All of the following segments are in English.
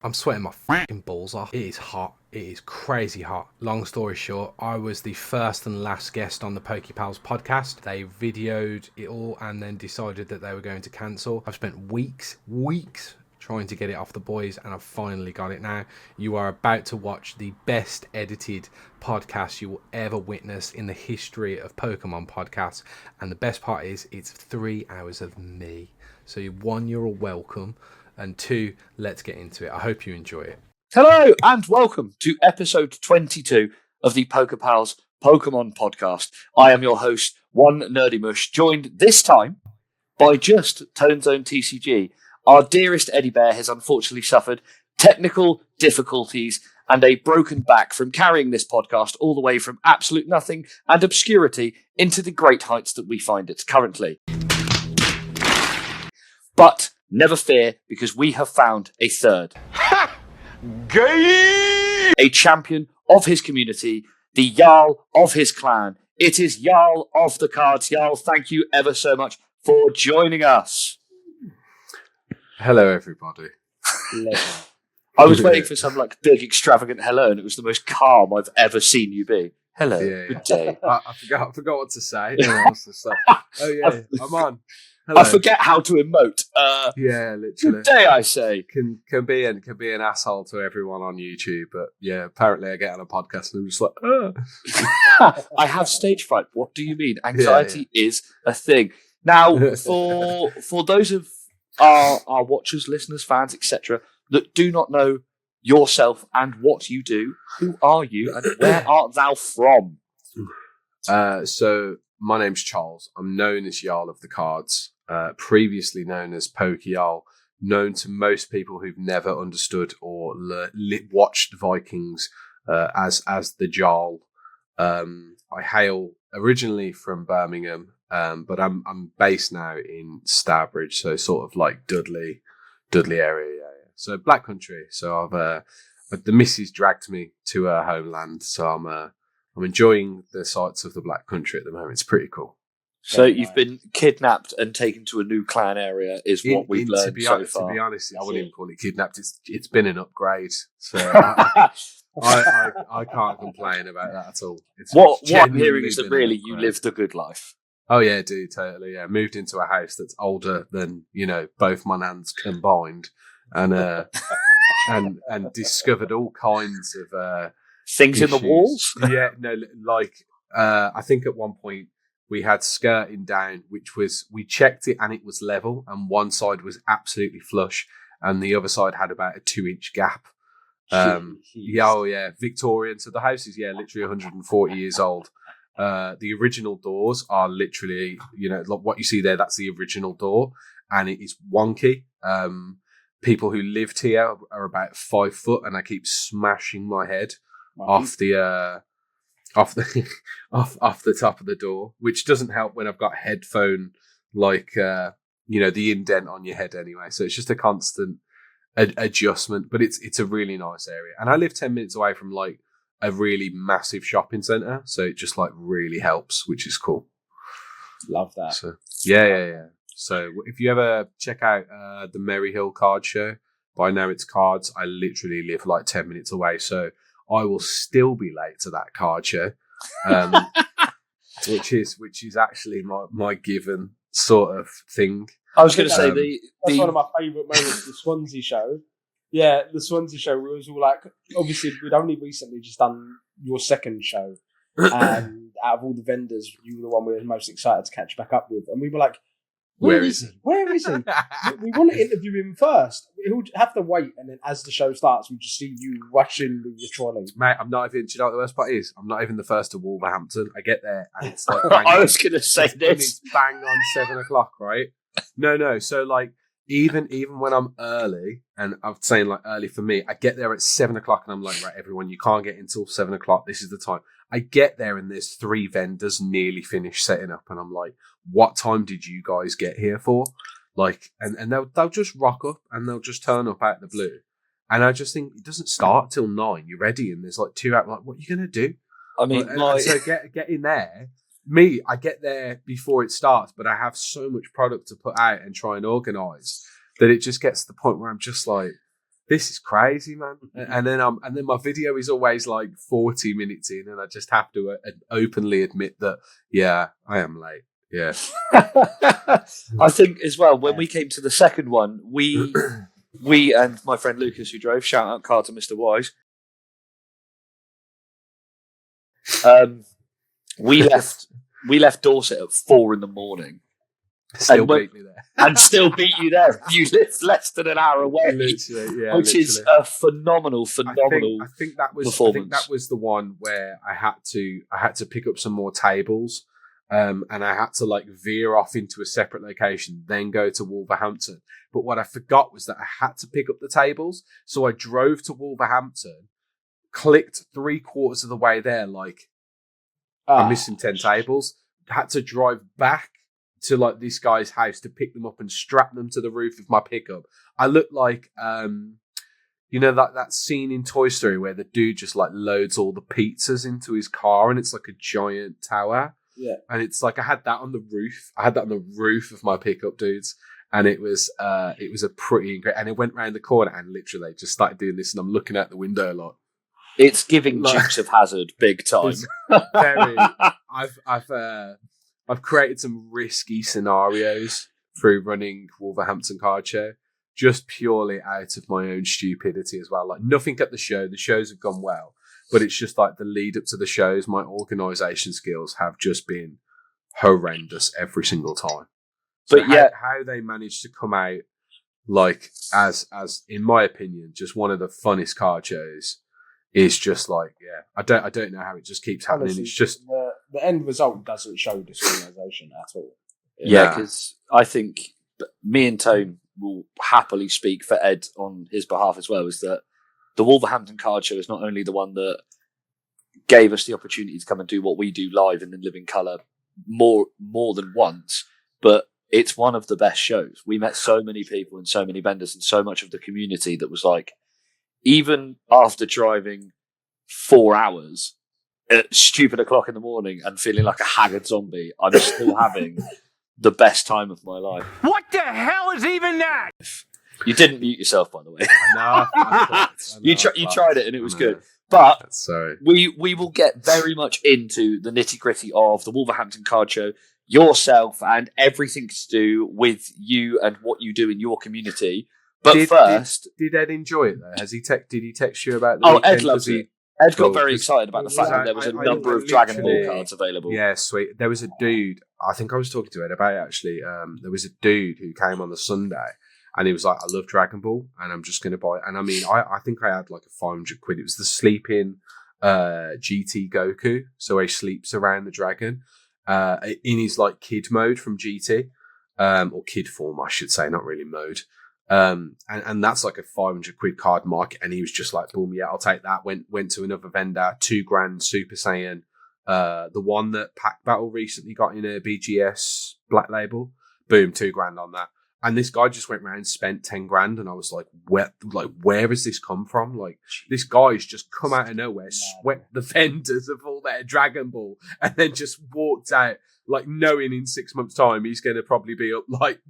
I'm sweating my fucking balls off. It is hot. It is crazy hot. Long story short, I was the first and last guest on the PokéPals podcast. They videoed it all and then decided that they were going to cancel. I've spent weeks trying to get it off the boys, and I've finally got it now. You are about to watch the best edited podcast you will ever witness in the history of Pokemon podcasts. And the best part is, it's 3 hours of me. So one, you're all welcome. And two, let's get into it. I hope you enjoy it. Hello and welcome to episode 22 of the PokéPals Pokemon Podcast. I am your host, One Nerdy Mush, joined this time by just Tone Zone TCG. Our dearest Eddie Bear has unfortunately suffered technical difficulties and a broken back from carrying this podcast all the way from absolute nothing and obscurity into the great heights that we find it currently. But never fear, because we have found a third. Ha! Gay! A champion of his community, the Jarl of his clan. It is Jarl of the Cards. Jarl, thank you ever so much for joining us. Hello, everybody. I was waiting for some big extravagant hello, and it was the most calm I've ever seen you be. Hello, good day. I forgot what to say. Oh yeah, I'm on. Hello. I forget how to emote. Yeah, literally. Good day, I say. Can be an asshole to everyone on YouTube, but yeah, apparently I get on a podcast and I'm just like, I have stage fright. What do you mean? Anxiety is a thing. Now, for those of our watchers, listeners, fans, etc., that do not know yourself and what you do, who are you and where art thou from? So my name's Charles. I'm known as Jarl of the Cards, previously known as Poke-Jarl, known to most people who've never understood or watched Vikings as the Jarl. I hail originally from Birmingham, but I'm based now in Stourbridge, so sort of like Dudley area. Yeah. So Black Country. So the missus dragged me to her homeland, so I'm enjoying the sights of the Black Country at the moment. It's pretty cool. So you've been kidnapped and taken to a new clan area is what we've learned so far. To be honest, I wouldn't even call it kidnapped. It's been an upgrade. So I can't complain about that at all. What I'm hearing is that really you lived a good life. Oh yeah, dude, totally. Yeah, moved into a house that's older than both my nans combined, and and discovered all kinds of things issues. In the walls. Yeah, no, I think at one point we had skirting down, which was, we checked it and it was level, and one side was absolutely flush, and the other side had about a 2-inch gap. Yeah, Victorian. So the house is literally 140 years old. The original doors are literally, what you see there, that's the original door, and it is wonky. People who lived here are about 5 foot, and I keep smashing my head off the top of the door, which doesn't help when I've got headphone, the indent on your head anyway. So it's just a constant adjustment, but it's a really nice area, and I live 10 minutes away from a really massive shopping centre, so it just really helps, which is cool. Love that. So yeah. So if you ever check out the Merry Hill Card Show, by now it's cards. I literally live 10 minutes away, so I will still be late to that card show, which is actually my given sort of thing. I was going to say that's one of my favourite moments. The Swansea show. Yeah, the Swansea show. We was all obviously we'd only recently just done your second show, and out of all the vendors, you were the one we were most excited to catch back up with, and we were like, Where is he? Where is he? We want to interview him first. He'll have to wait, and then as the show starts, we just see you rushing with your trolley. Mate, I'm not even. Do you know what the worst part is? I'm not even the first to Wolverhampton. I get there, and it's I was going to say this. It's bang on 7:00, right? No. So even when I'm early, and I'm saying early for me, I get there at 7:00, and I'm like, right, everyone, you can't get until 7:00. This is the time. I get there, and there's 3 vendors nearly finished setting up, and I'm like, what time did you guys get here for? And they'll just rock up, and they'll just turn up out of the blue. And I just think it doesn't start till 9. You're ready, and there's 2 hours. What are you gonna do? I mean, so get in there. Me, I get there before it starts, but I have so much product to put out and try and organise that it just gets to the point where I'm just this is crazy, man. And then my video is always like 40 minutes in, and I just have to openly admit that, yeah, I am late. Yeah. I think as well, when we came to the second one, we and my friend Lucas, who drove, shout out car to Mr. Wise, we left Dorset at 4 a.m. Still beat me there. And still beat you there. You live less than an hour away. Which is a phenomenal I think that was performance. I think that was the one where I had to pick up some more tables. And I had to like veer off into a separate location, then go to Wolverhampton. But what I forgot was that I had to pick up the tables. So I drove to Wolverhampton, clicked 3/4 of the way there, like I'm missing 10 tables. Had to drive back to like this guy's house to pick them up and strap them to the roof of my pickup. I looked like, that scene in Toy Story where the dude just like loads all the pizzas into his car and it's like a giant tower. Yeah. And it's like I had that on the roof. I had that on the roof of my pickup, dudes. And it was a pretty great. And it went round the corner and literally just started doing this. And I'm looking out the window a lot. It's giving Dukes of Hazzard big time. Very. I've created some risky scenarios through running Wolverhampton Card Show, just purely out of my own stupidity as well. Like nothing at the show. The shows have gone well. But it's just like the lead up to the shows, my organisation skills have just been horrendous every single time. So but how they managed to come out like as in my opinion, just one of the funnest card shows is just like, yeah, I don't know how it just keeps happening. Honestly, it's just the end result doesn't show disorganisation at all. Yeah, because I think me and Tone will happily speak for Ed on his behalf as well, is that the Wolverhampton Card Show is not only the one that gave us the opportunity to come and do what we do live and in living colour more than once, but it's one of the best shows. We met so many people and so many vendors and so much of the community that was like, even after driving 4 hours at stupid o'clock in the morning and feeling like a haggard zombie, I'm still having the best time of my life. What the hell is even that? You didn't mute yourself, by the way. You tried it and it was good. But we will get very much into the nitty gritty of the Wolverhampton Card Show, yourself, and everything to do with you and what you do in your community. But did Ed enjoy it though? Did he text you about the Oh, weekend? Ed loves it. Ed got very excited about the fact that there was a number of Dragon Ball cards available. Yeah, sweet. There was a dude, I think I was talking to Ed about it actually. There was a dude who came on the Sunday and he was like, I love Dragon Ball and I'm just going to buy it. And I mean, I think I had like a 500 quid. It was the sleeping GT Goku. So he sleeps around the dragon in his like kid mode from GT, or kid form, I should say, not really mode. And that's like a 500 quid card market. And he was just like, boom, yeah, I'll take that. Went to another vendor, $2,000 Super Saiyan. The one that Pack Battle recently got in a BGS Black Label. Boom, $2,000 on that. And this guy just went around and spent $10,000. And I was like, where has this come from? Like, this guy's just come out of nowhere, swept the vendors of all their Dragon Ball, and then just walked out, like, knowing in 6 months' time he's going to probably be up, like,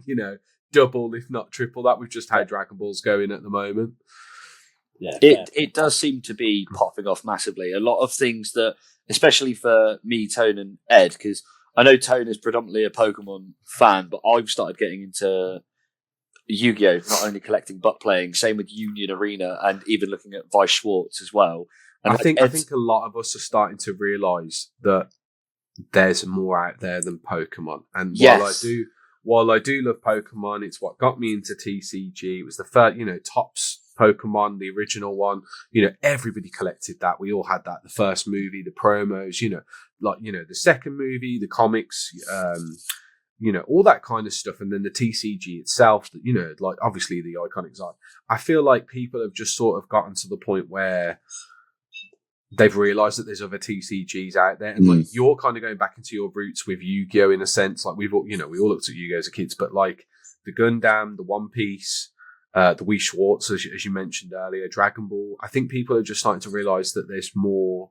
double, if not triple that, with just how Dragon Ball's going at the moment. Yeah, it does seem to be popping off massively. A lot of things that, especially for me, Tone, and Ed, because I know Tone is predominantly a Pokemon fan, but I've started getting into Yu-Gi-Oh! Not only collecting but playing. Same with Union Arena and even looking at Vice Schwartz as well. And I think a lot of us are starting to realise that there's more out there than Pokemon. And while I do love Pokemon, it's what got me into TCG. It was the first, Topps Pokemon, the original one. Everybody collected that. We all had that. The first movie, the promos, the second movie, the comics, all that kind of stuff. And then the TCG itself, like obviously the iconic art. I feel like people have just sort of gotten to the point where they've realised that there's other TCGs out there, and like you're kind of going back into your roots with Yu-Gi-Oh! In a sense. Like we all looked at Yu-Gi-Oh! As a kids, but like the Gundam, the One Piece, the Wii Schwartz, as you mentioned earlier, Dragon Ball. I think people are just starting to realise that there's more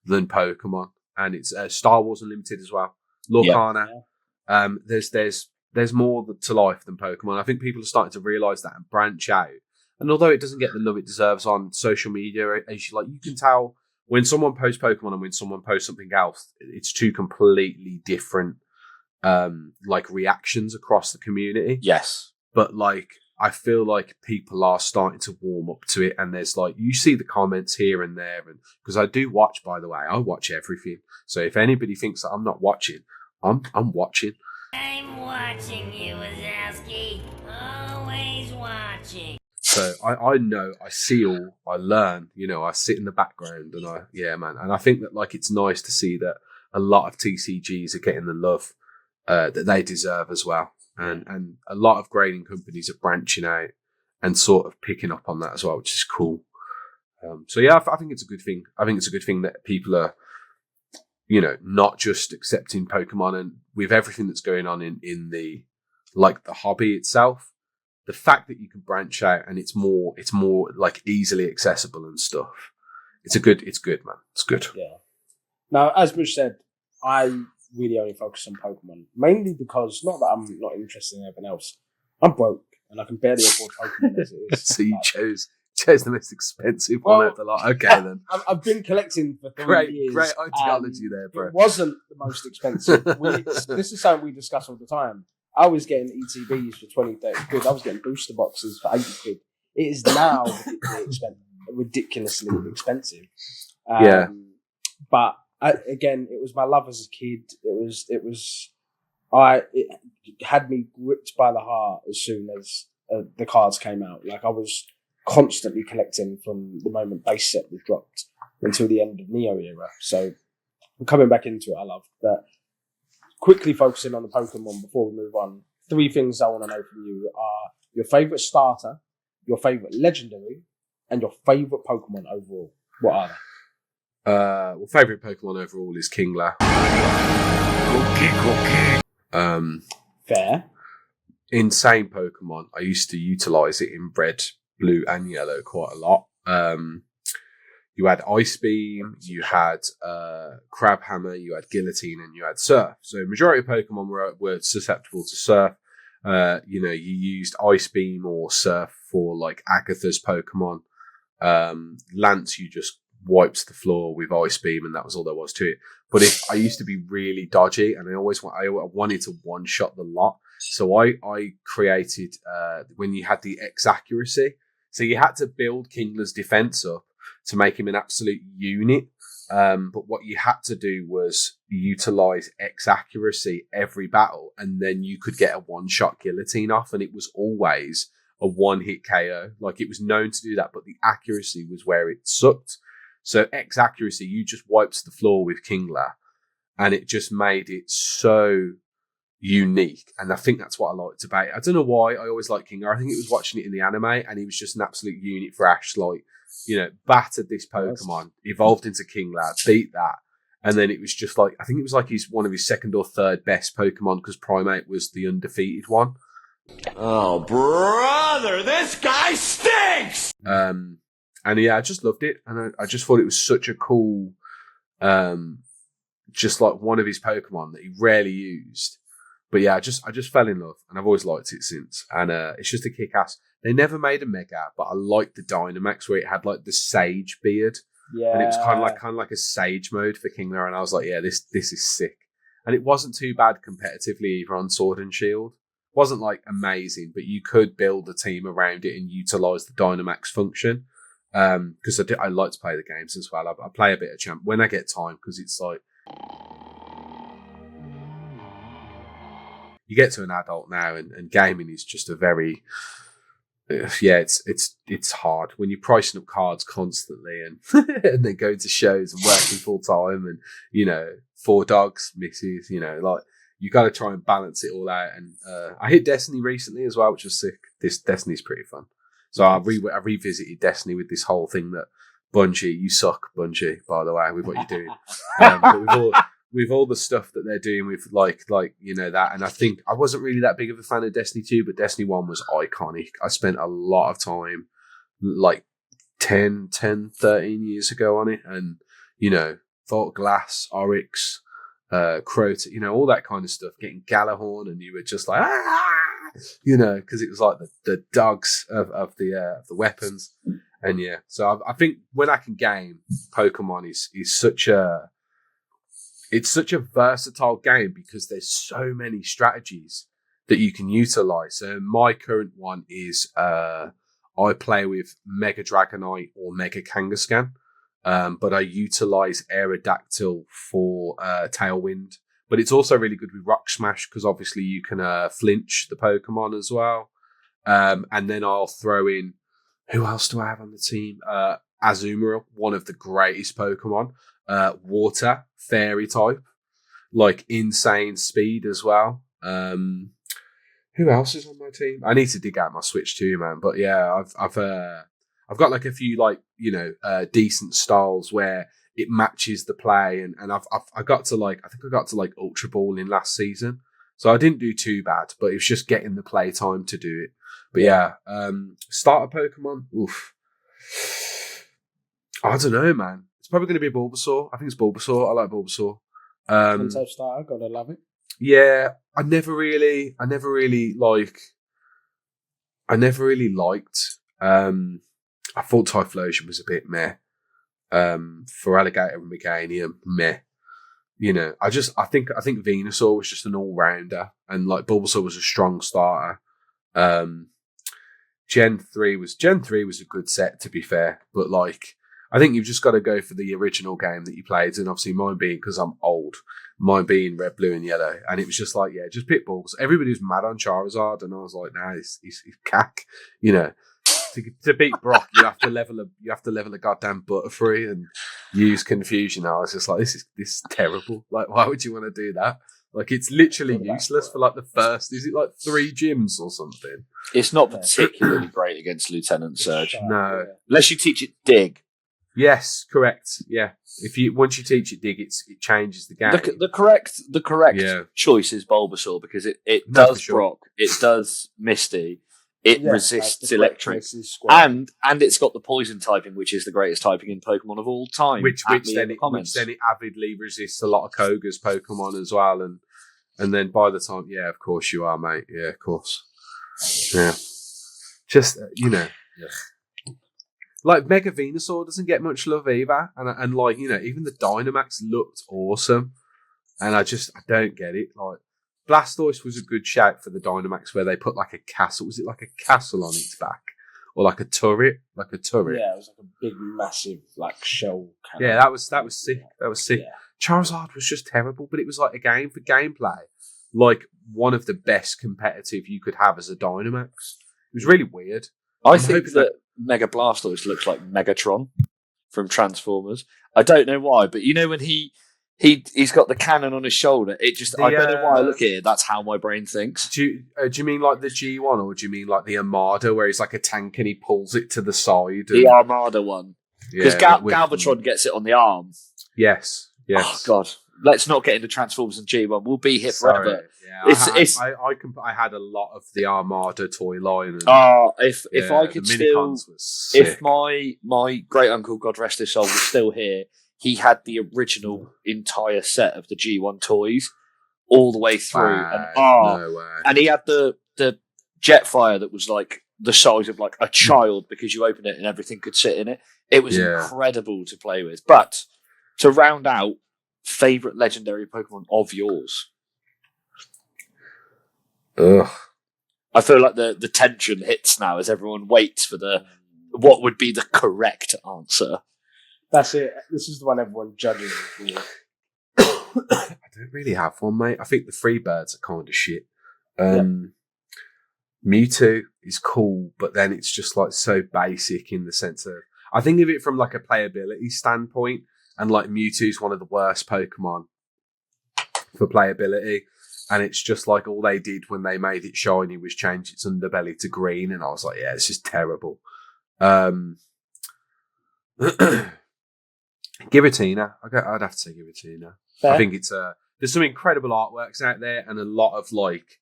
than Pokemon, and it's Star Wars Unlimited as well. Lorcana. Yeah. There's more to life than Pokemon. I think people are starting to realise that and branch out And although it doesn't get the love it deserves on social media, you can tell when someone posts Pokemon and when someone posts something else, it's two completely different reactions across the community. Yes. But I feel like people are starting to warm up to it, and there's you see the comments here and there, and because I do watch, by the way, I watch everything. So if anybody thinks that I'm not watching, I'm watching. I'm watching you, Wazowski. Always watching. So I know, I see all, I learn, I sit in the background and and I think that it's nice to see that a lot of TCGs are getting the love that they deserve as well. And a lot of grading companies are branching out and sort of picking up on that as well, which is cool. I think it's a good thing. I think it's a good thing that people are, not just accepting Pokemon, and with everything that's going on in the hobby itself, the fact that you can branch out and it's more easily accessible and stuff. It's good, man. It's good. Yeah. Now, as Bush said, I really only focus on Pokemon, mainly because not that I'm not interested in anything else. I'm broke and I can barely afford Pokemon as it is. So you chose the most expensive one of the lot. Okay, then. I've been collecting for 3 years. Great ideology there, bro. It wasn't the most expensive. This is something we discuss all the time. I was getting ETBs for 20, 30 quid. I was getting booster boxes for 80 quid. It is now ridiculously expensive. But again, it was my love as a kid. It had me gripped by the heart as soon as the cards came out. I was constantly collecting from the moment base set was dropped until the end of Neo era. So coming back into it, I love that. Quickly focusing on the Pokemon before we move on. 3 things I want to know from you are your favourite starter, your favourite legendary, and your favourite Pokemon overall. What are they? Favourite Pokemon overall is Kingler. Fair. Insane Pokemon. I used to utilise it in red, blue, and yellow quite a lot. You had Ice Beam, you had Crabhammer, you had Guillotine, and you had Surf. So majority of Pokemon were susceptible to Surf. You used Ice Beam or Surf for Agatha's Pokemon. Lance, you just wiped the floor with Ice Beam, and that was all there was to it. But I used to be really dodgy, and I wanted to one-shot the lot. So I created when you had the X accuracy. So you had to build Kingler's defense up to make him an absolute unit. But what you had to do was utilize X accuracy every battle, and then you could get a one-shot guillotine off, and it was always a one-hit KO. It was known to do that, but the accuracy was where it sucked. So X accuracy, you just wiped the floor with Kingler, and it just made it so unique. And I think that's what I liked about it. I don't know why I always liked Kingler. I think it was watching it in the anime, and he was just an absolute unit for Ash. Battered this Pokemon, evolved into Kingler, beat that, and then it was just I think it was he's one of his second or third best Pokemon because Primate was the undefeated one. Oh, brother, this guy stinks! And yeah, I just loved it, and I just thought it was such a cool, just one of his Pokemon that he rarely used. But yeah, I just fell in love, and I've always liked it since. And it's just a kick-ass. They never made a Mega, but I liked the Dynamax where it had the Sage beard, and it was kind of like a Sage mode for Kingler. And I was like, yeah, this is sick. And it wasn't too bad competitively either on Sword and Shield. It wasn't amazing, but you could build a team around it and utilize the Dynamax function. Because I like to play the games as well. I play a bit of Champ when I get time, because it's you get to an adult now, and gaming is just a very it's hard when you're pricing up cards constantly and and then going to shows and working full time, and 4 dogs, misses, you got to try and balance it all out. And I hit Destiny recently as well, which was sick. This Destiny's pretty fun. So I revisited Destiny with this whole thing that Bungie, you suck, Bungie, by the way, with what you're doing. But with all the stuff that they're doing with that. And I think I wasn't really that big of a fan of Destiny 2, but Destiny 1 was iconic. I spent a lot of time 10, 13 years ago on it. And, Vault Glass, Oryx, Crota, all that kind of stuff, getting Galahorn, and you were just because it was like the dogs of the weapons. And yeah, so I think when I can game, Pokemon is such a versatile game because there's so many strategies that you can utilize. So my current one is I play with Mega Dragonite or Mega Kangaskhan, but I utilize Aerodactyl for Tailwind. But it's also really good with Rock Smash because obviously you can flinch the Pokemon as well. And then I'll throw in, who else do I have on the team? Azumarill, one of the greatest Pokemon. Water, Fairy type, like insane speed as well. Who else is on my team? I need to dig out my Switch too, man. But yeah, I've got like a few decent styles where it matches the play, and I got to like Ultra Ball in last season, so I didn't do too bad, but it was just getting the play time to do it. But yeah, starter Pokemon, oof. I don't know, man. It's probably going to be Bulbasaur. I think it's Bulbasaur. I like Bulbasaur. Concept starter, gotta love it. Yeah, I never really liked. I thought Typhlosion was a bit meh. For Alligator and Meganium, meh. I think Venusaur was just an all rounder, and like Bulbasaur was a strong starter. Gen 3 was a good set, to be fair, but like I think you've just got to go for the original game that you played, and obviously mine being, because I'm old, mine being red, blue, and yellow, and it was just like, yeah, just pick balls. Everybody was mad on Charizard, and I was like, nah, he's cack. To beat Brock, you have to level a goddamn Butterfree and use Confusion. I was just like, this is terrible. Like, why would you want to do that? Like, it's literally useless for like the first. Is it like 3 gyms or something? It's not particularly great against Lieutenant Surge. No, unless you teach it Dig. Yes, correct. Yeah, once you teach it Dig, it changes the game. The correct choice is Bulbasaur because it does Brock, it does Misty, it resists Electric, and it's got the Poison typing, which is the greatest typing in Pokemon of all time. Which then it avidly resists a lot of Koga's Pokemon as well, and then by the time, yeah, of course you are, mate. Yeah, of course. Yeah, just like Mega Venusaur doesn't get much love either, and like even the Dynamax looked awesome, and I don't get it. Like Blastoise was a good shout for the Dynamax, where they put like a castle. Was it like a castle on its back, or like a turret? Like a turret. Yeah, it was like a big, massive like shell. Yeah, that was sick. That was sick. Yeah. Charizard was just terrible, but it was like a game for gameplay. Like one of the best competitive you could have as a Dynamax. It was really weird. I think that Mega Blastoise looks like Megatron from Transformers. I don't know why, but when he's got the cannon on his shoulder, I don't know why I look at it. That's how my brain thinks. Do you mean like the G1, or do you mean like the Armada, where he's like a tank and he pulls it to the side? The Armada one, because Galvatron gets it on the arm. Yes. Oh God. Let's not get into Transformers and G1. We'll be here forever. Yeah, I had a lot of the Armada toy line. If I could still, if my great uncle, God rest his soul, was still here, he had the original entire set of the G1 toys all the way through, and he had the Jetfire that was like the size of like a child because you open it and everything could sit in it. It was incredible to play with. But to round out, favorite legendary Pokemon of yours? Ugh. I feel like the tension hits now as everyone waits for what would be the correct answer. That's it. This is the one everyone judges. I don't really have one, mate. I think the Freebirds are kind of shit. Mewtwo is cool, but then it's just like so basic in the sense of, I think of it from like a playability standpoint, and like Mewtwo's one of the worst Pokemon for playability. And it's just like all they did when they made it shiny was change its underbelly to green. And I was like, yeah, it's just terrible. Giratina. I'd have to say Giratina. Fair. I think it's there's some incredible artworks out there, and a lot of like,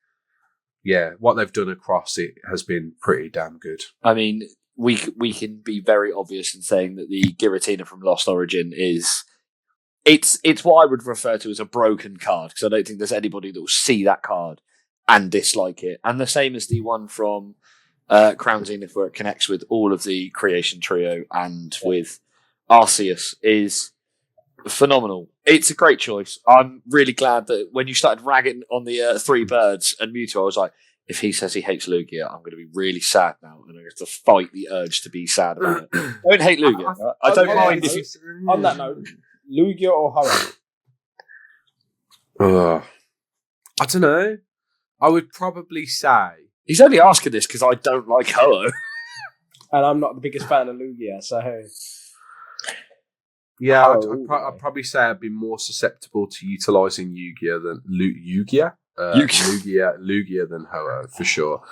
what they've done across it has been pretty damn good. I mean, we can be very obvious in saying that the Giratina from Lost Origin is it's what I would refer to as a broken card, because I don't think there's anybody that will see that card and dislike it. And the same as the one from Crown Zenith, where it connects with all of the Creation Trio and with Arceus, is phenomenal. It's a great choice. I'm really glad that when you started ragging on the three birds and Mewtwo, I was like, if he says he hates Lugia, I'm going to be really sad now, and I have to fight the urge to be sad about it. I don't hate Lugia. I don't mind if you... On that note, Lugia or Ho-Oh? I don't know. I would probably say... He's only asking this because I don't like Ho-Oh. And I'm not the biggest fan of Lugia, so... Yeah, I'd probably say I'd be more susceptible to utilising Lugia than Lugia than Ho-Oh, for sure.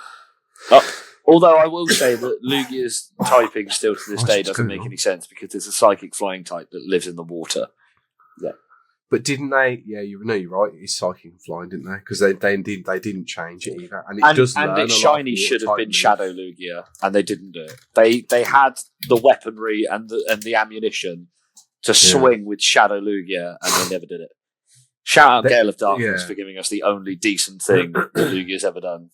Although I will say that Lugia's typing still to this day doesn't make any sense because there's a psychic flying type that lives in the water. Yeah. But didn't they? Yeah, you're right. It's psychic and flying, didn't they? Because they didn't change it either, and its shiny should have been Shadow Lugia, and they didn't do it. They had the weaponry and the ammunition to swing with Shadow Lugia, and they never did it. Shout out Gale of Darkness for giving us the only decent thing that Lugia's ever done,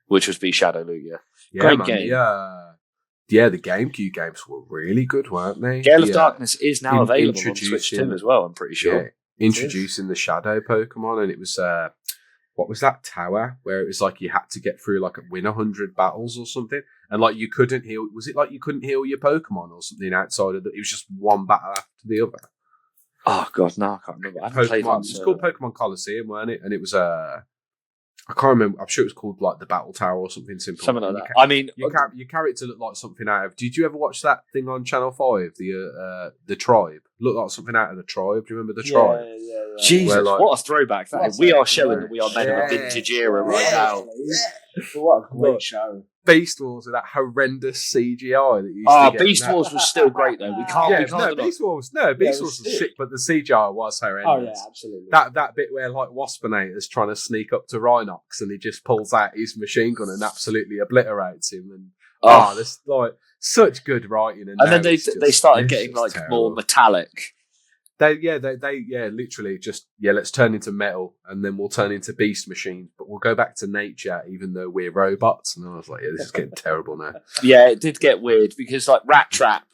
which was be Shadow Lugia. Great game. Yeah, the GameCube games were really good, weren't they? Gale of Darkness is now available on Switch 2 as well, I'm pretty sure. Yeah, introducing the Shadow Pokemon, and it was... what was that tower where it was like you had to get through win 100 battles or something, and you couldn't heal? Was it you couldn't heal your Pokemon or something outside of that? It was just one battle after the other. Oh god, no, I can't remember. I haven't played one. It's called Pokemon Coliseum, weren't it? And it was I can't remember. I'm sure it was called the Battle Tower or something simple. Something like that. I mean, your character looked like something out of. Did you ever watch that thing on Channel 5? The Tribe looked like something out of the Tribe. Do you remember the Tribe? Yeah. Jesus, what a throwback that is. We are showing that we are men of a vintage era right now. What a great show. Beast Wars with that horrendous CGI that you used to get. Beast Wars was still great though. We can't Beast Wars was sick, but the CGI was horrendous. Oh yeah, absolutely. That bit where Waspinator's trying to sneak up to Rhinox and he just pulls out his machine gun and absolutely obliterates him, and there's such good writing, and then they started getting more metallic. They literally just let's turn into metal and then we'll turn into beast machines, but we'll go back to nature even though we're robots. And I was like, this is getting terrible now. Yeah, it did get weird because Rat Trap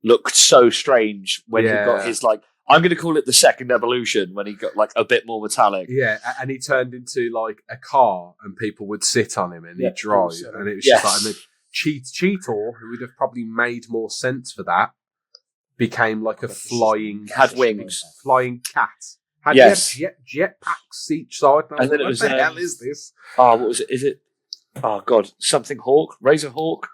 looked so strange when he got his I'm going to call it the second evolution when he got a bit more metallic. Yeah, and he turned into a car and people would sit on him and he'd drive, and it was just and then Cheetor, who would have probably made more sense for that, became a flying... Had wings. Flying cat. Had jetpacks each side. And then it was... What the hell is this? Oh, what was it? Is it... Oh, God. Something Hawk? Razor Hawk?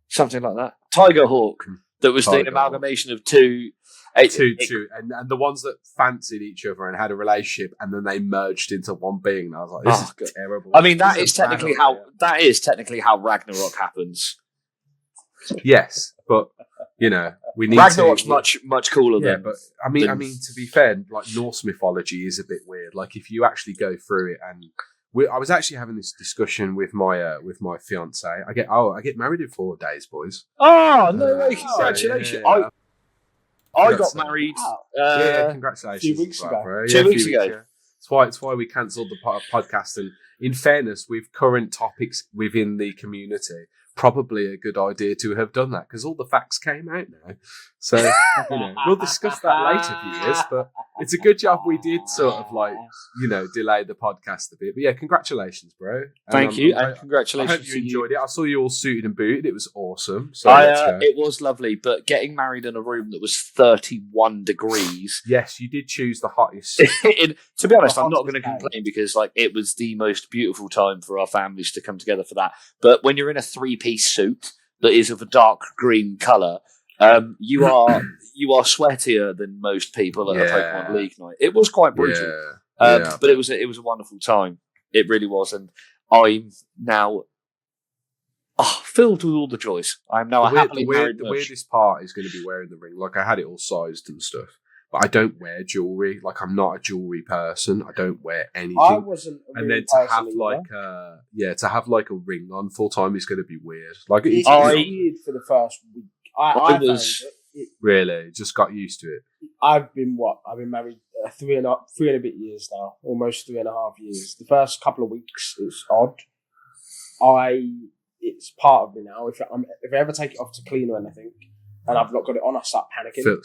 Something like that. Tiger Hawk. That was the amalgamation of two... Two. And the ones that fancied each other and had a relationship, and then they merged into one being. And I was like, this is terrible. I mean, that is technically how Ragnarok happens. Yes, but... we need Ragnarok's much cooler than... Yeah, but I mean, to be fair, Norse mythology is a bit weird. If you actually go through it, and I was actually having this discussion with my fiance. I get married in 4 days, boys. Oh no way! Congratulations! Yeah. I got married. Congratulations! 2 weeks ago. Bro. 2 weeks ago. It's why we cancelled the podcast. And in fairness, with current topics within the community, probably a good idea to have done that because all the facts came out now. So we'll discuss that later, viewers. But it's a good job we did sort of delay the podcast a bit. But yeah, congratulations, bro. Thank you, and congratulations. I hope you enjoyed it. I saw you all suited and booted. It was awesome. So it was lovely. But getting married in a room that was 31 degrees. Yes, you did choose the hottest. To be honest, I'm not going to complain because it was the most beautiful time for our families to come together for that. But when you're in a 3-piece suit that is of a dark green colour, you are sweatier than most people at a Pokemon League night. It was quite brutal, but it was a wonderful time. It really was, and I'm now filled with all the joys. I'm now happily married. The weirdest part is going to be wearing the ring. I had it all sized and stuff, but I don't wear jewelry. I'm not a jewelry person. I don't wear anything. I wasn't. And then to have a ring on full time is going to be weird. It's weird for the first week. I really just got used to it. I've been married three and a bit years now, almost 3.5 years. The first couple of weeks it was odd. It's part of me now. If I ever take it off to clean or anything, and I've not got it on, I start panicking.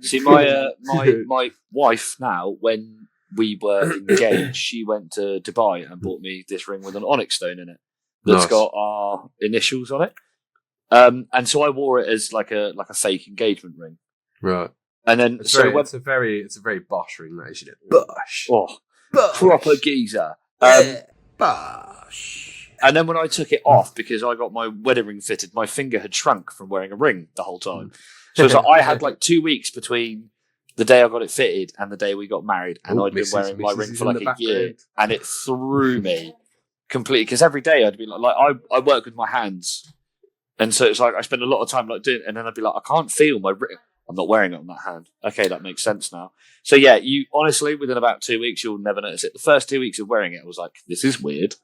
See, my wife now, when we were engaged, she went to Dubai and bought me this ring with an onyx stone in it that's got our initials on it. And so I wore it as like a fake engagement ring. Right. And then it's a very Bosch ring, that isn't it? Bosch. Oh, Bosch. Proper geezer. Bosch. And then when I took it off, because I got my wedding ring fitted, my finger had shrunk from wearing a ring the whole time. So it's like I had like 2 weeks between the day I got it fitted and the day we got married, and I'd been wearing my ring for like a year, and it threw me completely. Because every day I'd be like I work with my hands, and so it's like I spend a lot of time like doing it, and then I'd be like, I can't feel my ring. I'm not wearing it on that hand. Okay, that makes sense now. So yeah, you honestly, within about 2 weeks, you'll never notice it. The first 2 weeks of wearing it, I was like, this is weird.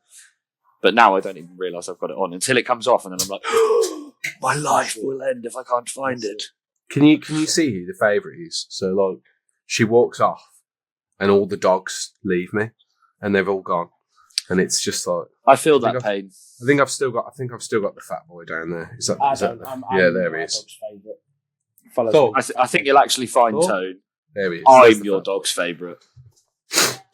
But now I don't even realise I've got it on until it comes off, and then I'm like, oh, my life will end if I can't find it. Can you see who the favourite is? So like, she walks off, and all the dogs leave me, and they've all gone, and it's just like I feel that pain. I think I've still got the fat boy down there. There he is. I think you'll actually find Tone. There he is. I'm your dog's favourite.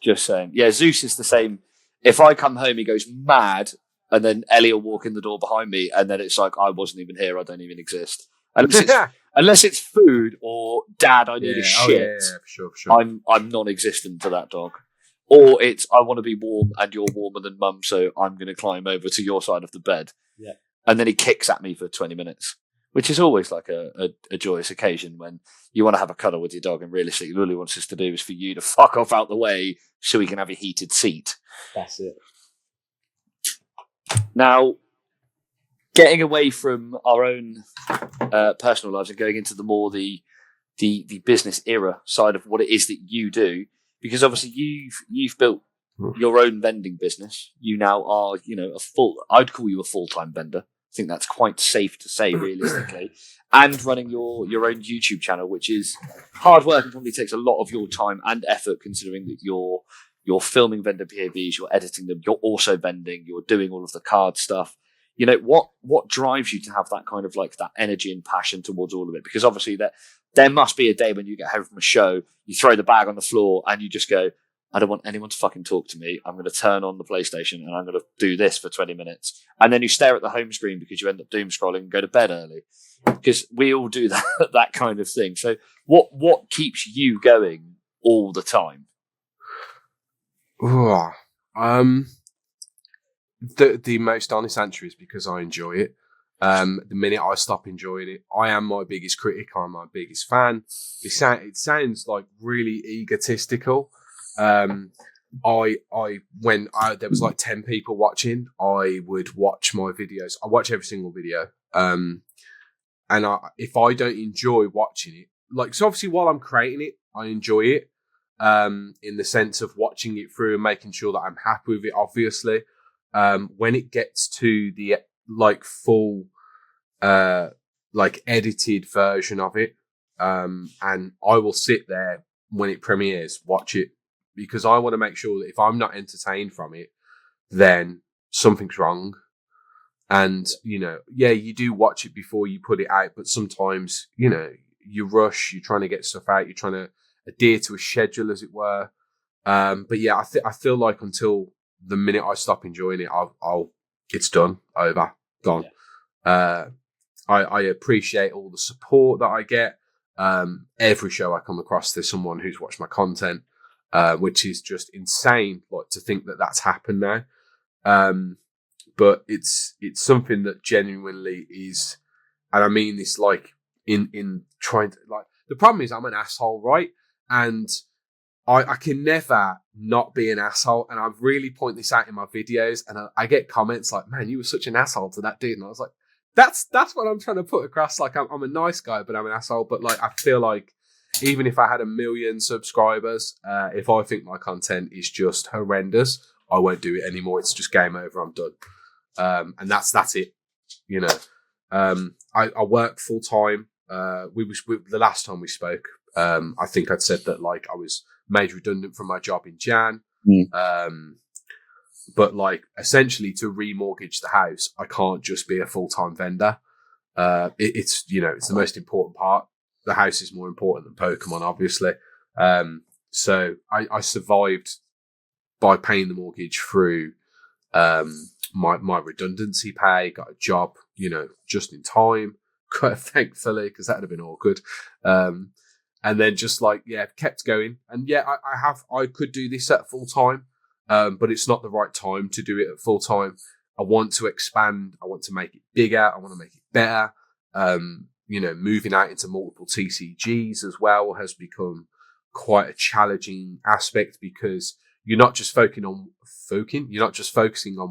Just saying. Yeah, Zeus is the same. If I come home, he goes mad, and then Ellie will walk in the door behind me, and then it's like, I wasn't even here, I don't even exist. Unless it's food or Dad, I need a shit. For sure. I'm non-existent to that dog. Or it's, I want to be warm, and you're warmer than Mum, so I'm going to climb over to your side of the bed. Yeah. And then he kicks at me for 20 minutes, which is always like a joyous occasion when you want to have a cuddle with your dog, and realistically, all he wants us to do is for you to fuck off out the way so he can have a heated seat. That's it. Now, getting away from our own personal lives and going into the business era side of what it is that you do, because obviously you've built your own vending business. You now are, I'd call you a full-time vendor. I think that's quite safe to say, realistically. And running your own YouTube channel, which is hard work and probably takes a lot of your time and effort, considering that you're filming vendor POVs, you're editing them, you're also vending, you're doing all of the card stuff. What drives you to have that kind of like that energy and passion towards all of it? Because obviously there must be a day when you get home from a show, you throw the bag on the floor and you just go, I don't want anyone to fucking talk to me. I'm going to turn on the PlayStation and I'm going to do this for 20 minutes. And then you stare at the home screen because you end up doom scrolling and go to bed early. Because we all do that kind of thing. So what keeps you going all the time? The most honest answer is because I enjoy it. The minute I stop enjoying it, I am my biggest critic. I'm my biggest fan. It sounds like really egotistical. When there was like 10 people watching, I would watch my videos. I watch every single video. And if I don't enjoy watching it, so obviously while I'm creating it, I enjoy it. In the sense of watching it through and making sure that I'm happy with it, obviously. When it gets to the full edited version of it, and I will sit there when it premieres, watch it, because I want to make sure that if I'm not entertained from it, then something's wrong. And you do watch it before you put it out, but sometimes you rush, you're trying to get stuff out, you're trying to adhere to a schedule, as it were. But yeah, I feel like until the minute I stop enjoying it, it's done, over, gone. Yeah. I appreciate all the support that I get. Every show I come across, there's someone who's watched my content, which is just insane, to think that that's happened now. But it's something that genuinely is, and I mean this in trying to the problem is I'm an asshole, right? And I can never not be an asshole. And I really point this out in my videos, and I get comments like, man, you were such an asshole to that dude. And I was like, that's what I'm trying to put across. I'm a nice guy, but I'm an asshole. But I feel like even if I had 1 million subscribers, if I think my content is just horrendous, I won't do it anymore. It's just game over. I'm done. And that's it. I work full time. The last time we spoke, I think I'd said that like I was made redundant from my job in Jan. But like essentially to remortgage the house, I can't just be a full-time vendor. It's the most important part. The house is more important than Pokemon, obviously. So I survived by paying the mortgage through my redundancy pay, got a job, just in time, thankfully, because that would have been awkward. And then just kept going. And I could do this at full time, but it's not the right time to do it at full time. I want to expand. I want to make it bigger. I want to make it better. Moving out into multiple TCGs as well has become quite a challenging aspect because you're not just focusing on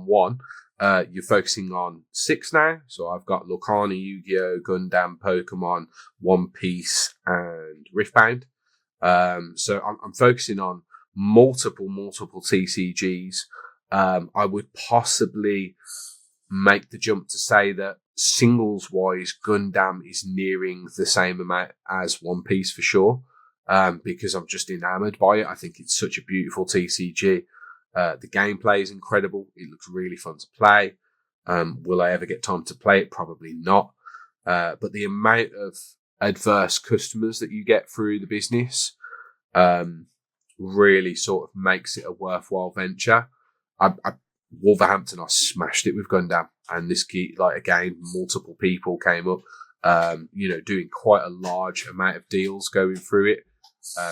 one. You're focusing on 6 now. So I've got Lorcana, Yu-Gi-Oh, Gundam, Pokemon, One Piece, and Riftbound. So I'm focusing on multiple TCGs. I would possibly make the jump to say that singles-wise, Gundam is nearing the same amount as One Piece for sure. Because I'm just enamored by it. I think it's such a beautiful TCG. The gameplay is incredible. It looks really fun to play. Will I ever get time to play it? Probably not. But the amount of adverse customers that you get through the business really sort of makes it a worthwhile venture. Wolverhampton, I smashed it with Gundam, and this again, multiple people came up, doing quite a large amount of deals going through it.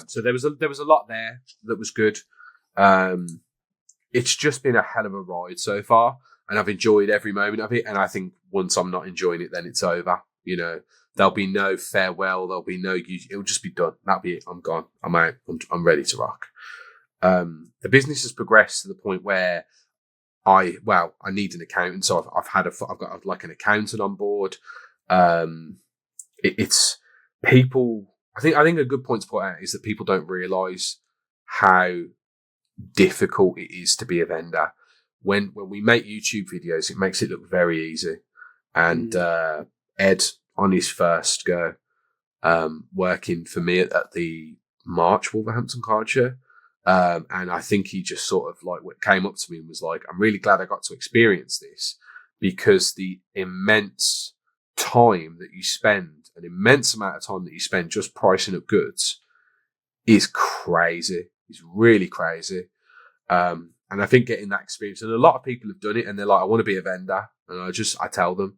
So there was a lot there that was good. It's just been a hell of a ride so far, and I've enjoyed every moment of it. And I think once I'm not enjoying it, then it's over. There'll be no farewell. There'll be no. It'll just be done. That'll be it. I'm gone. I'm out. I'm ready to rock. The business has progressed to the point where I need an accountant. So I've got like an accountant on board. It's people. I think a good point to point out is that people don't realise how difficult it is to be a vendor. When we make YouTube videos, it makes it look very easy. And Ed, on his first go, working for me at the March Wolverhampton card show, and I think he just sort of came up to me and was like, "I'm really glad I got to experience this because the immense time that you spend." An immense amount of time that you spend just pricing up goods is crazy. It's really crazy. And I think getting that experience, and a lot of people have done it and they're like, I want to be a vendor. And I tell them,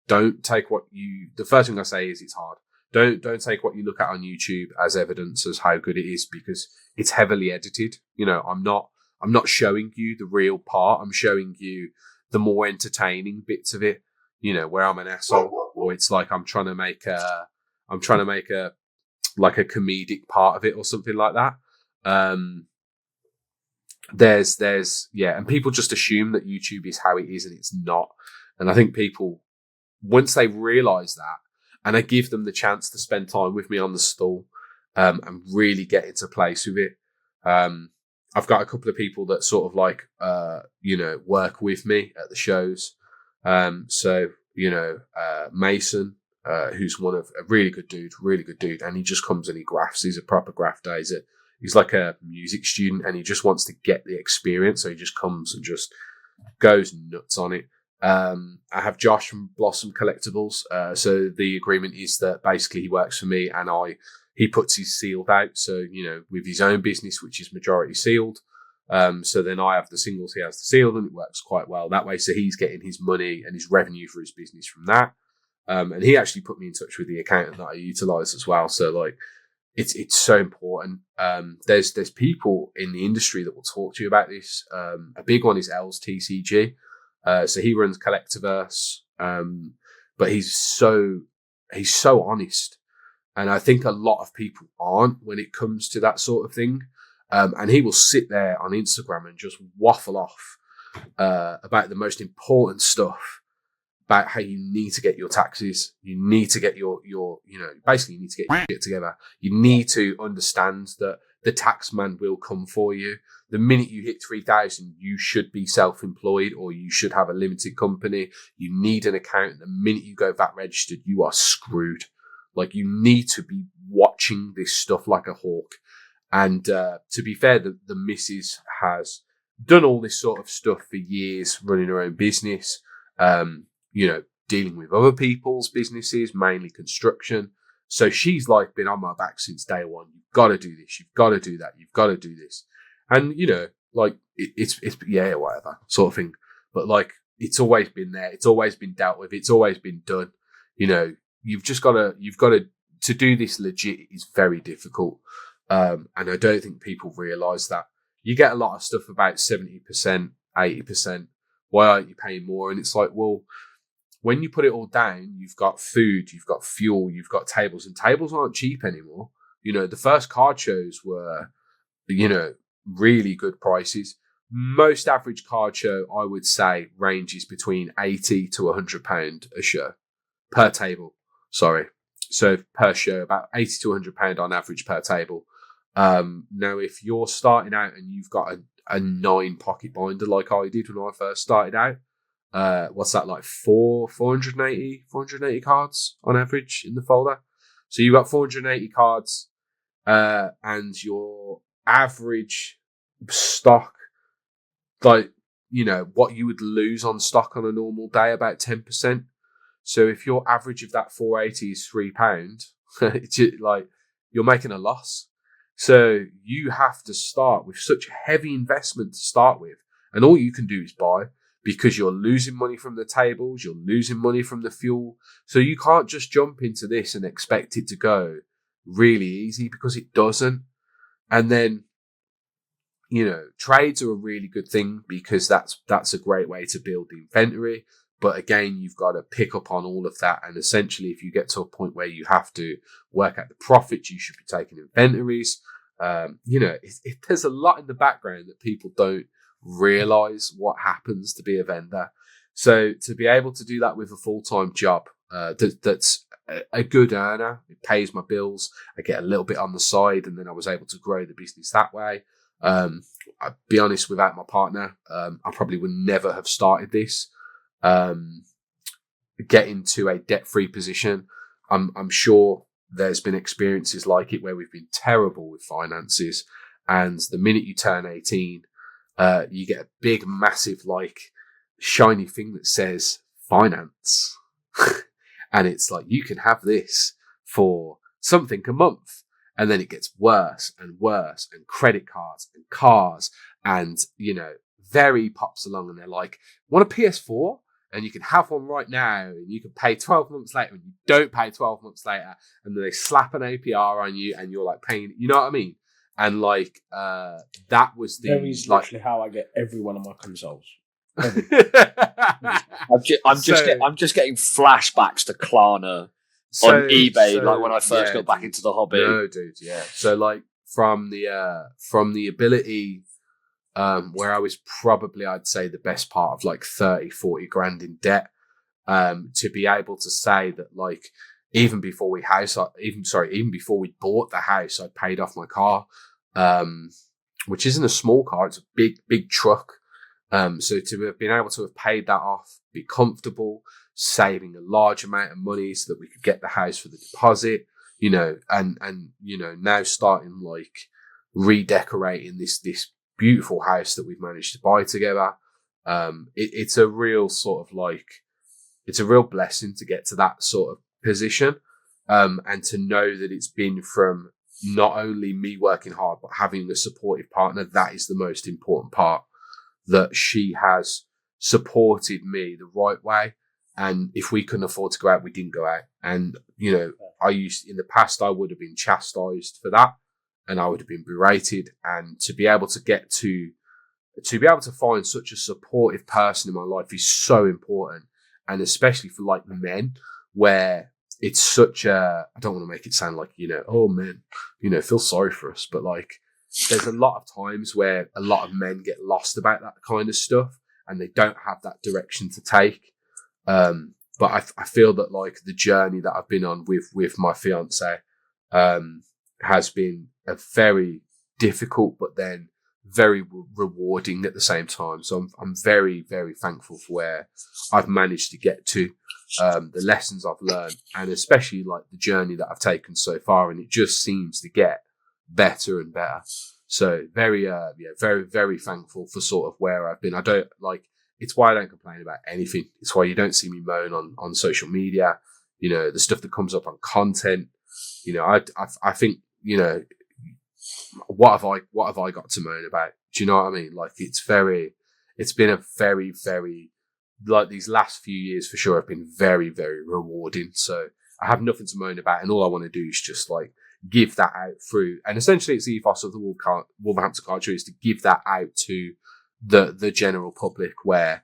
don't take the first thing I say is it's hard. Don't take what you look at on YouTube as evidence as how good it is because it's heavily edited. I'm not showing you the real part. I'm showing you the more entertaining bits of it, where I'm an asshole. Or it's like I'm trying to make a comedic part of it or something like that. And people just assume that YouTube is how it is and it's not. And I think people, once they realise that, and I give them the chance to spend time with me on the stall, and really get into place with it. I've got a couple of people that sort of work with me at the shows. Mason, who's a really good dude, and he just comes and he grafts. He's a proper grafter. He's like a music student, and he just wants to get the experience. So he just comes and just goes nuts on it. I have Josh from Blossom Collectibles. So the agreement is that basically he works for me, and he puts his sealed out. So with his own business, which is majority sealed. So then I have the singles, he has the sealed, and it works quite well that way. So he's getting his money and his revenue for his business from that. And he actually put me in touch with the accountant that I utilise as well. So it's so important. There's people in the industry that will talk to you about this. A big one is L's TCG. So he runs Collectiverse, but he's so honest. And I think a lot of people aren't when it comes to that sort of thing. And he will sit there on Instagram and just waffle off about the most important stuff, about how you need to get your taxes, you need to get your basically you need to get your shit together. You need to understand that the tax man will come for you. The minute you hit 3,000, you should be self-employed or you should have a limited company. You need an accountant. The minute you go VAT registered, you are screwed. You need to be watching this stuff like a hawk. And to be fair, the missus has done all this sort of stuff for years, running her own business, dealing with other people's businesses, mainly construction. So she's like been on my back since day one. You've got to do this. You've got to do that. You've got to do this. And, it's yeah, whatever sort of thing. But like, it's always been there. It's always been dealt with. It's always been done. You've got to do this legit is very difficult. And I don't think people realise that. You get a lot of stuff about 70%, 80%. Why aren't you paying more? And it's like, well, when you put it all down, you've got food, you've got fuel, you've got tables, and tables aren't cheap anymore. The first card shows were, really good prices. Most average card show, I would say, ranges between £80 to £100 a show per table. Sorry. So per show, about £80 to £100 on average per table. Now, if you're starting out and you've got a 9 pocket binder like I did when I first started out, what's that, like 480 cards on average in the folder? So you've got 480 cards, and your average stock, like, what you would lose on stock on a normal day, about 10%. So if your average of that 480 is £3, it's like you're making a loss. So you have to start with such a heavy investment to start with. And all you can do is buy, because you're losing money from the tables, you're losing money from the fuel. So you can't just jump into this and expect it to go really easy, because it doesn't. And then, trades are a really good thing, because that's a great way to build the inventory. But again, you've got to pick up on all of that. And essentially, if you get to a point where you have to work out the profits, you should be taking inventories. There's a lot in the background that people don't realize what happens to be a vendor. So to be able to do that with a full-time job, that's a good earner, it pays my bills, I get a little bit on the side, and then I was able to grow the business that way. I'll be honest, without my partner, I probably would never have started this. Getting to a debt-free position, I'm sure there's been experiences like it where we've been terrible with finances, and the minute you turn 18, you get a big, massive, like, shiny thing that says finance. And it's like, you can have this for something a month. And then it gets worse and worse, and credit cards and cars, and, Very pops along and they're like, want a PS4? And you can have one right now, and you can pay 12 months later, and you don't pay 12 months later, and then they slap an APR on you, and you're like paying, you know what I mean? And like, that was the... That is literally how I get every one of my consoles. I'm just getting flashbacks to Klarna on eBay, like when I first got back into the hobby. No, dude, yeah. So like from the ability, where I was probably, I'd say, the best part of like 30, 40 grand in debt, to be able to say that, like, even before we bought the house, I paid off my car, which isn't a small car, it's a big truck. So to have been able to have paid that off, be comfortable, saving a large amount of money so that we could get the house for the deposit, and now starting like redecorating this beautiful house that we've managed to buy together. It's a real sort of like, it's a real blessing to get to that sort of position, and to know that it's been from not only me working hard, but having a supportive partner. That is the most important part, that she has supported me the right way. And if we couldn't afford to go out, we didn't go out. And, in the past, I would have been chastised for that, and I would have been berated. And to be able to find such a supportive person in my life is so important. And especially for like men, where it's such a, I don't want to make it sound like, oh men, feel sorry for us. But like, there's a lot of times where a lot of men get lost about that kind of stuff, and they don't have that direction to take. But I feel that like the journey that I've been on with my fiance, has been a very difficult, but then very rewarding at the same time. So I'm very, very thankful for where I've managed to get to, the lessons I've learned, and especially like the journey that I've taken so far. And it just seems to get better and better. So very, very, very thankful for sort of where I've been. I don't like, it's why I don't complain about anything. It's why you don't see me moan on social media, you know, the stuff that comes up on content. You know, I think, you know, what have I got to moan about? Do you know what I mean? Like, it's been a very, very, like, these last few years for sure have been very, very rewarding. So I have nothing to moan about, and all I want to do is just like give that out through, and essentially it's the ethos of the Wolverhampton culture is to give that out to the general public, where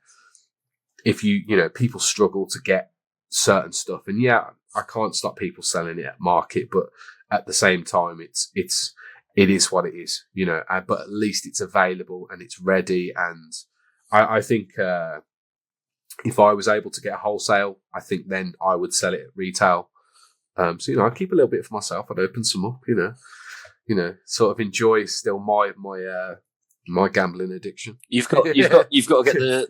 if you know, people struggle to get certain stuff, and yeah, I can't stop people selling it at market, but at the same time, it is what it is, you know, but at least it's available and it's ready. And I think, if I was able to get a wholesale, I think then I would sell it at retail. So, you know, I'd keep a little bit for myself. I'd open some up, you know, sort of enjoy still my gambling addiction. You've got to get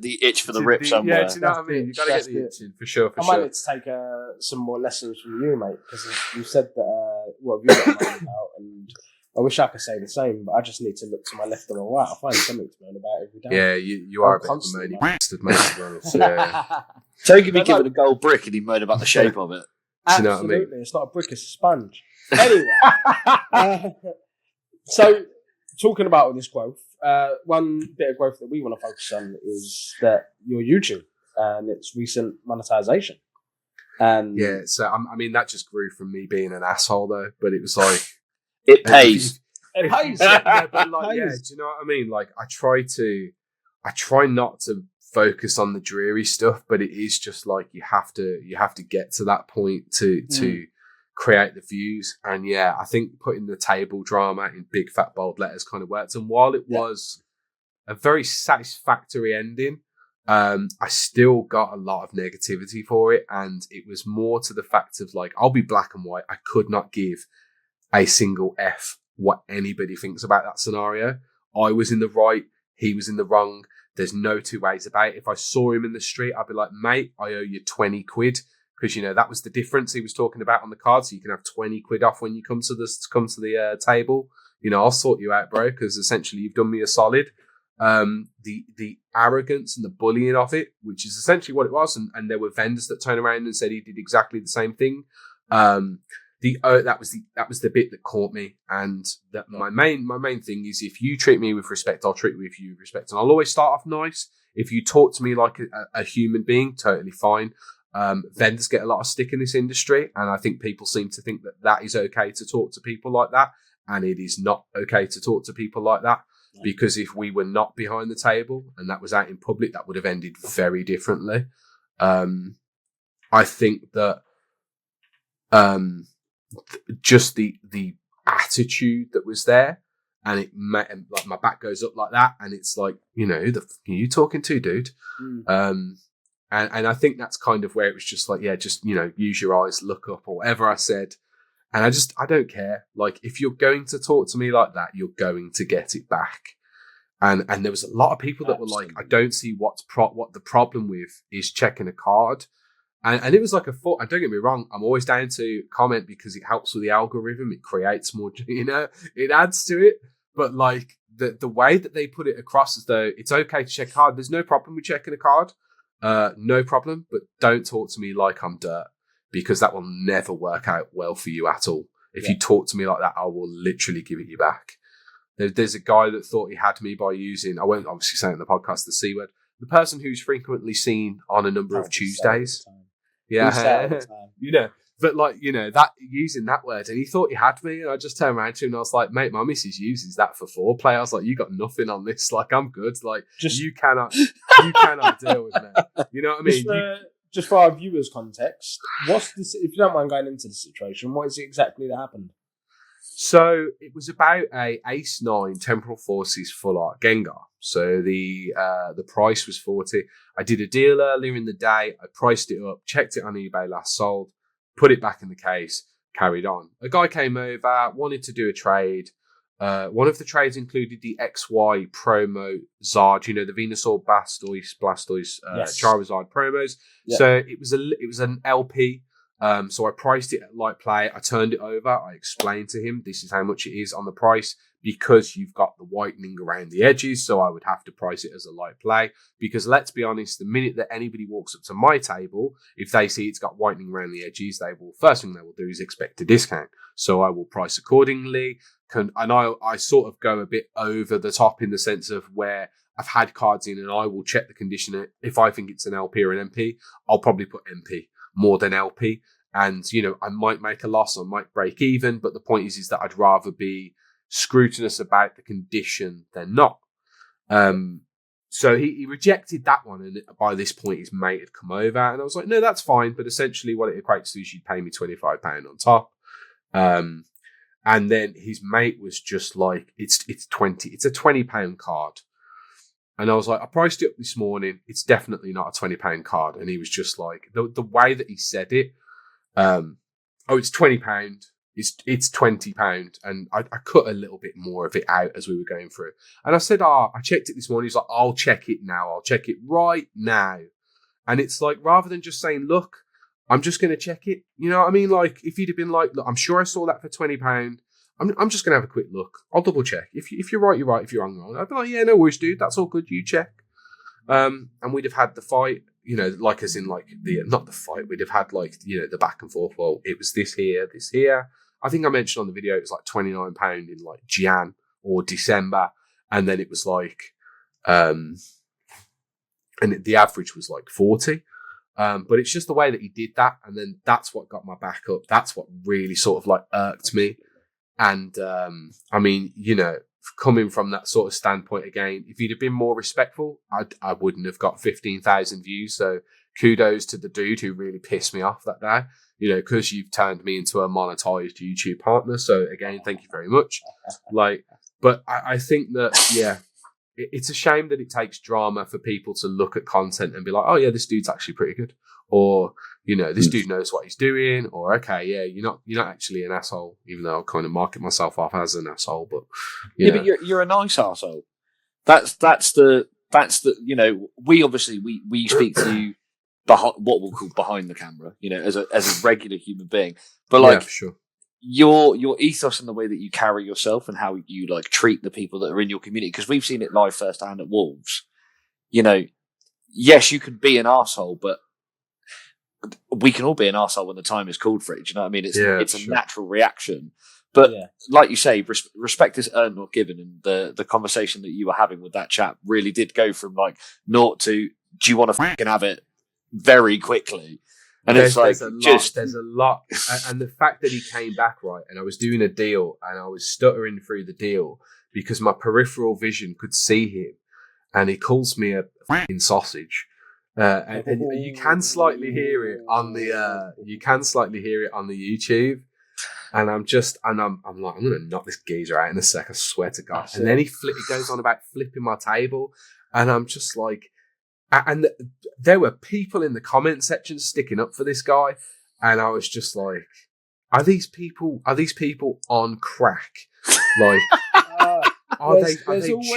the itch for the rip somewhere. Yeah, do you know what I mean? You've got to get the itch in for sure. I might need to take some more lessons from you, mate, because you said that what have you got to moan about, and I wish I could say the same, but I just need to look to my left and my right. I find something to moan about every day. Yeah, you are a bit of a moany bastard, mate, to be honest. Yeah. Don't give me given a gold brick and he moan about the shape of it. Do you know what I Absolutely, mean? it's not a brick, it's a sponge. Anyway, so talking about all this growth, one bit of growth that we want to focus on is that your YouTube and its recent monetization. And yeah, so I mean, that just grew from me being an asshole, though. But it was like it pays. It pays. Yeah, but like, It yeah, pays. do you know what I mean? Like, I try not to focus on the dreary stuff, but it is just like you have to get to that point to create the views. And yeah, I think putting the table drama in big fat bold letters kind of worked. And while it was a very satisfactory ending, I still got a lot of negativity for it, and it was more to the fact of like, I'll be black and white. I could not give a single F what anybody thinks about that scenario. I was in the right, he was in the wrong. There's no two ways about it. If I saw him in the street, I'd be like, mate, I owe you 20 quid. Because, you know, that was the difference he was talking about on the card. So you can have 20 quid off when you come to the table. You know, I'll sort you out, bro, because essentially you've done me a solid. The arrogance and the bullying of it, which is essentially what it was. And there were vendors that turned around and said he did exactly the same thing. That was the bit that caught me. And that my main thing is, if you treat me with respect, I'll treat you with respect. And I'll always start off nice. If you talk to me like a human being, totally fine. Vendors get a lot of stick in this industry, and I think people seem to think that is okay to talk to people like that, and it is not okay to talk to people like that, because if we were not behind the table and that was out in public, that would have ended very differently. I think that just the attitude that was there, and it like my back goes up like that, and it's like, you know, who the fuck are you talking to, dude? And I think that's kind of where it was just like, yeah, just, you know, use your eyes, look up, or whatever I said. And I don't care. Like, if you're going to talk to me like that, you're going to get it back. And there was a lot of people that were like, I don't see what the problem with is checking a card. And it was like and don't get me wrong, I'm always down to comment because it helps with the algorithm. It creates more, you know, it adds to it. But like the way that they put it across as though it's okay to check a card. There's no problem with checking a card. No problem, but don't talk to me like I'm dirt, because that will never work out well for you at all. If you talk to me like that, I will literally give it you back. There's a guy that thought he had me by using, I won't obviously say it in the podcast, the C word, the person who's frequently seen on a number of Tuesdays. Yeah, you know, but like, you know, that using that word, and he thought he had me, and I just turned around to him and I was like, mate, my missus uses that for foreplay. I was like, you got nothing on this. Like, I'm good. Like, you cannot deal with me. You know what I mean? Just for our viewers' context, what's this? If you don't mind going into the situation, what is it exactly that happened? So it was about a Ace 9 Temporal Forces full art Gengar. So the price was 40. I did a deal earlier in the day. I priced it up, checked it on eBay last sold, put it back in the case, carried on. A guy came over, wanted to do a trade. One of the trades included the XY promo Zard, the Venusaur, Blastoise, Yes. Charizard promos. Yep. So it was an LP. So I priced it at light play. I turned it over. I explained to him this is how much it is on the price because you've got the whitening around the edges. So I would have to price it as a light play because let's be honest, the minute that anybody walks up to my table, if they see it's got whitening around the edges, first thing they will do is expect a discount. So I will price accordingly. And I sort of go a bit over the top in the sense of where I've had cards in and I will check the condition. If I think it's an LP or an MP, I'll probably put MP more than LP. And, I might make a loss, I might break even. But the point is that I'd rather be scrutinous about the condition than not. So he rejected that one. And by this point, his mate had come over. And I was like, no, that's fine. But essentially what it equates to is you'd pay me £25 on top. And then his mate was just like, it's a £20 card. And I was like, I priced it up this morning. It's definitely not a £20 card. And he was just like, the way that he said it, it's £20. It's £20. And I cut a little bit more of it out as we were going through. And I said, I checked it this morning. He's like, I'll check it now. I'll check it right now. And it's like, rather than just saying, look, I'm just going to check it. You know what I mean? Like, if you'd have been like, look, I'm sure I saw that for £20. I'm just going to have a quick look. I'll double check. If you're right, you're right. If you're wrong, I'd be like, yeah, no worries, dude. That's all good. You check. And we'd have had the fight, like as in like not the fight. We'd have had like, the back and forth. Well, it was this here. I think I mentioned on the video, it was like £29 in like Jan or December. And then it was like, and the average was like 40. But it's just the way that he did that. And then that's what got my back up. That's what really sort of like irked me. And, I mean, coming from that sort of standpoint again, if he'd have been more respectful, I wouldn't have got 15,000 views. So kudos to the dude who really pissed me off that day, because you've turned me into a monetized YouTube partner. So again, thank you very much. But I think that, yeah, it's a shame that it takes drama for people to look at content and be like, oh yeah, this dude's actually pretty good. Or, this dude knows what he's doing. Or, okay, yeah, you're not actually an asshole, even though I kind of market myself off as an asshole. But but you're a nice asshole. That's the we obviously we speak to you behind what we'll call behind the camera, as a regular human being. But like, yeah, sure. Your ethos and the way that you carry yourself and how you like treat the people that are in your community, because we've seen it live firsthand at Wolves. Yes, you can be an arsehole, but we can all be an arsehole when the time is called for it. Do you know what I mean? It's a natural reaction. But like you say, respect is earned or given. And the conversation that you were having with that chap really did go from like naught to, do you want to fucking have it very quickly? And there's a lot. And the fact that he came back, right, and I was doing a deal and I was stuttering through the deal because my peripheral vision could see him, and he calls me a fucking sausage. And you can slightly hear it on the YouTube. And I'm like, I'm gonna knock this geezer out in a sec, I swear to God. And then he goes on about flipping my table, and I'm just like, and there were people in the comment section sticking up for this guy, and I was just like, are these people on crack? Like, are they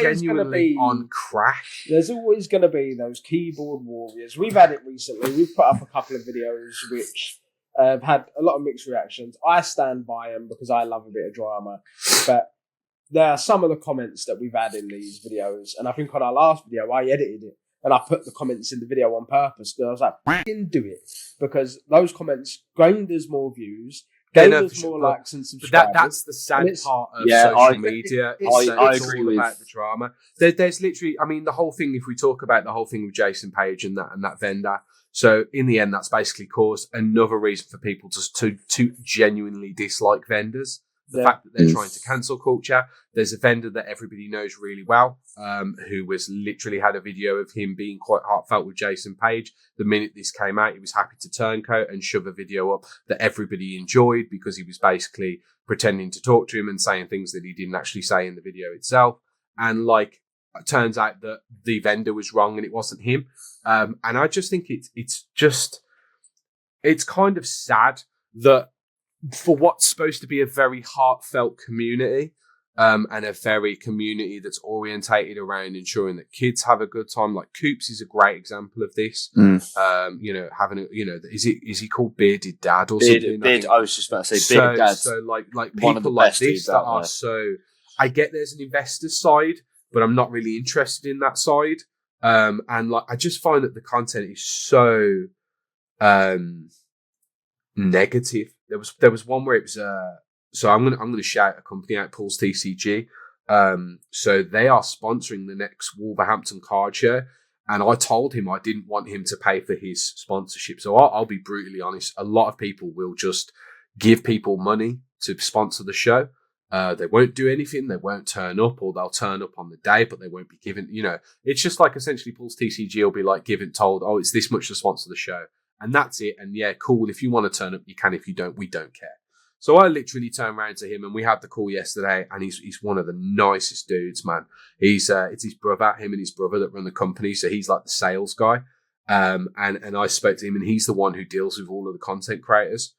genuinely on crack? There's always going to be those keyboard warriors. We've had it recently. We've put up a couple of videos which have had a lot of mixed reactions. I stand by them because I love a bit of drama. But there are some of the comments that we've had in these videos, and I think on our last video, I edited it. And I put the comments in the video on purpose because I was like, f***ing do it. Because those comments gained us more views, gained us more likes and subscribers. That's the sad part of social media. I it's agree all with about the drama. There's literally, I mean, the whole thing, if we talk about the whole thing with Jason Page and that vendor. So in the end, that's basically caused another reason for people to genuinely dislike vendors. The fact that they're trying to cancel culture. There's a vendor that everybody knows really well, who was literally had a video of him being quite heartfelt with Jason Page. The minute this came out, he was happy to turncoat and shove a video up that everybody enjoyed because he was basically pretending to talk to him and saying things that he didn't actually say in the video itself. And like, it turns out that the vendor was wrong and it wasn't him. And I just think it's kind of sad that for what's supposed to be a very heartfelt community, and a very community that's orientated around ensuring that kids have a good time. Like Coops is a great example of this. Having is he called Bearded Dad or something? I was just about to say Bearded Dad. So like people like this that are so. I get there's an investor side, but I'm not really interested in that side. And like I just find that the content is so negative. There was one where it was so I'm gonna shout a company out, Paul's TCG. So they are sponsoring the next Wolverhampton card show, and I told him I didn't want him to pay for his sponsorship. So I'll be brutally honest. A lot of people will just give people money to sponsor the show. They won't do anything. They won't turn up, or they'll turn up on the day, but they won't be given. It's just like essentially Paul's TCG will be like told, oh, it's this much to sponsor the show, and that's it. And yeah, cool. If you want to turn up, you can. If you don't, we don't care. So I literally turned around to him, and we had the call yesterday, and he's one of the nicest dudes, man. It's his brother, him and his brother that run the company, so he's like the sales guy. And I spoke to him, and he's the one who deals with all of the content creators.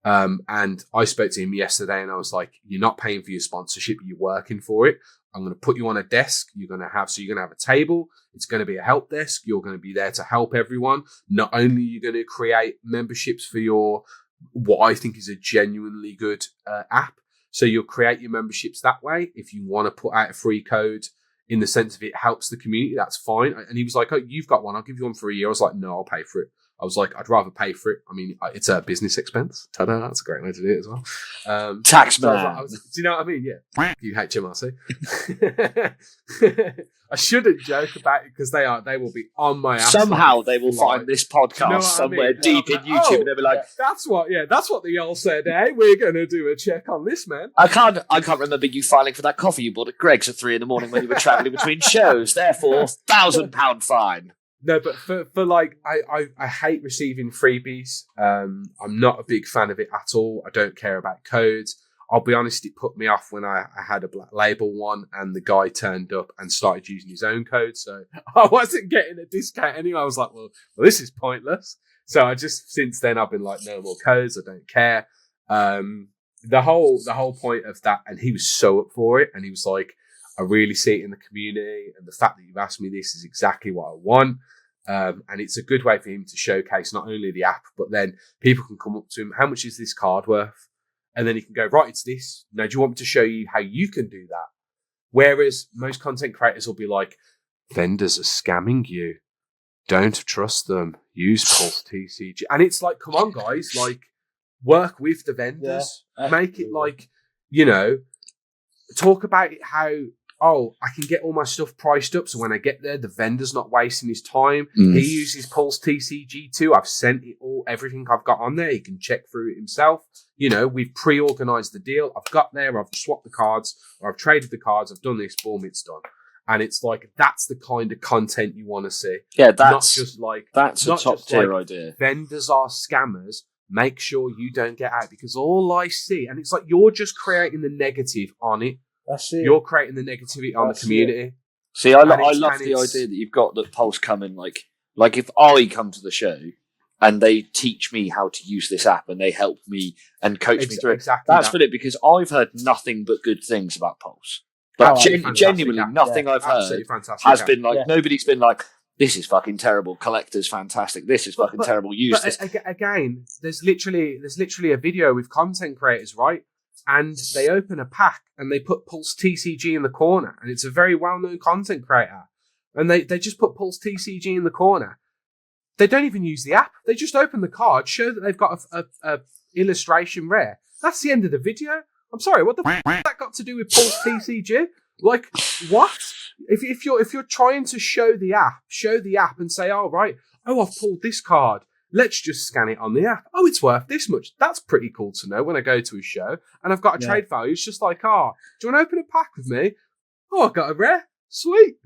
And I spoke to him yesterday, and I was like, you're not paying for your sponsorship, you're working for it. I'm going to put you on a desk. You're going to have a table. It's going to be a help desk. You're going to be there to help everyone. Not only are you going to create memberships for your, what I think is a genuinely good app. So you'll create your memberships that way. If you want to put out a free code in the sense of it helps the community, that's fine. And he was like, oh, you've got one. I'll give you one for a year. I was like, no, I'll pay for it. I was like, I'd rather pay for it. I mean, it's a business expense. Ta-da, that's a great way to do it as well. Tax man. Do you know what I mean? Yeah. You HMRC. I shouldn't joke about it because they will be on my ass. Somehow they will find this podcast somewhere deep in YouTube, and they'll be like, that's what the y'all said. Hey, we're going to do a check on this, man. I can't remember you filing for that coffee you bought at Greg's at 3 a.m. when you were travelling between shows. Therefore, £1,000 fine. No, but for like, I hate receiving freebies. I'm not a big fan of it at all. I don't care about codes. I'll be honest, it put me off when I had a Black Label one and the guy turned up and started using his own code. So I wasn't getting a discount anyway. I was like, well, this is pointless. So since then I've been like, no more codes. I don't care. The whole point of that, and he was so up for it. And he was like, I really see it in the community, and the fact that you've asked me this is exactly what I want. And it's a good way for him to showcase not only the app, but then people can come up to him. How much is this card worth? And then he can go, right, it's this. Now, do you want me to show you how you can do that? Whereas most content creators will be like, vendors are scamming you. Don't trust them. Use Pulse TCG. And it's like, come on, guys, like, work with the vendors. Yeah, make it like, talk about it how, I can get all my stuff priced up, so when I get there, the vendor's not wasting his time. He uses Pulse TCG too. I've sent it everything I've got on there. He can check through it himself. We've pre-organized the deal. I've got there, I've swapped the cards, or I've traded the cards, I've done this, boom, it's done. And it's like, that's the kind of content you want to see. Yeah, that's a top tier idea. Vendors are scammers. Make sure you don't get out, because all I see, and it's like, you're just creating the negative on it. That's it. You're creating the negativity on the community. See, I love the idea that you've got that Pulse come in, like if I come to the show and they teach me how to use this app and they help me and coach me through it. That's brilliant, because I've heard nothing but good things about Pulse. Like, genuinely, nothing I've heard has been like, nobody's been like, this is fucking terrible. Collector's fantastic. This is fucking terrible. Use this. Again, there's literally a video with content creators, right? And they open a pack and they put Pulse TCG in the corner. And it's a very well-known content creator. And they just put Pulse TCG in the corner. They don't even use the app. They just open the card, show that they've got a illustration rare. That's the end of the video. I'm sorry, what the f*** that got to do with Pulse TCG? Like, what? If you're trying to show the app and say, oh, right, I've pulled this card. Let's just scan it on the app. Oh, it's worth this much. That's pretty cool to know when I go to a show and I've got a trade value. It's just like, do you want to open a pack with me? Oh, I got a rare. Sweet.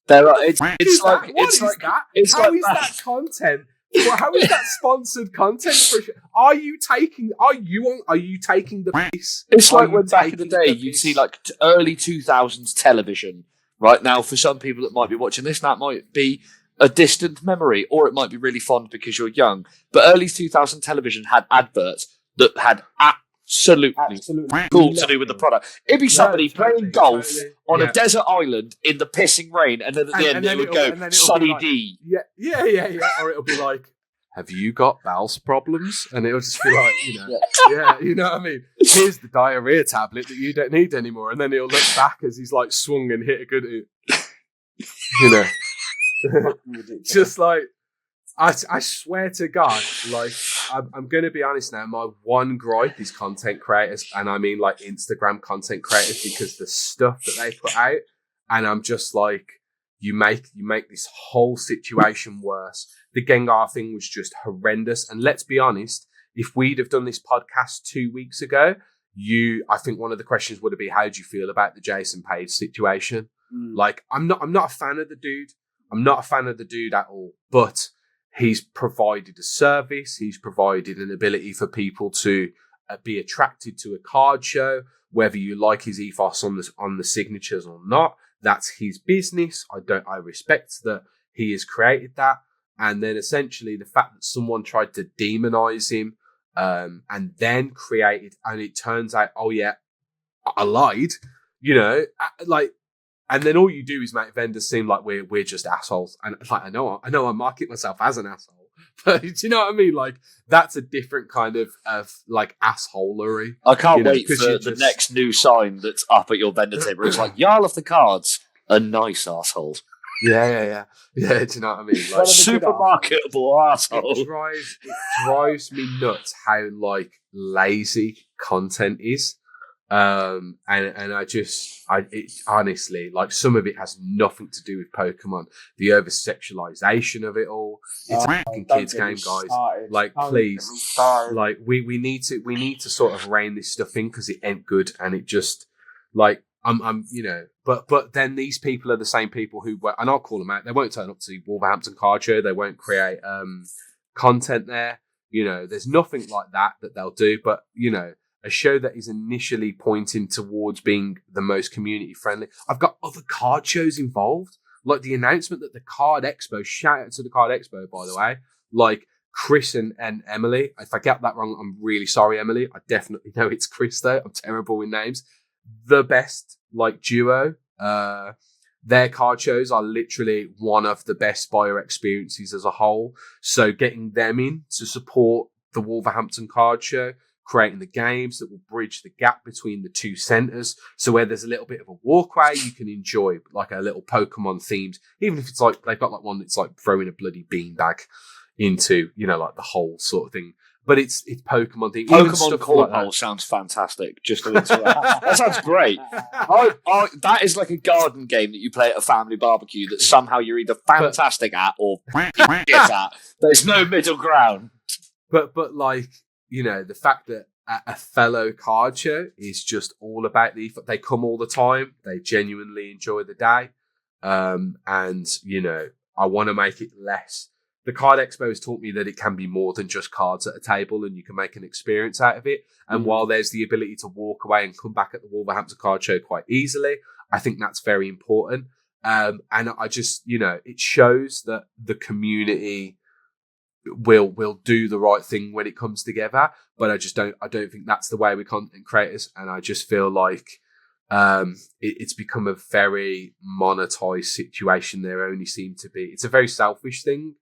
It's like that content? Well, how is that sponsored content? Are you taking the piece? It's like when back in the day you'd see like early 2000s television. Right now, for some people that might be watching this, that might be a distant memory, or it might be really fond because you're young. But early 2000 television had adverts that had Absolutely cool to do with the product. It'd be somebody playing golf on Yeah. a desert island in the pissing rain, and then at the end it would go, Sunny like, D. Yeah. Or it'll be like, have you got bowel problems? And it'll just be like, you know what I mean? Here's the diarrhea tablet that you don't need anymore. And then he'll look back as he's like swung and hit a good, you know, just like, I swear to God, like, I'm going to be honest now. My one gripe is content creators, and I mean like Instagram content creators, because the stuff that they put out, and I'm just like, you make this whole situation worse. The Gengar thing was just horrendous, and let's be honest, if we'd have done this podcast 2 weeks ago, I think one of the questions would have been, how do you feel about the Jason Page situation? Like, I'm not a fan of the dude. I'm not a fan of the dude at all, but he's provided a service. He's provided an ability for people to be attracted to a card show, whether you like his ethos on the signatures or not. That's his business. I respect that he has created that. And then essentially the fact that someone tried to demonize him, and then created, and it turns out, oh yeah, I lied, you know, like. And then all you do is make vendors seem like we're just assholes. And like, I know I market myself as an asshole, but do you know what I mean? Like, that's a different kind of like assholery. I can't wait for the next new sign that's up at your vendor table. It's like, Jarl of the Cards, a nice asshole. Yeah. Do you know what I mean? Like, super marketable asshole. It drives me nuts how like lazy content is. And it honestly, like, some of it has nothing to do with Pokemon. The over sexualization of it all. It's a fucking kids game, guys. Like, please, like, we need to sort of rein this stuff in, because it ain't good, and it just, like, I'm you know, but then these people are the same people who, and I'll call them out, they won't turn up to the Wolverhampton card show. They won't create content there. You know, there's nothing like that they'll do. But, you know, a show that is initially pointing towards being the most community friendly. I've got other card shows involved, like the announcement that the Card Expo, shout out to the Card Expo, by the way, like Chris and Emily. If I get that wrong, I'm really sorry, Emily. I definitely know it's Chris, though. I'm terrible with names. The best, like, duo. Their card shows are literally one of the best buyer experiences as a whole. So getting them in to support the Wolverhampton card show, creating the games that will bridge the gap between the two centres. So where there's a little bit of a walkway, you can enjoy like a little Pokemon themed, even if it's like, they've got like one that's like throwing a bloody beanbag into, you know, like the whole sort of thing. But it's Pokemon themed. Pokemon Pokepals like sounds fantastic. Just to that sounds great. That is like a garden game that you play at a family barbecue that somehow you're either fantastic at or at. There's no middle ground. But like, you know, the fact that a fellow card show is just all about they come all the time. They genuinely enjoy the day. And, you know, I want to make it less. The Card Expo has taught me that it can be more than just cards at a table, and you can make an experience out of it. And while there's the ability to walk away and come back at the Wolverhampton card show quite easily, I think that's very important. And I just, you know, it shows that the community will do the right thing when it comes together. But I don't think that's the way we're content creators. And I just feel like it's become a very monetized situation. There only seem to be, it's a very selfish thing.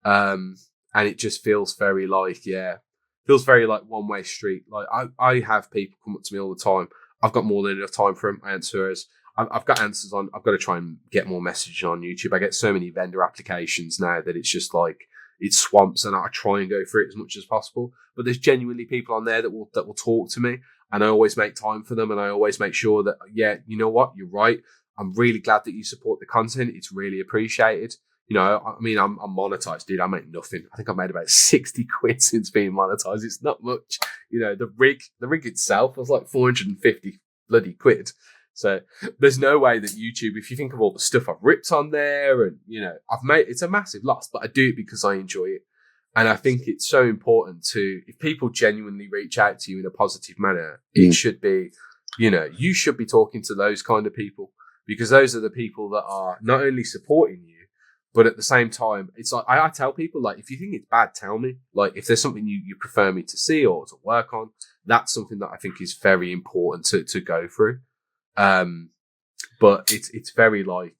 And it just feels very like, feels very like one-way street. Like I have people come up to me all the time. I've got more than enough time for them. I answer as I've got answers on. I've got to try and get more messages on YouTube. I get so many vendor applications now that it's just like, it swamps, and I try and go through it as much as possible. But there's genuinely people on there that will talk to me, and I always make time for them, and I always make sure that, you know what, you're right. I'm really glad that you support the content. It's really appreciated. You know, I mean, I'm monetized, dude. I make nothing. I think I made about 60 quid since being monetized. It's not much. You know, the rig itself was like 450 bloody quid. So there's no way that YouTube, if you think of all the stuff I've ripped on there, and, you know, it's a massive loss, but I do it because I enjoy it. And I think it's so important if people genuinely reach out to you in a positive manner, it should be, you know, you should be talking to those kind of people, because those are the people that are not only supporting you, But at the same time, it's like I tell people, like, if you think it's bad, tell me. Like, if there's something you prefer me to see or to work on, that's something that I think is very important to go through. But it's very like,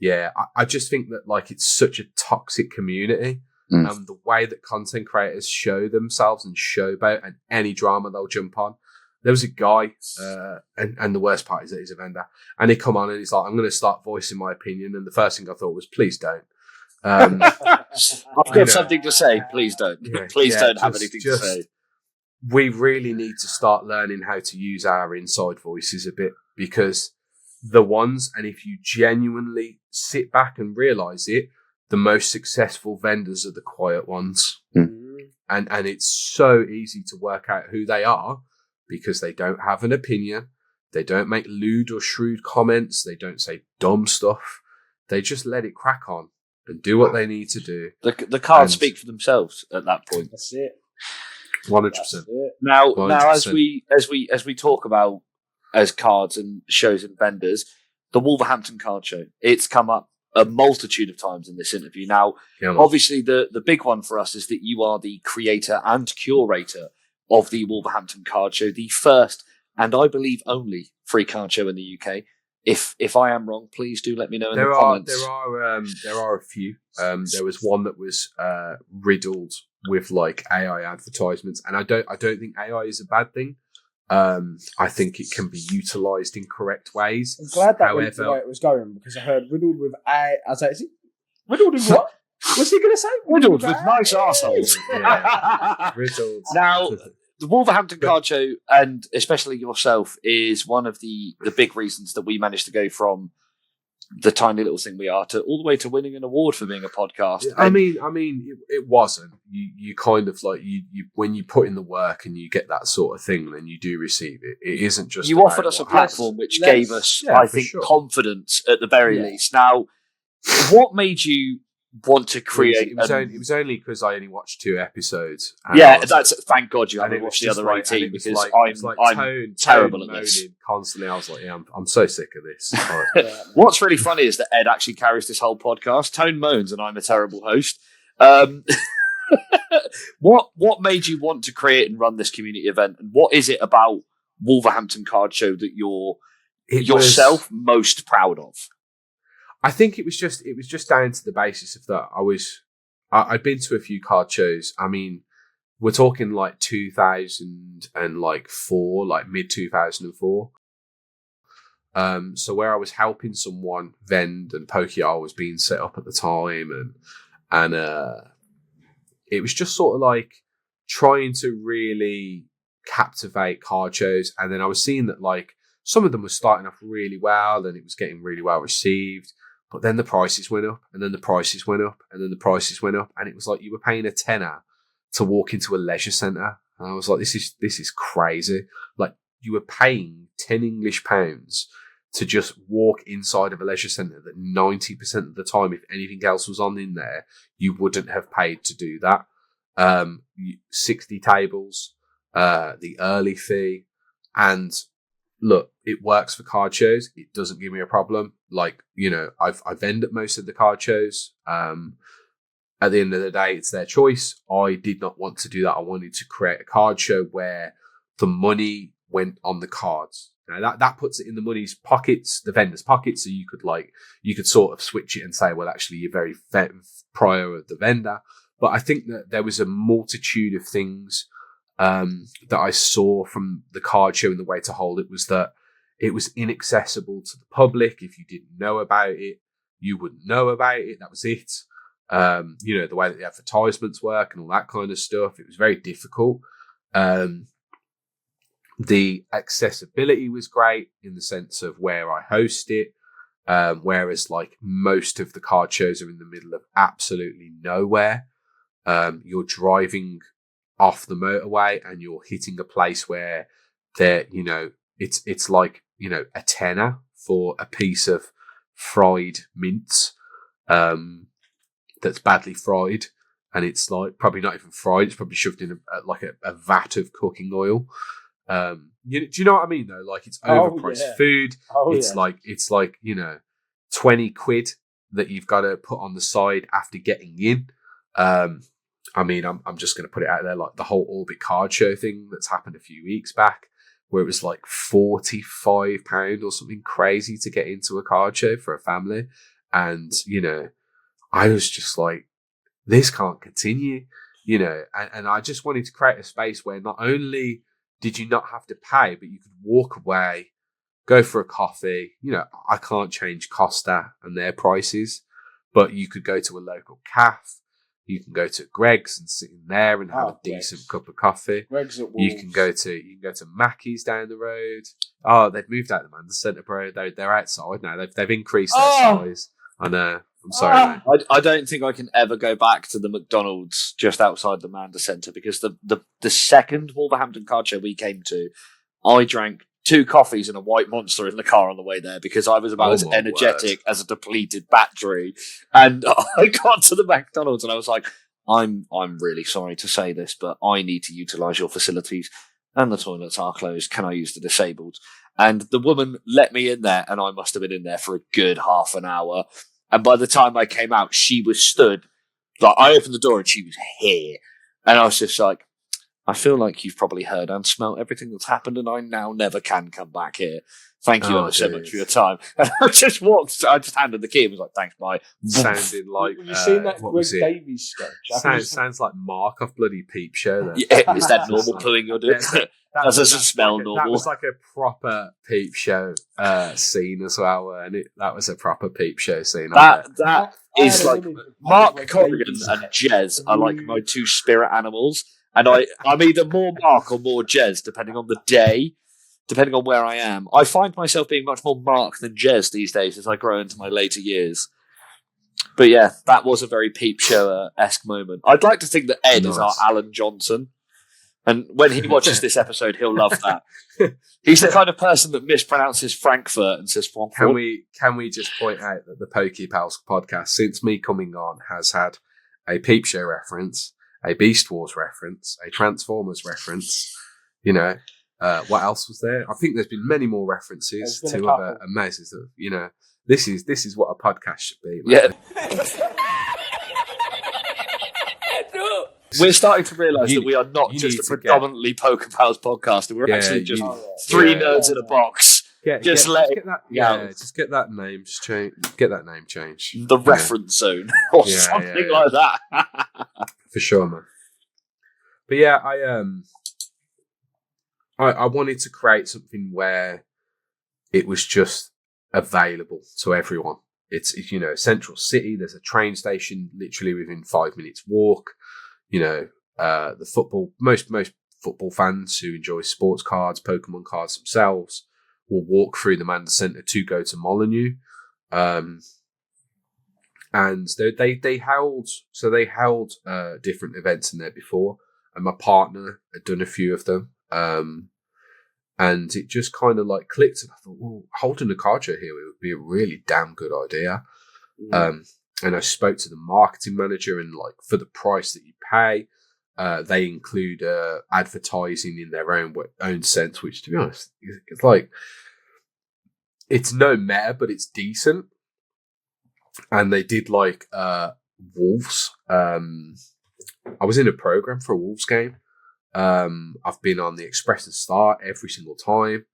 yeah, I just think that like it's such a toxic community. The way that content creators show themselves and showboat and any drama they'll jump on. There was a guy, and the worst part is that he's a vendor, and he come on and he's like, I'm going to start voicing my opinion. And the first thing I thought was, please don't. I've got something to say. Please don't. Please don't have anything to say. We really need to start learning how to use our inside voices a bit, because the ones, and if you genuinely sit back and realize it, the most successful vendors are the quiet ones. And it's so easy to work out who they are because they don't have an opinion. They don't make lewd or shrewd comments. They don't say dumb stuff. They just let it crack on and do what they need to do. The cards speak for themselves at that point. That's it. 100%. Now, 100%. as we talk about as cards and shows and vendors, the Wolverhampton Card Show, it's come up a multitude of times in this interview. Now, obviously, the big one for us is that you are the creator and curator of the Wolverhampton Card Show, the first and I believe only free card show in the UK. If I am wrong, please do let me know in the comments. There are a few. There was one that was riddled with like AI advertisements, and I don't think AI is a bad thing. I think it can be utilised in correct ways. I'm glad that went the way it was going, because I heard riddled with AI. I was like, is it riddled with what? What's he going to say? Riddled with nice arseholes. Yeah. Riddled. Now, the Wolverhampton Card Show, and especially yourself, is one of the big reasons that we managed to go from the tiny little thing we are to all the way to winning an award for being a podcast. I mean, it wasn't. You kind of like you when you put in the work and you get that sort of thing, then you do receive it. It isn't just you offered us a platform which gave us, I think, confidence at the very least. Now, what made you want to create? It was only because I only watched 2 episodes. Thank God you haven't watched the other 18, because I'm terrible at this. Constantly, I was like, I'm so sick of this. What's really funny is that Ed actually carries this whole podcast. Tone moans, and I'm a terrible host. What made you want to create and run this community event, and what is it about Wolverhampton Card Show that you're yourself most proud of? I think it was just down to the basis of that. I'd been to a few card shows. I mean, we're talking like 2004, like mid 2004. So where I was helping someone vend, and PokéPals was being set up at the time, and it was just sort of like trying to really captivate card shows. And then I was seeing that like some of them were starting off really well, and it was getting really well received. But then the prices went up, and then the prices went up, and then the prices went up, and it was like you were paying a tenner to walk into a leisure centre. And I was like, this is crazy. Like, you were paying £10 to just walk inside of a leisure centre that 90% of the time, if anything else was on in there, you wouldn't have paid to do that. 60 tables, the early fee, and look, it works for card shows. It doesn't give me a problem. Like, you know, I vend at most of the card shows. At the end of the day, it's their choice. I did not want to do that. I wanted to create a card show where the money went on the cards. Now that puts it in the money's pockets, the vendor's pockets. So you could sort of switch it and say, well, actually, you're very prior of the vendor. But I think that there was a multitude of things that I saw from the card show, and the way to hold it was that it was inaccessible to the public. If you didn't know about it, you wouldn't know about it. That was it. You know, the way that the advertisements work and all that kind of stuff, it was very difficult. The accessibility was great in the sense of where I host it, whereas like most of the card shows are in the middle of absolutely nowhere. You're driving off the motorway and you're hitting a place where there, you know, it's like, you know, a tenner for a piece of fried mince that's badly fried, and it's like probably not even fried, it's probably shoved in a vat of cooking oil. Do you know what I mean though? Like, it's overpriced food. It's like, you know, 20 quid that you've got to put on the side after getting in. I mean, I'm just going to put it out there, like the whole Orbit card show thing that's happened a few weeks back, where it was like £45 or something crazy to get into a card show for a family. And, you know, I was just like, this can't continue, you know, and I just wanted to create a space where not only did you not have to pay, but you could walk away, go for a coffee. You know, I can't change Costa and their prices, but you could go to a local cafe. You can go to Greg's and sit in there and have a decent cup of coffee. Greg's at Wolves. You can go to Mackey's down the road. Oh, they've moved out the man. The centre, bro. They're outside now. They've increased their size. I know. I'm sorry, mate. I don't think I can ever go back to the McDonald's just outside the Manda Centre, because the second Wolverhampton card show we came to, I drank 2 coffees and a white Monster in the car on the way there, because I was about as energetic as a depleted battery. And I got to the McDonald's and I was like, I'm really sorry to say this, but I need to utilise your facilities and the toilets are closed. Can I use the disabled? And the woman let me in there, and I must have been in there for a good half an hour. And by the time I came out, she was stood. Like, I opened the door and she was here. And I was just like, I feel like you've probably heard and smelt everything that's happened, and I now never can come back here. Thank you ever so much for your time. And I just handed the key and was like, thanks, bye. Sounding like... Have you seen that Greg Davies sketch? Sounds like Mark off bloody Peep Show. Then. Yeah, is that normal pooing you're doing? Does it smell normal? That was like a proper Peep Show scene as well, and that was a proper Peep Show scene. That is like... Mark Corrigan and Jez are like my 2 spirit animals. And I'm either more Mark or more Jez, depending on the day, depending on where I am. I find myself being much more Mark than Jez these days as I grow into my later years. But yeah, that was a very Peep Show-esque moment. I'd like to think that Ed is our Alan Johnson. And when he watches this episode, he'll love that. He's the kind of person that mispronounces Frankfurt and says Frankfurt. Can we just point out that the PokéPals podcast, since me coming on, has had a Peep Show reference, a Beast Wars reference, a Transformers reference, you know, what else was there? I think there's been many more references to other amazing stuff. You know, this is what a podcast should be. Man. Yeah. We're starting to realise that we are not just a predominantly PokéPals podcast, and we're actually just 3 nerds in a box. Just get that name changed. The reference zone or something like that. For sure, man. But yeah, I wanted to create something where it was just available to everyone. It's you know, Central City. There's a train station literally within 5 minutes walk. You know, the football. Most football fans who enjoy sports cards, Pokemon cards themselves, will walk through the Manda Centre to go to Molyneux. And they held different events in there before, and my partner had done a few of them. And it just kind of like clicked, and I thought, well, holding a card show here would be a really damn good idea. And I spoke to the marketing manager, and like, for the price that you pay, they include advertising in their own sense, which, to be honest, it's like, it's no meta, but it's decent. And they did like Wolves. I was in a program for a Wolves game. I've been on the Express and Start every single time.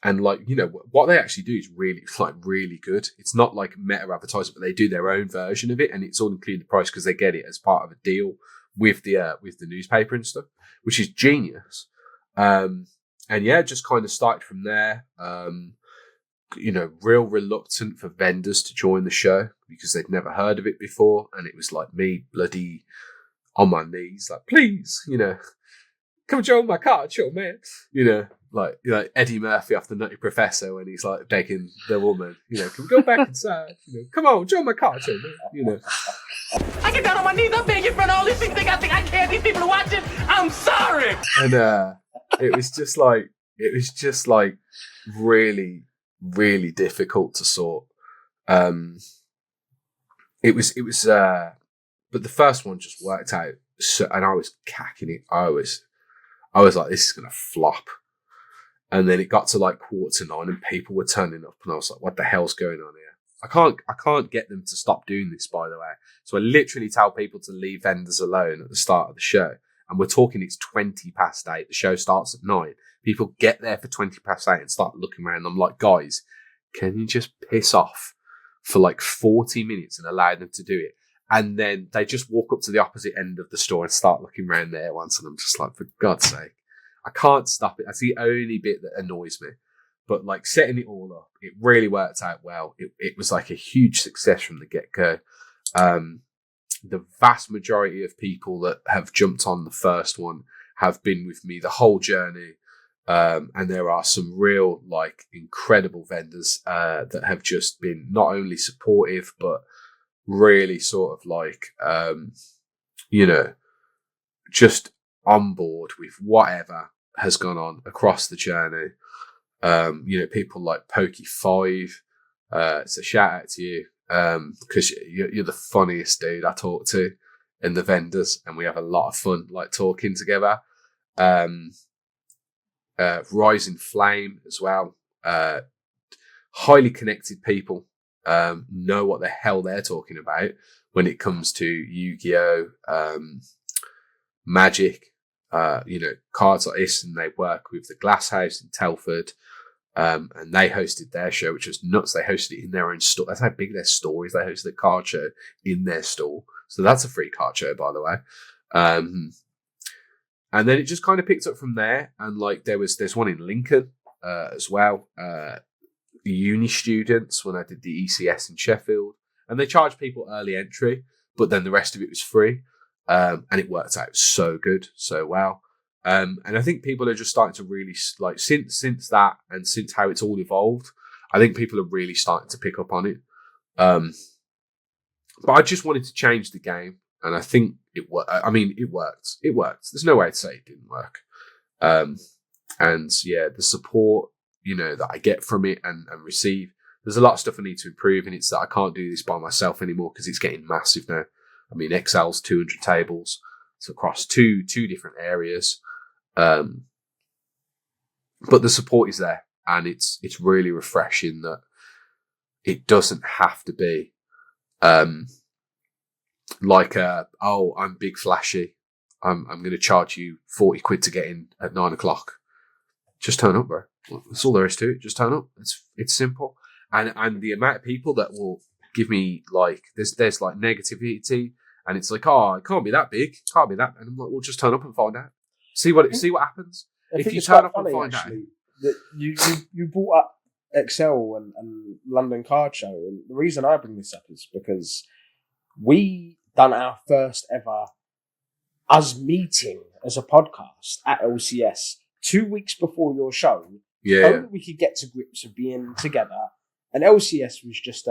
And like, you know, what they actually do is really good. It's not like meta advertising, but they do their own version of it, and it's all included in the price because they get it as part of a deal with the newspaper and stuff, which is genius. And yeah, just kind of started from there. You know, real reluctant for vendors to join the show because they'd never heard of it before, and it was like me bloody on my knees, like, please, you know, come join my card show, man. You know, like Eddie Murphy off the Nutty Professor when he's like begging the woman, you know, can we go back inside? You know, come on, join my card show, man. You know, I get down on my knees, I'm begging for all these things. I think I can't. These people are watching. I'm sorry. And it was just like really, really difficult to sort. It was, but the first one just worked out. So, and I was cacking it. I was like, this is gonna flop. And then it got to like 8:45, and people were turning up, and I was like, what the hell's going on here? I can't get them to stop doing this, by the way. So I literally tell people to leave vendors alone at the start of the show. And we're talking it's 20 past 8. The show starts at 9. People get there for 20 past 8 and start looking around. I'm like, guys, can you just piss off for like 40 minutes and allow them to do it? And then they just walk up to the opposite end of the store and start looking around there once. And I'm just like, for God's sake, I can't stop it. That's the only bit that annoys me. But like setting it all up, it really worked out well. It was like a huge success from the get-go. The vast majority of people that have jumped on the first one have been with me the whole journey. And there are some real, like, incredible vendors that have just been not only supportive, but really sort of like, just on board with whatever has gone on across the journey. People like Poke5. So shout out to you. Because you're the funniest dude I talk to in the vendors, and we have a lot of fun like talking together. Rising Flame as well. Highly connected people know what the hell they're talking about when it comes to Yu-Gi-Oh, Magic, cards like this, and they work with the Glass House in Telford. And they hosted their show, which was nuts. They hosted it in their own store. That's how big their store is. They hosted the card show in their store. So that's a free card show, by the way. And then it just kind of picked up from there. And like there's one in Lincoln as well. Uni students when I did the ECS in Sheffield. And they charged people early entry, but then the rest of it was free. And it worked out so good, so well. And I think people are just starting to really, like, since that and since how it's all evolved, I think people are really starting to pick up on it. But I just wanted to change the game, and I think it worked. I mean, it worked. It worked. There's no way to say it didn't work. And yeah, the support, that I get from it and receive, there's a lot of stuff I need to improve, and it's that I can't do this by myself anymore because it's getting massive now. I mean, XL's 200 tables. It's across two different areas. But the support is there, and it's really refreshing that it doesn't have to be like I'm big flashy. I'm going to charge you 40 quid to get in at 9 o'clock. Just turn up, bro. That's all there is to it. Just turn up. It's simple. And the amount of people that will give me like there's like negativity, and it's like, oh, it can't be that big, can't be that, and I'm like, well, just turn up and find out. See what happens. If you turn up and find out. That you brought up XL and London Card Show, and the reason I bring this up is because we done our first ever us meeting as a podcast at LCS 2 weeks before your show. Yeah. So that we could get to grips of being together, and LCS was just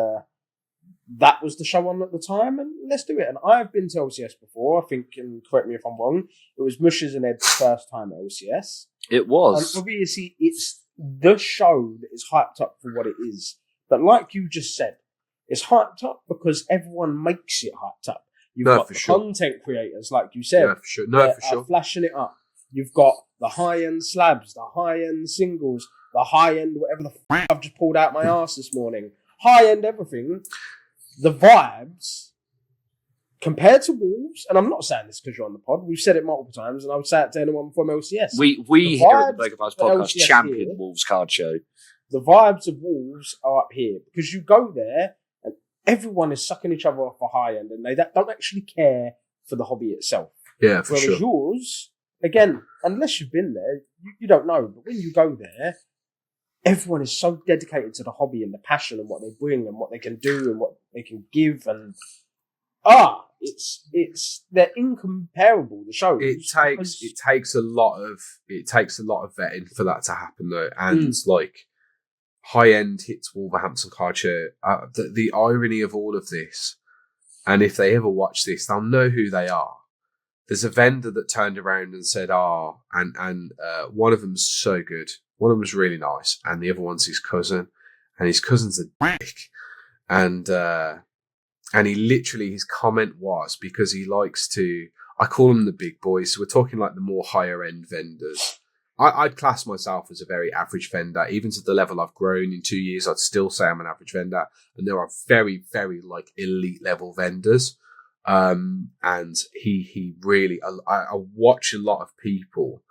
that was the show on at the time, and let's do it. And I've been to LCS before, I think, and correct me if I'm wrong, it was Mush's and Ed's first time at LCS. It was. And obviously, it's the show that is hyped up for what it is. But like you just said, it's hyped up because everyone makes it hyped up. You've got the content creators, like you said. Yeah, for sure. No, for sure. Flashing it up. You've got the high-end slabs, the high-end singles, the high-end whatever the f*** I've just pulled out my ass this morning. High-end everything. The vibes, compared to Wolves, and I'm not saying this because you're on the pod, we've said it multiple times, and I would say it to anyone from LCS. We here at the PokéPals Podcast champion Wolves card show. The vibes of Wolves are up here, because you go there, and everyone is sucking each other off for high end, and they don't actually care for the hobby itself. Yeah, for sure. Whereas yours, again, unless you've been there, you don't know, but when you go there, everyone is so dedicated to the hobby and the passion and what they bring and what they can do and what they can give, and they're incomparable. The shows. It takes a lot of vetting for that to happen though, and like high end hits Wolverhampton card show. The irony of all of this, and if they ever watch this, they'll know who they are. There's a vendor that turned around and said, and one of them's so good. One of them was really nice, and the other one's his cousin, and his cousin's a dick. And he literally, his comment was, because he likes to, I call them the big boys, so we're talking like the more higher end vendors. I'd class myself as a very average vendor. Even to the level I've grown in 2 years, I'd still say I'm an average vendor. And there are very, very like elite level vendors. And he really, I watch a lot of people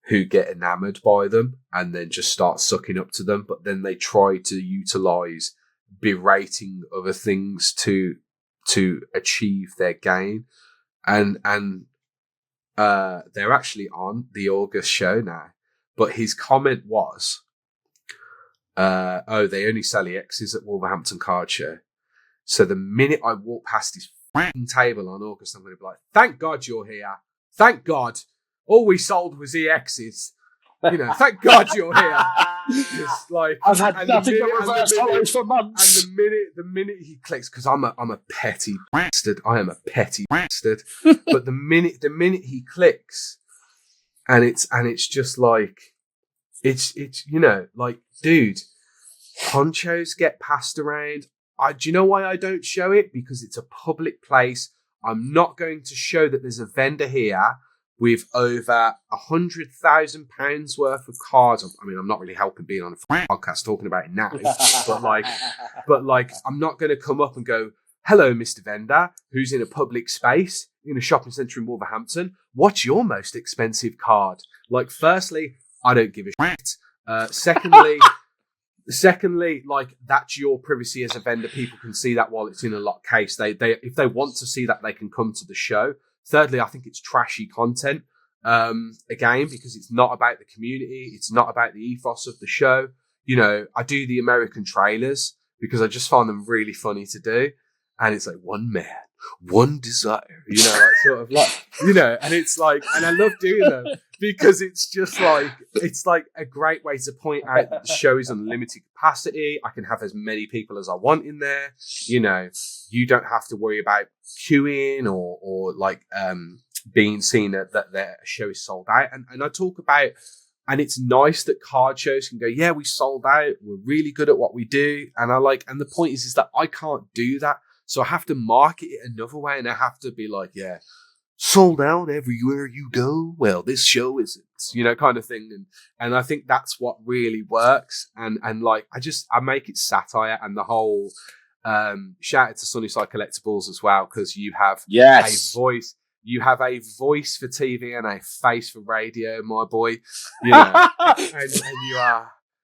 who get enamored by them and then just start sucking up to them. But then they try to utilize berating other things to achieve their gain. And they're actually on the August show now. But his comment was, they only sell EXs at Wolverhampton Card Show. So the minute I walk past his f***ing table on August, I'm going to be like, thank God you're here. Thank God. All we sold was EXs. You know, thank God you're here. Just like, I've had nothing but reverse hollows for months. And the minute he clicks, because I'm a petty bastard. I am a petty bastard. But the minute he clicks, and it's just like, it's you know, like, dude, ponchos get passed around. Do you know why I don't show it? Because it's a public place. I'm not going to show that there's a vendor here with over £100,000 worth of cards. I mean, I'm not really helping being on a podcast talking about it now, but like, I'm not going to come up and go, hello, Mr. Vendor, who's in a public space in a shopping centre in Wolverhampton. What's your most expensive card? Like, firstly, I don't give a shit. Secondly, like, that's your privacy as a vendor. People can see that while it's in a locked case. They if they want to see that, they can come to the show. Thirdly, I think it's trashy content, again, because it's not about the community. It's not about the ethos of the show. You know, I do the American trailers because I just find them really funny to do. And it's like, one man, one desire, you know, like, sort of like, you know, and it's like, and I love doing them because it's just like, it's like a great way to point out that the show is unlimited capacity. I can have as many people as I want in there. You know, you don't have to worry about queuing or like, being seen that their show is sold out. And I talk about, and it's nice that card shows can go, yeah, we sold out. We're really good at what we do. And and the point is that I can't do that. So I have to market it another way, and I have to be like, yeah, sold out everywhere you go. Well, this show isn't, you know, kind of thing. And I think that's what really works. And like, I make it satire, and the whole, shout out to Sunnyside Collectibles as well, because you have a voice. You have a voice for TV and a face for radio, my boy. You know, and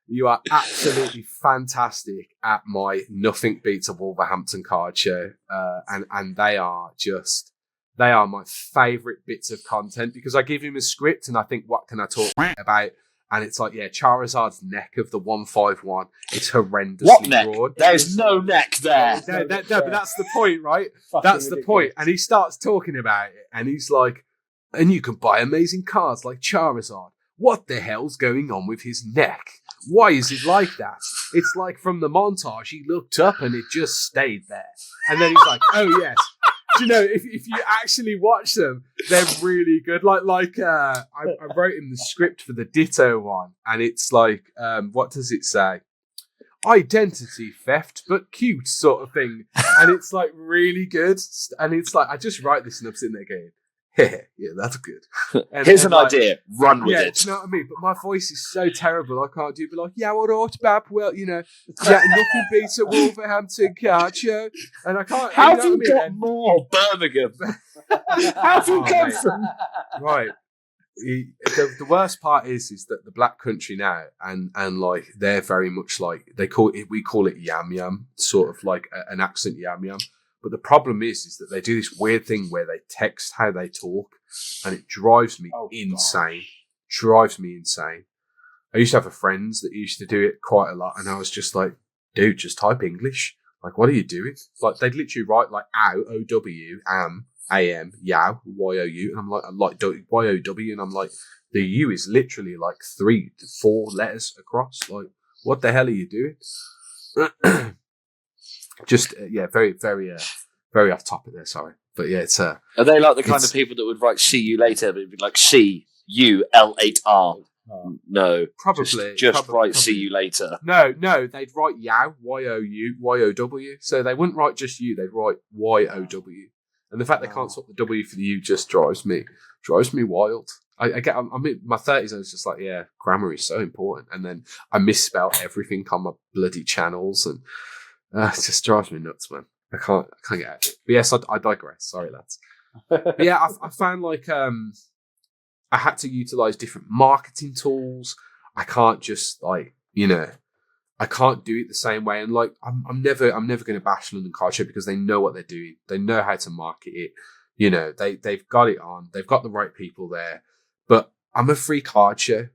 you are absolutely fantastic at my Nothing Beats a Wolverhampton Card Show. And they are my favourite bits of content, because I give him a script and I think, what can I talk about? And it's like, yeah, Charizard's neck of the 151. It's horrendously what neck? Broad. There's no neck there. No, but that's the point, right? That's the point. And he starts talking about it, and he's like, and you can buy amazing cards like Charizard. What the hell's going on with his neck? Why is it like that? It's like from the montage, he looked up and it just stayed there. And then he's like, oh, yes. Do you know, if you actually watch them, they're really good. I wrote him the script for the Ditto one, and it's like, what does it say? Identity theft, but cute, sort of thing. And it's like really good. And it's like, I just write this and I'm sitting there going, yeah, that's good. Here's an idea. Run with it. Do you know what I mean? But my voice is so terrible, I can't do it. But like, yeah, all right, Bab. Well, you know, yeah, nothing beats a Wolverhampton Card Show. And I can't. How have you got more Birmingham? How have you come from? Right. The worst part is that the Black Country now, and like, they're very much like, we call it yam yam, sort of like an accent yam yam. But the problem is that they do this weird thing where they text how they talk, and it drives me insane. God. Drives me insane. I used to have a friend that used to do it quite a lot, and I was just like, dude, just type English. Like, what are you doing? Like, they'd literally write like ow, O-W, am, A-M, yow, Y-O-U, and I'm like Y-O-W, and I'm like, the U is literally like 3 to 4 letters across. Like, what the hell are you doing? Just very, very, very off topic there. Sorry, but yeah, it's. Are they like the kind of people that would write "see you later," but it'd be like C-U-L-8-R? No, probably just write "see you later." No, they'd write yow, Y-O-U, Y-O-W. So they wouldn't write just you; they'd write Y-O-W. And the fact they can't swap the W for the U just drives me wild. I'm in my 30s. I was just like, yeah, grammar is so important, and then I misspell everything on my bloody channels, and it just drives me nuts, man. I can't get out of it. But yes, I digress. Sorry, lads. But yeah, I found like I had to utilize different marketing tools. I can't just like, I can't do it the same way. And like, I'm never going to bash London Card Show because they know what they're doing. They know how to market it. They've got it on. They've got the right people there. But I'm a free card show.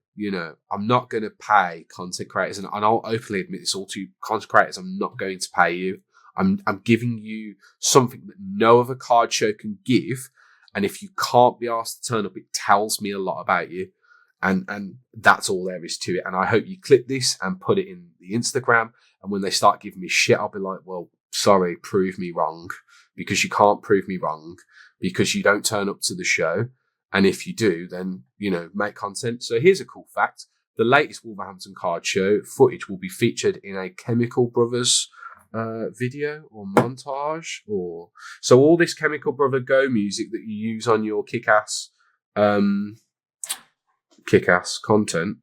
I'm not going to pay content creators, and I'll openly admit this all to content creators. I'm not going to pay you. I'm giving you something that no other card show can give. And if you can't be asked to turn up, it tells me a lot about you. And that's all there is to it. And I hope you clip this and put it in the Instagram. And when they start giving me shit, I'll be like, well, sorry, prove me wrong. Because you can't prove me wrong. Because you don't turn up to the show. And if you do, then, make content. So here's a cool fact. The latest Wolverhampton Card Show footage will be featured in a Chemical Brothers video or montage. So all this Chemical Brother Go music that you use on your kick-ass content,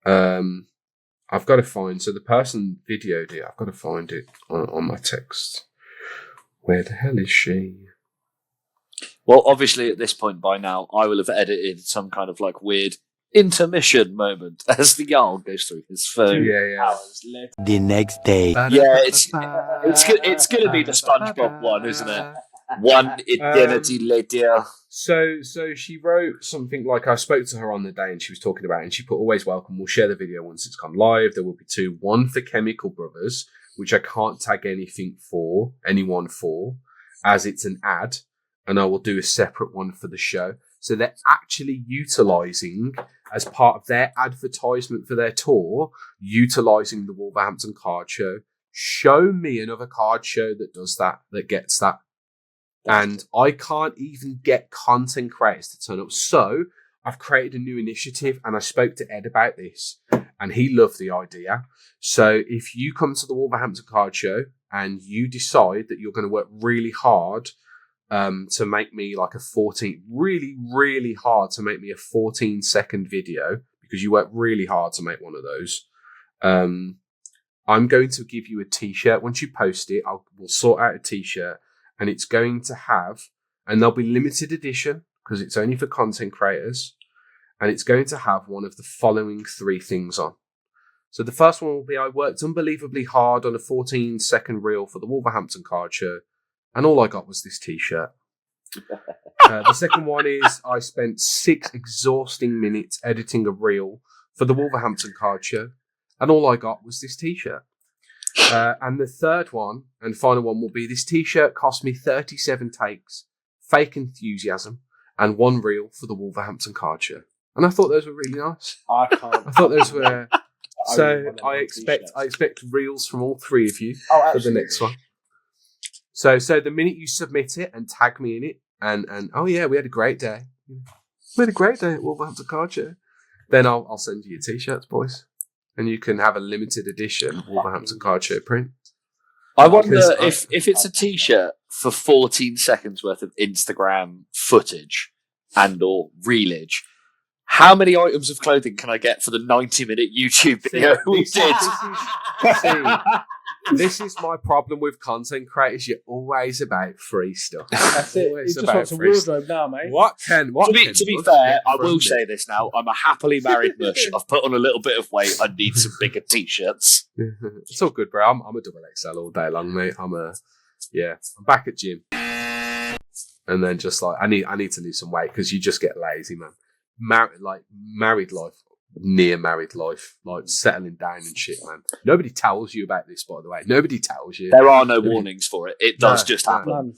I've got to find. So the person videoed it. I've got to find it on my text. Where the hell is she? Well, obviously at this point by now, I will have edited some kind of like weird intermission moment as the Jarl goes through his phone. The next day. Yeah, it's gonna be the SpongeBob one, isn't it? One eternity later. So she wrote something like, I spoke to her on the day and she was talking about it, and she put, always welcome. We'll share the video once it's gone live. There will be 2, one for Chemical Brothers, which I can't tag anyone for, as it's an ad. And I will do a separate one for the show. So they're actually utilising, as part of their advertisement for their tour, utilising the Wolverhampton Card Show. Show me another card show that does that, that gets that. And I can't even get content creators to turn up. So I've created a new initiative, and I spoke to Ed about this, and he loved the idea. So if you come to the Wolverhampton Card Show and you decide that you're going to work really hard to make me like really hard to make me a 14-second video, because you work really hard to make one of those. I'm going to give you a t-shirt. Once you post it, we'll sort out a t-shirt, and it's going to have, and they'll be limited edition because it's only for content creators, and it's going to have one of the following 3 things on. So the first one will be, I worked unbelievably hard on a 14-second reel for the Wolverhampton Card Show, and all I got was this t-shirt. The second one is, I spent 6 exhausting minutes editing a reel for the Wolverhampton Card Show, and all I got was this t-shirt. And the third one and final one will be, this t-shirt cost me 37 takes, fake enthusiasm, and 1 reel for the Wolverhampton Card Show. And I thought those were really nice. I can't. I thought those were. So I expect reels from all 3 of you for the next one. So the minute you submit it and tag me in it, and oh yeah, we had a great day. We had a great day at Wolverhampton Card Show. Then I'll send you your t-shirts, boys, and you can have a limited edition Wolverhampton Card Show print. I wonder if it's a t-shirt for 14 seconds worth of Instagram footage and or reelage, how many items of clothing can I get for the 90-minute YouTube video we did? This is my problem with content creators. You're always about free stuff. That's it. He just wants a wardrobe now, mate. To be fair, I will say this now. I'm a happily married mush. I've put on a little bit of weight. I need some bigger t-shirts. It's all good, bro. I'm a double XL all day long, mate. I'm back at gym. And then just like, I need to lose some weight because you just get lazy, man. Married life. Near married life, like settling down and shit, man. Nobody tells you about this, by the way. Nobody tells you. There are no warnings for it. It does just happen.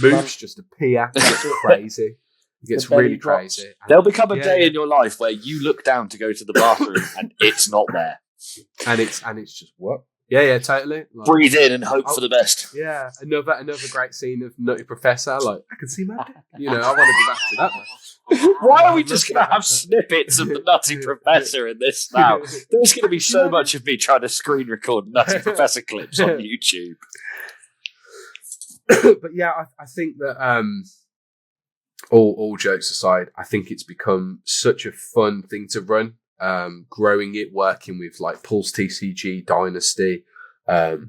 Moves just appear. It gets crazy. It gets really crazy. There'll become a day in your life where you look down to go to the bathroom and it's not there. And it's just what? Yeah, totally. Like, breathe in and hope for the best. Yeah, another great scene of Nutty Professor. Like, I can see my dick. I want to be back to that, man. Why are we just going to have snippets of the Nutty Professor in this now? There's going to be so much of me trying to screen record Nutty Professor clips on YouTube. But yeah, I think that all jokes aside, I think it's become such a fun thing to run. Growing it, working with like Pulse TCG, Dynasty, the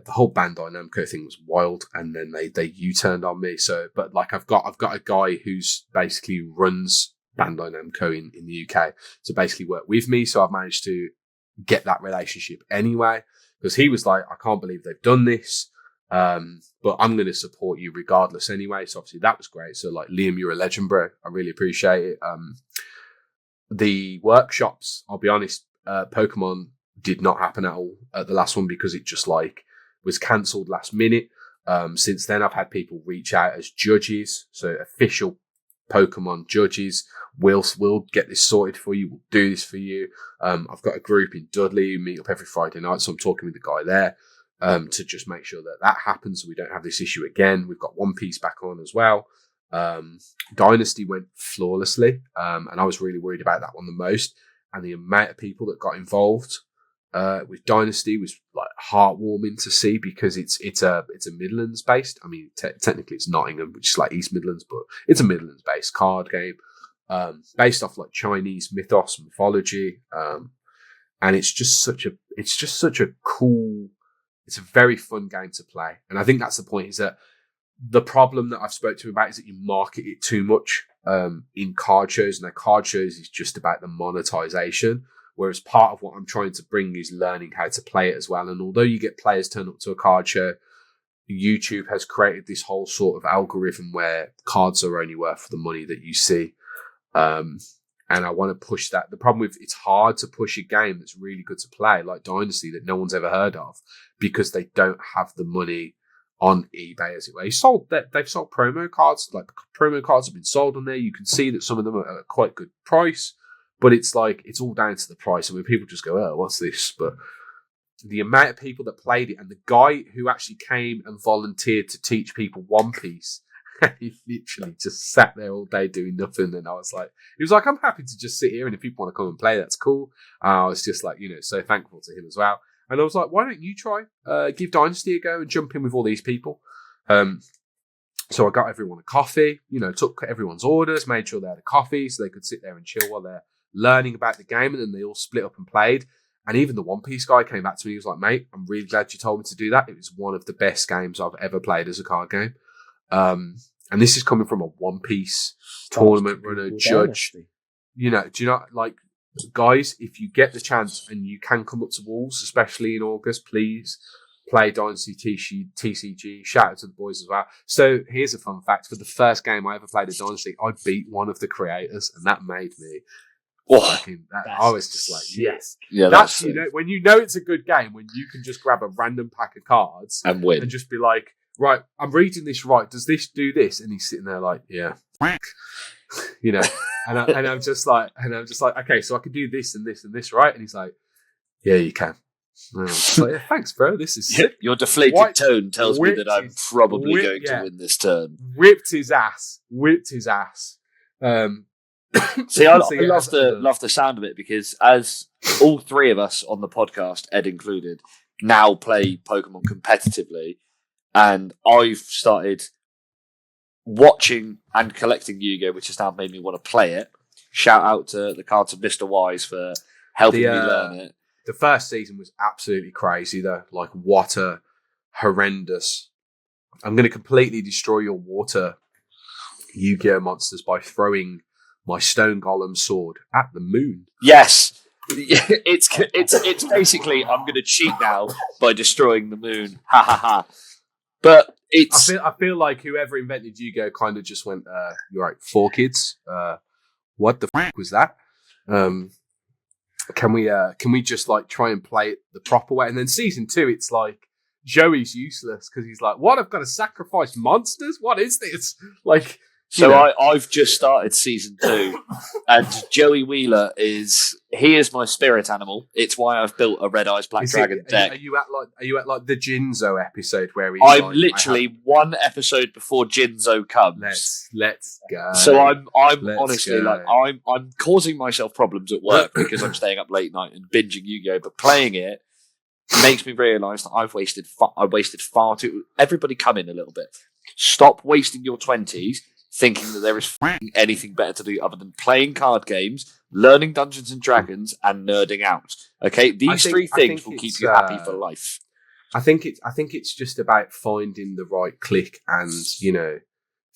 whole Bandai Namco thing was wild, and then they U-turned on me. So, but like I've got a guy who's basically runs Bandai Namco in the UK to basically work with me. So I've managed to get that relationship anyway, because he was like, I can't believe they've done this. But I'm going to support you regardless anyway. So obviously that was great. So like, Liam, you're a legend, bro. I really appreciate it. The workshops, I'll be honest, Pokemon did not happen at all at the last one because it just like was cancelled last minute. Since then, I've had people reach out as judges. So official Pokemon judges. We'll get this sorted for you. We'll do this for you. I've got a group in Dudley who meet up every Friday night. So I'm talking with the guy there. To just make sure that happens so we don't have this issue again. We've got One Piece back on as well. Dynasty went flawlessly, and I was really worried about that one the most. And the amount of people that got involved with Dynasty was like heartwarming to see, because it's a Midlands based. I mean, technically it's Nottingham, which is like East Midlands, but it's a Midlands based card game based off like Chinese mythos, mythology, and it's just such a cool. It's a very fun game to play. And I think that's the point, is that the problem that I've spoke to him about is that you market it too much in card shows. And the card shows is just about the monetization. Whereas part of what I'm trying to bring is learning how to play it as well. And although you get players turn up to a card show, YouTube has created this whole sort of algorithm where cards are only worth the money that you see. And I want to push that. The problem with it's hard to push a game that's really good to play, like Dynasty, that no one's ever heard of, because they don't have the money on eBay, as it were. They've sold promo cards. Like, promo cards have been sold on there. You can see that some of them are at a quite good price, but it's like, it's all down to the price. And when people just go, oh, what's this? But the amount of people that played it, and the guy who actually came and volunteered to teach people One Piece, he literally just sat there all day doing nothing. And I was like, he was like, I'm happy to just sit here, and if people want to come and play, that's cool. I was just like, so thankful to him as well. And I was like, why don't you try, give Dynasty a go and jump in with all these people? So I got everyone a coffee, took everyone's orders, made sure they had a coffee so they could sit there and chill while they're learning about the game. And then they all split up and played. And even the One Piece guy came back to me. He was like, mate, I'm really glad you told me to do that. It was one of the best games I've ever played as a card game. And this is coming from a One Piece tournament runner, judge. Do you know, like, guys, if you get the chance and you can come up to Wolves, especially in August, please play Dynasty TCG. Shout out to the boys as well. So here's a fun fact. For the first game I ever played at Dynasty, I beat one of the creators, and that made me... I was just like, yes. Yeah, that's when you know it's a good game, when you can just grab a random pack of cards and win, and just be like, right, I'm reading this right. Does this do this? And he's sitting there like, yeah, and I'm just like, okay, so I can do this and this and this, right? And he's like, yeah, you can. And I was like, yeah, thanks, bro. This is sick. Your deflated tone tells me that I'm probably going to win this turn. Whipped his ass. See, I love the sound of it, because as all three of us on the podcast, Ed included, now play Pokemon competitively, and I've started watching and collecting Yu-Gi-Oh!, which has now made me want to play it. Shout out to the cards of Mr. Wise for helping me learn it. The first season was absolutely crazy, though. Like, what a horrendous... I'm going to completely destroy your water Yu-Gi-Oh! Monsters by throwing my stone golem sword at the moon. Yes. It's basically, I'm going to cheat now by destroying the moon. Ha ha ha. But it's... I feel like whoever invented Yu-Gi-Oh! Kind of just went, you're right, 4 kids. What the f*** was that? Can we just like try and play it the proper way? And then season 2, it's like Joey's useless because he's like, what? I've got to sacrifice monsters? What is this? Like... So I've just started season 2, and Joey Wheeler is my spirit animal. It's why I've built a Red Eyes Black Dragon deck. Are you at like the Jinzo episode where he's I'm like, literally one episode before Jinzo comes. Let's go. So I'm honestly like I'm causing myself problems at work because I'm staying up late night and binging Yu-Gi-Oh! But playing it makes me realise that I wasted far too. Everybody come in a little bit. Stop wasting your 20s thinking that there is anything better to do other than playing card games, learning Dungeons and Dragons, and nerding out. Okay, these three things will keep you happy for life. I think it's just about finding the right click, and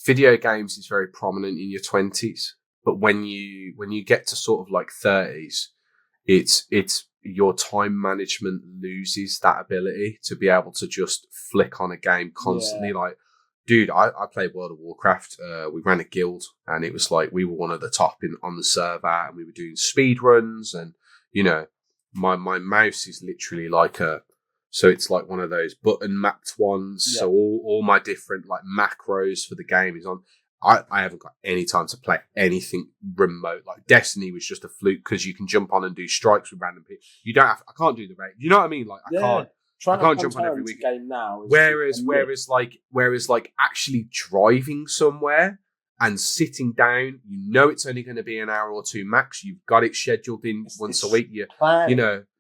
video games is very prominent in your 20s, but when you get to sort of like 30s, it's your time management loses that ability to be able to just flick on a game constantly. Like, dude, I played World of Warcraft. We ran a guild, and it was like we were one of the top on the server, and we were doing speed runs, and my mouse is literally like so it's like one of those button mapped ones. Yeah. So all my different like macros for the game is on. I haven't got any time to play anything remote. Like Destiny was just a fluke because you can jump on and do strikes with random people. You don't have. I can't do the raid. You know what I mean? Like I can't jump on every week. Game now. Whereas like actually driving somewhere and sitting down, it's only going to be an hour or two max. You've got it scheduled in once a week. And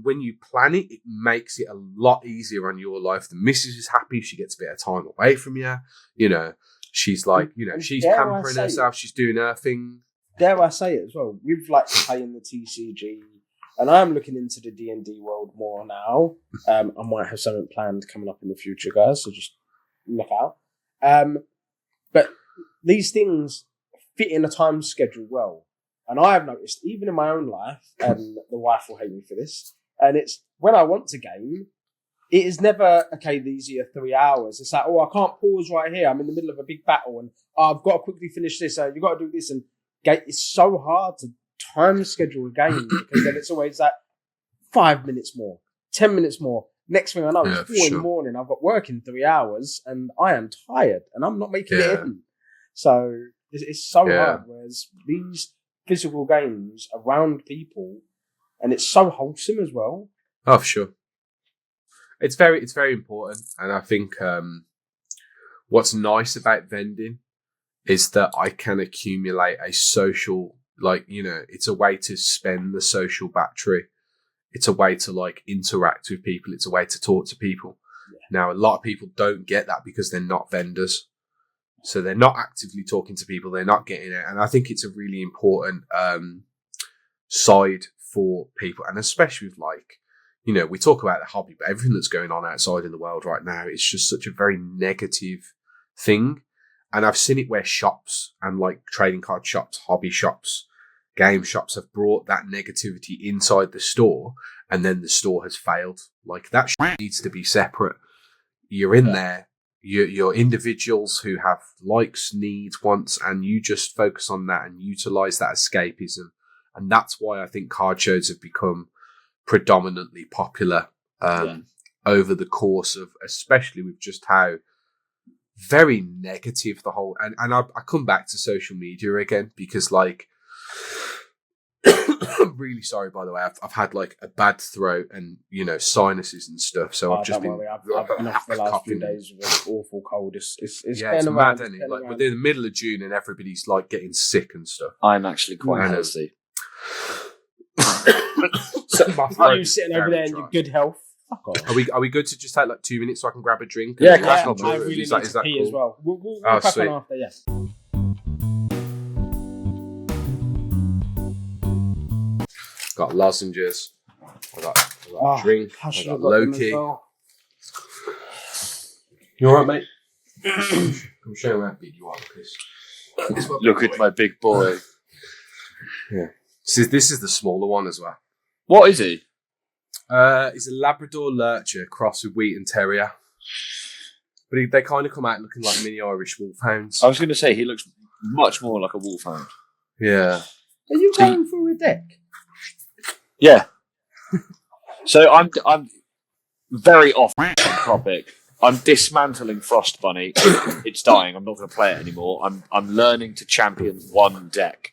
when you plan it, it makes it a lot easier on your life. The missus is happy; she gets a bit of time away from you. She's like, she's pampering herself. She's doing her thing. Dare I say it as well? We've like playing the TCG, and I'm looking into the D&D world more now. I might have something planned coming up in the future, guys. So just look out. But these things fit in a time schedule well. And I have noticed, even in my own life, and the wife will hate me for this, and it's when I want to game, it is never, okay, these are your 3 hours. It's like, I can't pause right here. I'm in the middle of a big battle, and I've got to quickly finish this. You've got to do this. And it's so hard to time schedule a game because then it's always like 5 minutes more, 10 minutes more. Next thing I know, it's 4 in the morning. I've got work in 3 hours, and I am tired, and I'm not making it in. So it's so hard. Whereas these physical games around people, and it's so wholesome as well. Oh, for sure. It's very important, and I think what's nice about vending is that I can accumulate a social, it's a way to spend the social battery. It's a way to like interact with people. It's a way to talk to people. Yeah. Now, a lot of people don't get that because they're not vendors. So they're not actively talking to people. They're not getting it. And I think it's a really important side for people. And especially with we talk about the hobby, but everything that's going on outside in the world right now, it's just such a very negative thing. And I've seen it where shops and like trading card shops, hobby shops, game shops have brought that negativity inside the store, and then the store has failed. Like that needs to be separate. You're in there, you're individuals who have likes, needs, wants, and you just focus on that and utilize that escapism. And that's why I think card shows have become predominantly popular over the course of, especially with just how very negative the whole, and I come back to social media again because I'm really sorry, by the way. I've had like a bad throat and sinuses and stuff. So I've just been. I've been off the last few days with an awful cold. It's mad, isn't it? Like we're in the middle of June and everybody's like getting sick and stuff. I'm actually quite healthy. Are you sitting over there in your good health? Fuck off. Are we good to just take like 2 minutes so I can grab a drink? Yeah, I really need to pee as well. We'll crack on after. Yeah. Got lozenges. I got a drink. I got Loki. Well. You alright, mate? I'm showing how big you are, Chris. Look at my big boy. Yeah. This is the smaller one as well. What is he? He's a Labrador Lurcher crossed with Wheaten Terrier. But they kind of come out looking like mini Irish wolfhounds. I was going to say, he looks much more like a wolfhound. Yeah. Are you going through a deck? Yeah. So I'm very off topic. I'm dismantling Frost Bunny. It's dying. I'm not going to play it anymore. I'm learning to champion one deck.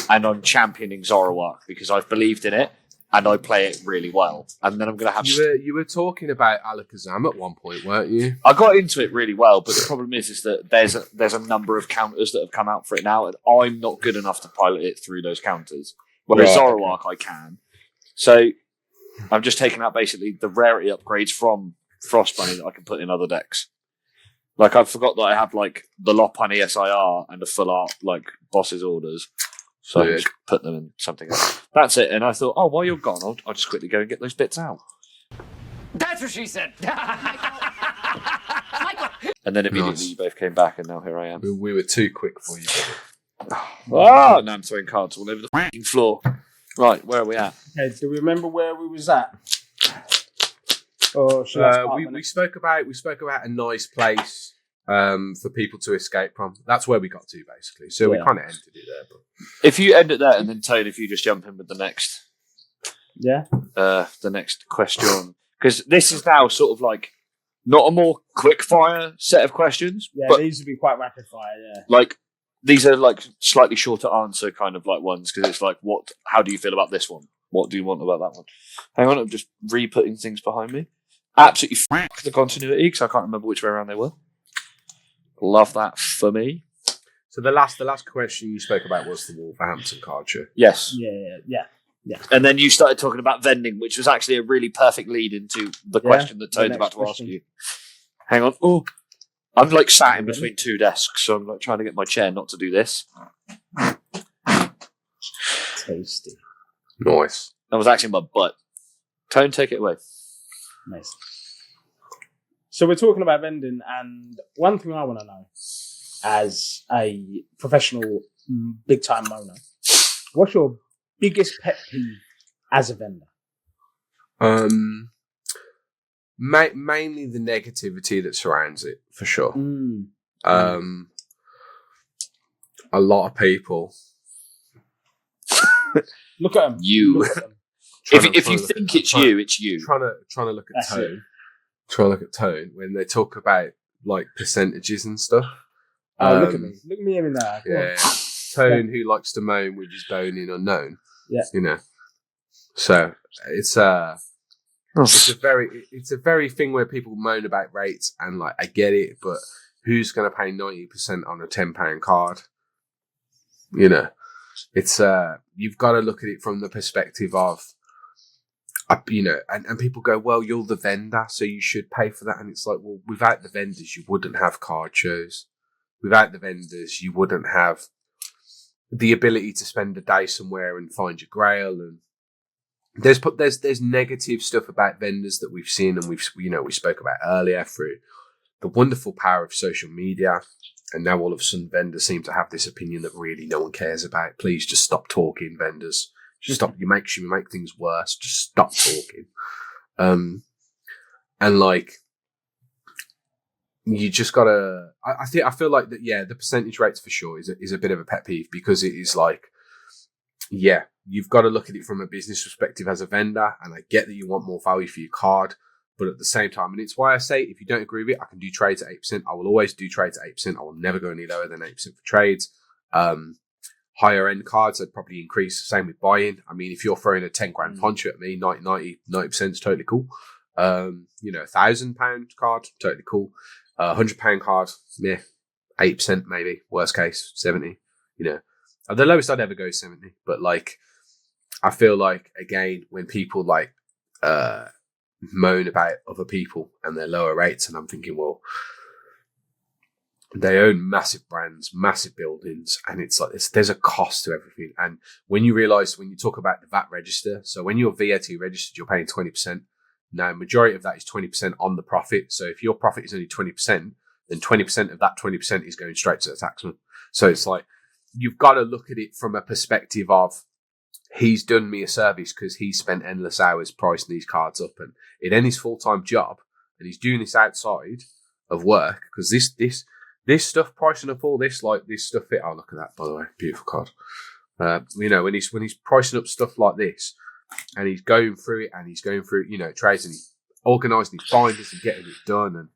And I'm championing Zoroark because I've believed in it and I play it really well. And then I'm going to have... You were talking about Alakazam at one point, weren't you? I got into it really well, but the problem is that there's a number of counters that have come out for it now, and I'm not good enough to pilot it through those counters. Whereas Zoroark, I can. So I'm just taking out basically the rarity upgrades from Frost Bunny that I can put in other decks. Like, I forgot that I had, like, the Lopunny SIR and the full art, like, boss's orders. So I just put them in something else. That's it. And I thought, oh, while you're gone, I'll just quickly go and get those bits out. That's what she said. And then immediately Nice. you both came back, and now here I am. We were too quick for you. Oh, now I'm throwing cards all over the f***ing floor. Right, where are we at? Okay, do we remember where we was at? Or should I start with We it? spoke about a nice place for people to escape from. That's where we got to, basically. So we Yeah. kind of ended it there. But If you end it there, and then Tone, if you just jump in with the next question, because this is now sort of like not a more quick fire set of questions, Yeah, but these would be quite rapid fire. Yeah. like these are like slightly shorter answer kind of like ones, because it's like, how do you feel about this one? What do you want about that one? Hang on, I'm just re-putting things behind me. Absolutely f*** the continuity, because I can't remember which way around they were. Love that for me. so the last question you spoke about was the Wolverhampton card show. Yes. Yeah. And then you started talking about vending, which was actually a really perfect lead into the question that the Tone's next about to question. ask you. Hang on. Oh, I'm like sat in between two desks, so I'm like trying to get my chair not to do this. Tasty. Nice. That was actually my butt. Tone, take it away. Nice. So we're talking about vending, and one thing I want to know, as a professional, big-time moaner, what's your biggest pet peeve as a vendor? Mainly the negativity that surrounds it, for sure. A lot of people. Look at them. You. Look at them. If you think it's you, it's you. Trying to look at That's Tone. it. Trying to look at Tone when they talk about like percentages and stuff. Oh, look at me. Look at me in there. Go on. Yeah, Tone who likes to moan with his boning unknown. Yeah. You know. So it's a very thing where people moan about rates, and like I get it, but who's going to pay 90% on a £10 card? You know, it's you've got to look at it from the perspective of, you know, and people go, well, you're the vendor, so you should pay for that. And it's like, well, without the vendors, you wouldn't have card shows. Without the vendors, you wouldn't have the ability to spend a day somewhere and find your grail. And there's negative stuff about vendors that we've seen, and we spoke about earlier through the wonderful power of social media. And now all of a sudden vendors seem to have this opinion that really no one cares about. Please just stop talking, vendors. Just stop. You make things worse. Just stop talking. And like, you just gotta. I feel like that. Yeah, the percentage rates for sure is a bit of a pet peeve, because it is like, yeah, you've got to look at it from a business perspective as a vendor, and I get that you want more value for your card, but at the same time, and it's why I say, if you don't agree with it, I can do trades at 8%. I will always do trades at 8%. I will never go any lower than 8% for trades. Higher end cards, I'd probably increase. Same with buying. I mean, if you're throwing a 10 grand poncho at me, 90% is totally cool. £1,000 card, totally cool. £100 card, yeah, 8% maybe. Worst case, 70. You know, the lowest I'd ever go is 70. But like, I feel like, again, when people like moan about other people and their lower rates, and I'm thinking, well, they own massive brands, massive buildings, and it's like there's a cost to everything. And when you realise, when you talk about the VAT register, so when you're VAT registered, you're paying 20%. Now, majority of that is 20% on the profit. So if your profit is only 20%, then 20% of that 20% is going straight to the taxman. So it's like, you've got to look at it from a perspective of, he's done me a service because he spent endless hours pricing these cards up, and it ain't his full-time job, and he's doing this outside of work, because this stuff, pricing up all this, like this stuff, oh, look at that, by the way, beautiful card. You know, when he's pricing up stuff like this, and he's going through it, and he's going through, you know, trades, and he's organising his binders and getting it done, and,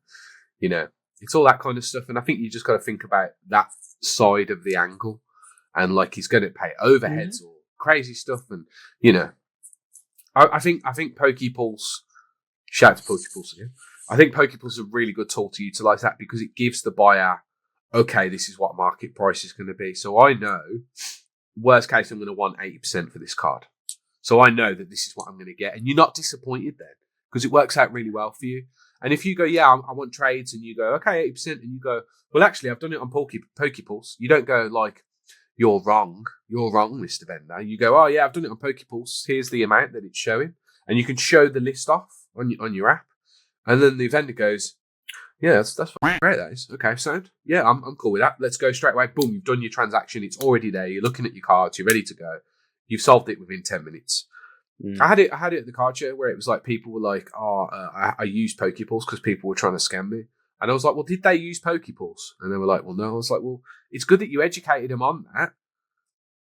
you know, it's all that kind of stuff. And I think you just got to think about that side of the angle, and like, he's going to pay overheads or crazy stuff, and, you know, I think PokéPals, shout out to PokéPals again, I think PokéPals is a really good tool to utilise that, because it gives the buyer, okay, this is what market price is going to be. So I know, worst case, I'm going to want 80% for this card. So I know that this is what I'm going to get. And you're not disappointed then, because it works out really well for you. And if you go, yeah, I want trades, and you go, okay, 80%, and you go, well, actually, I've done it on PokéPals. You don't go like, you're wrong, Mr. Vendor. You go, oh yeah, I've done it on PokéPals. Here's the amount that it's showing, and you can show the list off on your app. And then the vendor goes, yeah, that's great. That is okay. Sound, yeah, I'm cool with that. Let's go straight away. Boom, you've done your transaction. It's already there. You're looking at your cards. You're ready to go. You've solved it within 10 minutes. I had it at the card show where it was like people were like, I used Pokeballs because people were trying to scam me. And I was like, well, did they use Pokeballs? And they were like, well, no. I was like, well, it's good that you educated them on that.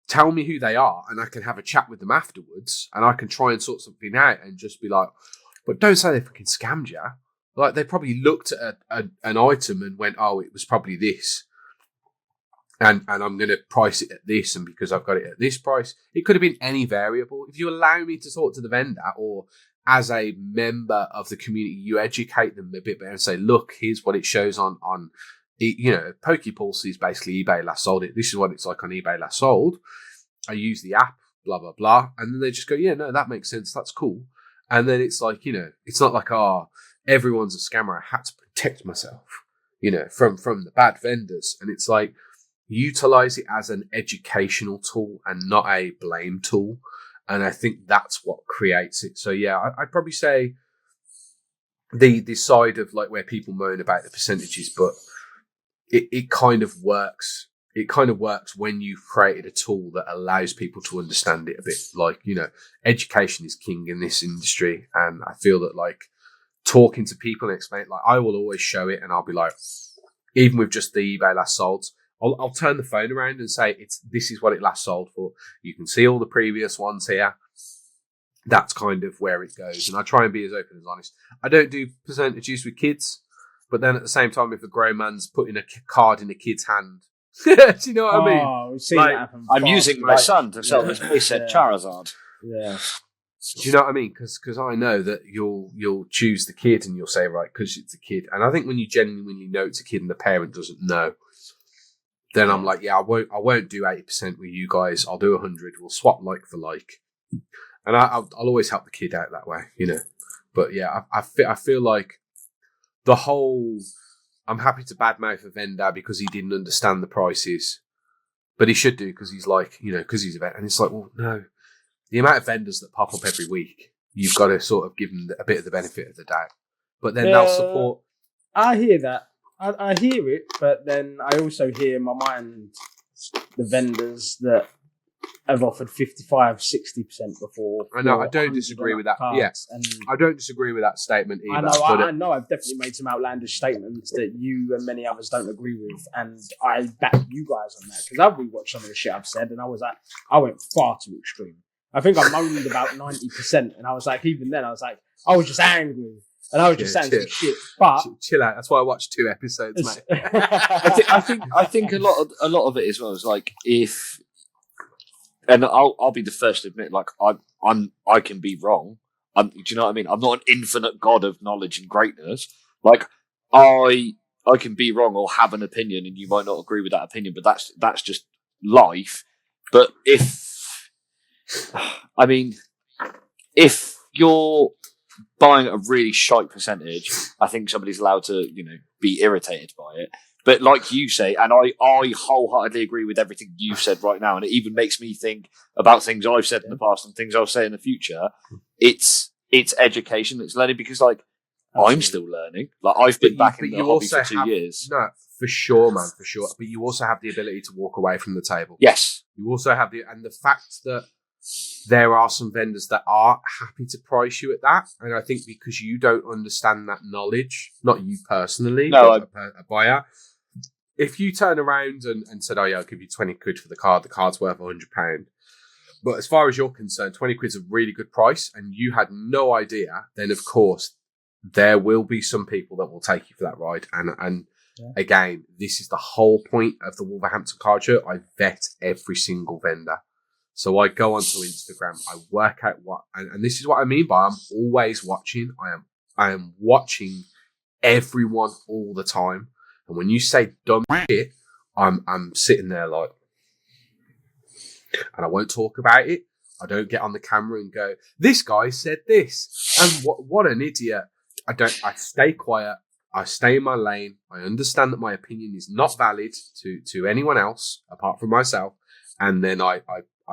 Tell me who they are, and I can have a chat with them afterwards, and I can try and sort something out and just be like, but don't say they fucking scammed you. Like, they probably looked at an item and went, oh, it was probably this. And I'm going to price it at this, and because I've got it at this price, it could have been any variable. If you allow me to talk to the vendor, or as a member of the community, you educate them a bit better and say, look, here's what it shows on PokePals is basically eBay last sold it. This is what it's like on eBay last sold. I use the app, blah, blah, blah. And then they just go, yeah, no, that makes sense. That's cool. And then it's like, it's not like, everyone's a scammer. I had to protect myself, from the bad vendors. And it's like, utilize it as an educational tool and not a blame tool. And I think that's what creates it. So yeah, I'd probably say the side of like where people moan about the percentages, but it kind of works. It kind of works when you've created a tool that allows people to understand it a bit. Like, education is king in this industry. And I feel that like talking to people and explain, like I will always show it, and I'll be like, even with just the eBay last sold, I'll turn the phone around and say, this is what it last sold for. You can see all the previous ones here. That's kind of where it goes. And I try and be as open as honest. I don't do percentages with kids, but then at the same time, if a grown man's putting a card in a kid's hand, do you know what I mean? Oh, we've seen that happen. I'm using my son to sell this playset Charizard. Yeah. Do you know what I mean? Because I know that you'll choose the kid and you'll say, right, because it's a kid. And I think when you genuinely know it's a kid and the parent doesn't know, then I'm like, yeah, I won't do 80% with you guys. I'll do 100. We'll swap like for like, and I'll always help the kid out that way, But yeah, I feel like the whole, I'm happy to badmouth a vendor because he didn't understand the prices, but he should do because he's like, because he's a vet. And it's like, well, no, the amount of vendors that pop up every week, you've got to sort of give them a bit of the benefit of the doubt. But then they'll support. I hear that. I hear it, but then I also hear in my mind the vendors that have offered 55, 60% before. I know, I don't disagree with that. Yes, and I don't disagree with that statement either. I know I've definitely made some outlandish statements that you and many others don't agree with, and I back you guys on that, because I've rewatched some of the shit I've said, and I went far too extreme. I think I moaned about 90%, and I was like, even then, I was just angry. And I was just saying some shit, but chill out. That's why I watched 2 episodes, mate. I think a lot of it as well is like and I'll be the first to admit, like I can be wrong. Do you know what I mean? I'm not an infinite god of knowledge and greatness. Like I can be wrong or have an opinion, and you might not agree with that opinion, but that's just life. But if you're buying a really shite percentage, I think somebody's allowed to, be irritated by it. But like you say, and I wholeheartedly agree with everything you've said right now, and it even makes me think about things I've said in the past and things I'll say in the future. It's education, it's learning, because like I'm still learning. Like I've been back in the hobby for 2 years. No, for sure, man, for sure. But you also have the ability to walk away from the table. Yes. You also have the fact that there are some vendors that are happy to price you at that. And I think because you don't understand that knowledge, not you personally, but a buyer, if you turn around and said, oh yeah, I'll give you 20 quid for the card's worth £100. But as far as you're concerned, 20 quid's a really good price, and you had no idea, then of course there will be some people that will take you for that ride. And again, this is the whole point of the Wolverhampton card show. I vet every single vendor. So I go onto Instagram, I work out and this is what I mean by I'm always watching. I am watching everyone all the time. And when you say dumb shit, I'm sitting there like, and I won't talk about it. I don't get on the camera and go, this guy said this. And what an idiot. I stay quiet. I stay in my lane. I understand that my opinion is not valid to anyone else apart from myself. And then I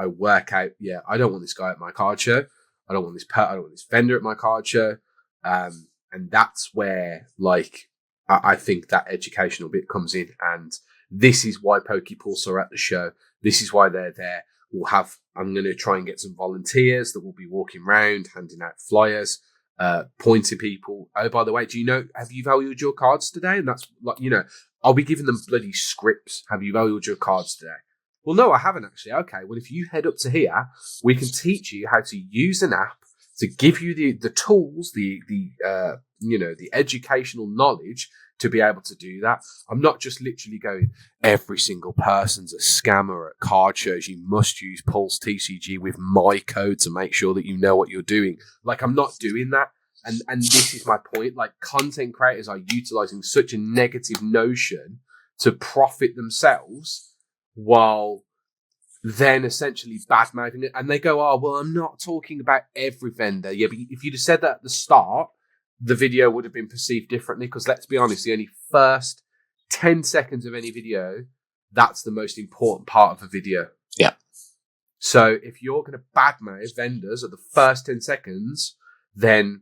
work out, I don't want this guy at my card show. I don't want this vendor at my card show. And that's where, like, I think that educational bit comes in. And this is why Pokepals are at the show. This is why they're there. I'm going to try and get some volunteers that will be walking around, handing out flyers, pointing people. Oh, by the way, have you valued your cards today? And that's like, I'll be giving them bloody scripts. Have you valued your cards today? Well, no, I haven't actually. Okay, well, if you head up to here, we can teach you how to use an app to give you the tools, the educational knowledge to be able to do that. I'm not just literally going, every single person's a scammer at card shows. You must use Pulse TCG with my code to make sure that you know what you're doing. Like, I'm not doing that. And this is my point. Like, content creators are utilizing such a negative notion to profit themselves while then essentially bad-mouthing it. And they go, oh, well, I'm not talking about every vendor. Yeah, but if you'd have said that at the start, the video would have been perceived differently, because let's be honest, the only first 10 seconds of any video, that's the most important part of a video. Yeah. So if you're going to badmouth vendors at the first 10 seconds, then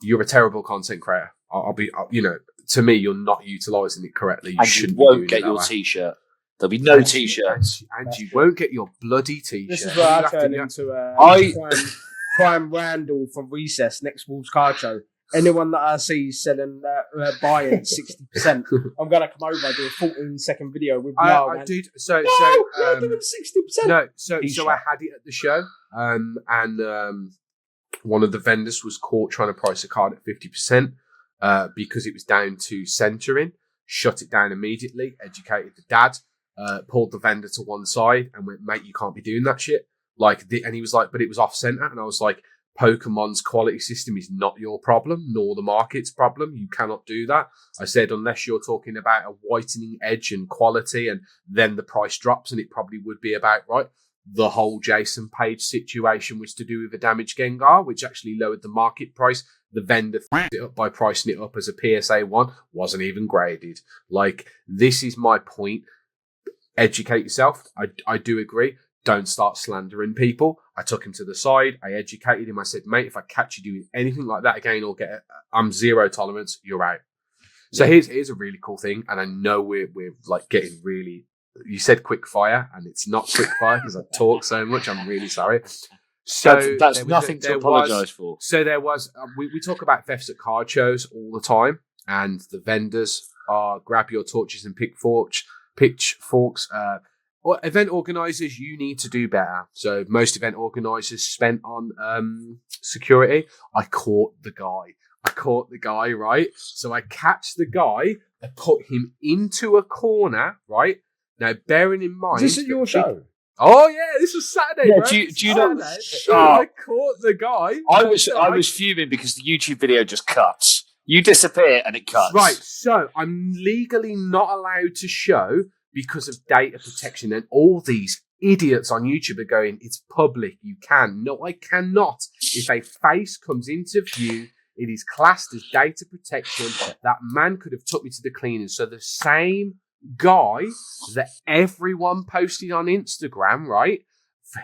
you're a terrible content creator. To me, you're not utilizing it correctly. You won't get your t-shirt. There'll be no t-shirts. And you won't get your bloody t-shirt. This is where I turn into Prime Randall from Recess, next Wolves card show. Anyone that I see selling, buying 60%, I'm going to come over and do a 14-second video with Niall. I did. We're doing 60%. No, so I had it at the show, and one of the vendors was caught trying to price a card at 50% because it was down to centering. Shut it down immediately, educated the dad, pulled the vendor to one side and went, mate, you can't be doing that shit. And he was like, but it was off center. And I was like, Pokemon's quality system is not your problem, nor the market's problem. You cannot do that. I said, unless you're talking about a whitening edge and quality, and then the price drops, and it probably would be about right. The whole Jason Page situation was to do with a damaged Gengar, which actually lowered the market price. The vendor f***ed it up by pricing it up as a PSA 1, wasn't even graded. Like, this is my point. Educate yourself. I do agree. Don't start slandering people. I took him to the side. I educated him. I said, mate, if I catch you doing anything like that again, I'm zero tolerance. You're out. So here's a really cool thing. And I know we're like getting really, you said quick fire, and it's not quick fire because I talk so much. I'm really sorry. So that's nothing to apologise for. So there was, we talk about thefts at card shows all the time, and the vendors are grab your torches and pitchforks. Event organisers, you need to do better. So most event organisers spent on security. I caught the guy, right? So I catch the guy, I put him into a corner, right? Now, bearing in mind... Is this at your show? Oh, yeah, this was Saturday, bro. Do you know... I caught the guy. I was fuming because the YouTube video just cuts. You disappear and it cuts. Right, so I'm legally not allowed to show because of data protection, and all these idiots on YouTube are going, it's public, you can. No, I cannot. If a face comes into view, it is classed as data protection. That man could have took me to the cleaners. So the same guy that everyone posted on Instagram, right?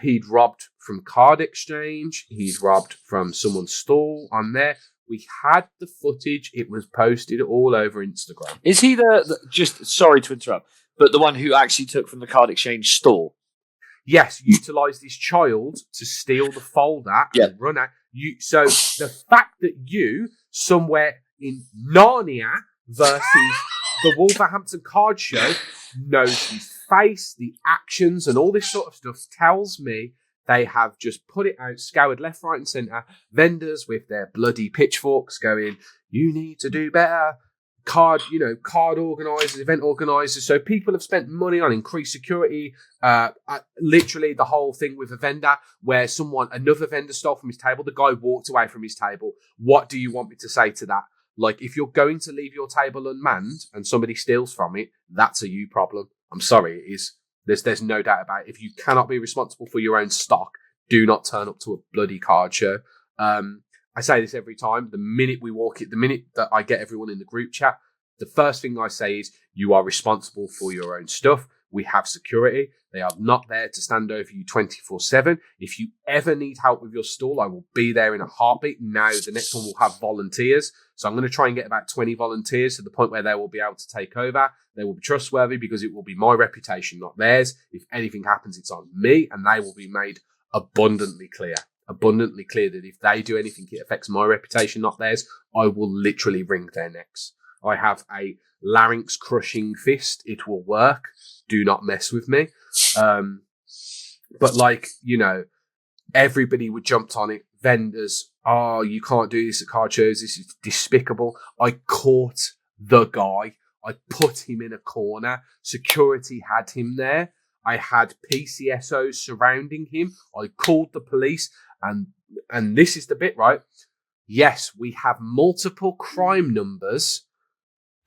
He'd robbed from Card Exchange. He'd robbed from someone's stall on there. We had the footage. It was posted all over Instagram. Is he just sorry to interrupt, but the one who actually took from the Card Exchange store? Yes, utilised his child to steal the folder and run out. So the fact that you, somewhere in Narnia versus the Wolverhampton card show, knows his face, the actions, and all this sort of stuff tells me they have just put it out, scoured left, right, and centre. Vendors with their bloody pitchforks going, you need to do better. Card organisers, event organisers. So people have spent money on increased security. Literally the whole thing with a vendor where another vendor stole from his table. The guy walked away from his table. What do you want me to say to that? Like, if you're going to leave your table unmanned and somebody steals from it, that's a you problem. I'm sorry, it is. There's no doubt about it. If you cannot be responsible for your own stock, do not turn up to a bloody card show. I say this every time. The minute that I get everyone in the group chat, the first thing I say is, you are responsible for your own stuff. We have security. They are not there to stand over you 24/7. If you ever need help with your stall, I will be there in a heartbeat. Now, the next one will have volunteers. So I'm going to try and get about 20 volunteers to the point where they will be able to take over. They will be trustworthy because it will be my reputation, not theirs. If anything happens, it's on me, and they will be made abundantly clear that if they do anything, it affects my reputation, not theirs. I will literally wring their necks. I have a larynx crushing fist. It will work. Do not mess with me. But like, you know, everybody would jump on it. Vendors, oh, you can't do this at card shows. This is despicable. I caught the guy. I put him in a corner. Security had him there. I had PCSOs surrounding him. I called the police. And this is the bit, right? Yes, we have multiple crime numbers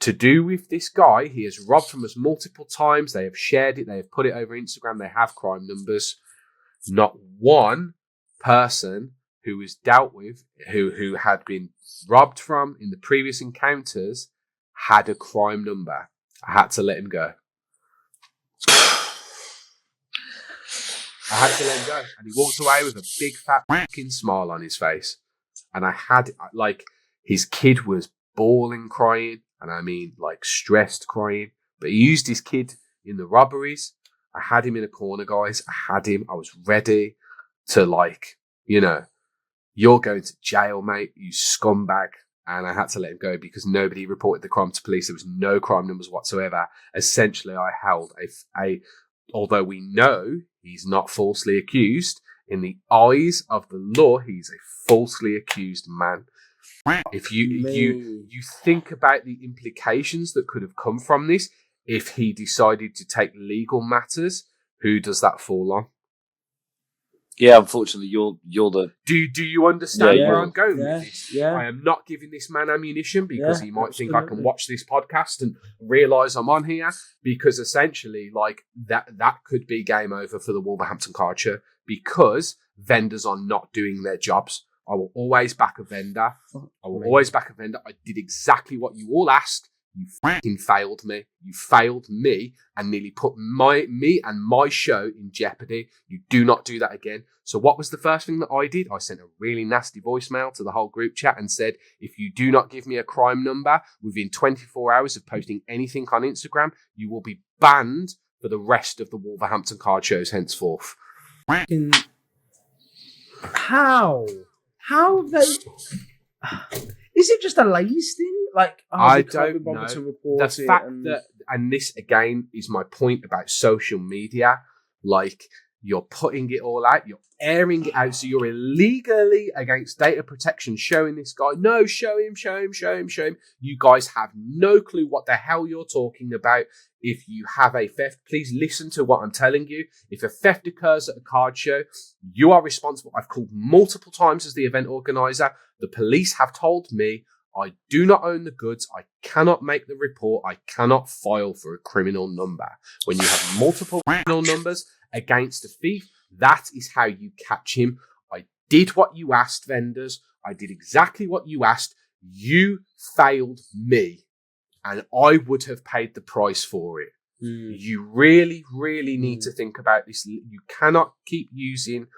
to do with this guy. He has robbed from us multiple times. They have shared it. They have put it over Instagram. They have crime numbers. Not one person who was dealt with, who had been robbed from in the previous encounters, had a crime number. I had to let him go. I had to let him go. And he walked away with a big fat fucking smile on his face. And I had, like, his kid was bawling, crying. And I mean, like, stressed crying. But he used his kid in the robberies. I had him in a corner, guys. I had him. I was ready to, like, you know, you're going to jail, mate, you scumbag. And I had to let him go because nobody reported the crime to police. There was no crime numbers whatsoever. Essentially, I held a although we know he's not falsely accused, in the eyes of the law, he's a falsely accused man. If you think about the implications that could have come from this, if he decided to take legal matters, who does that fall on? Yeah, unfortunately, you're the. Do you understand where I'm going with this? Yeah. I am not giving this man ammunition because he might think I can absolutely. watch this podcast and realise I'm on here. Because essentially, like that could be game over for the Wolverhampton card show because vendors are not doing their jobs. I will always back a vendor. I did exactly what you all asked. You fucking failed me. You failed me and nearly put me and my show in jeopardy. You do not do that again. So what was the first thing that I did? I sent a really nasty voicemail to the whole group chat and said, if you do not give me a crime number within 24 hours of posting anything on Instagram, you will be banned for the rest of the Wolverhampton card shows henceforth. How have they... Is it just a ladies thing? Like, I don't know. To report The fact that, and this again is my point about social media, like you're putting it all out, you're airing it out, so you're illegally against data protection, showing this guy, no, show him. You guys have no clue what the hell you're talking about. If you have a theft, please listen to what I'm telling you. If a theft occurs at a card show, you are responsible. I've called multiple times as the event organizer. The police have told me I do not own the goods. I cannot make the report. I cannot file for a criminal number. When you have multiple criminal numbers against a thief, that is how you catch him. I did what you asked, vendors. I did exactly what you asked. You failed me, and I would have paid the price for it. You really, really need to think about this. You cannot keep using...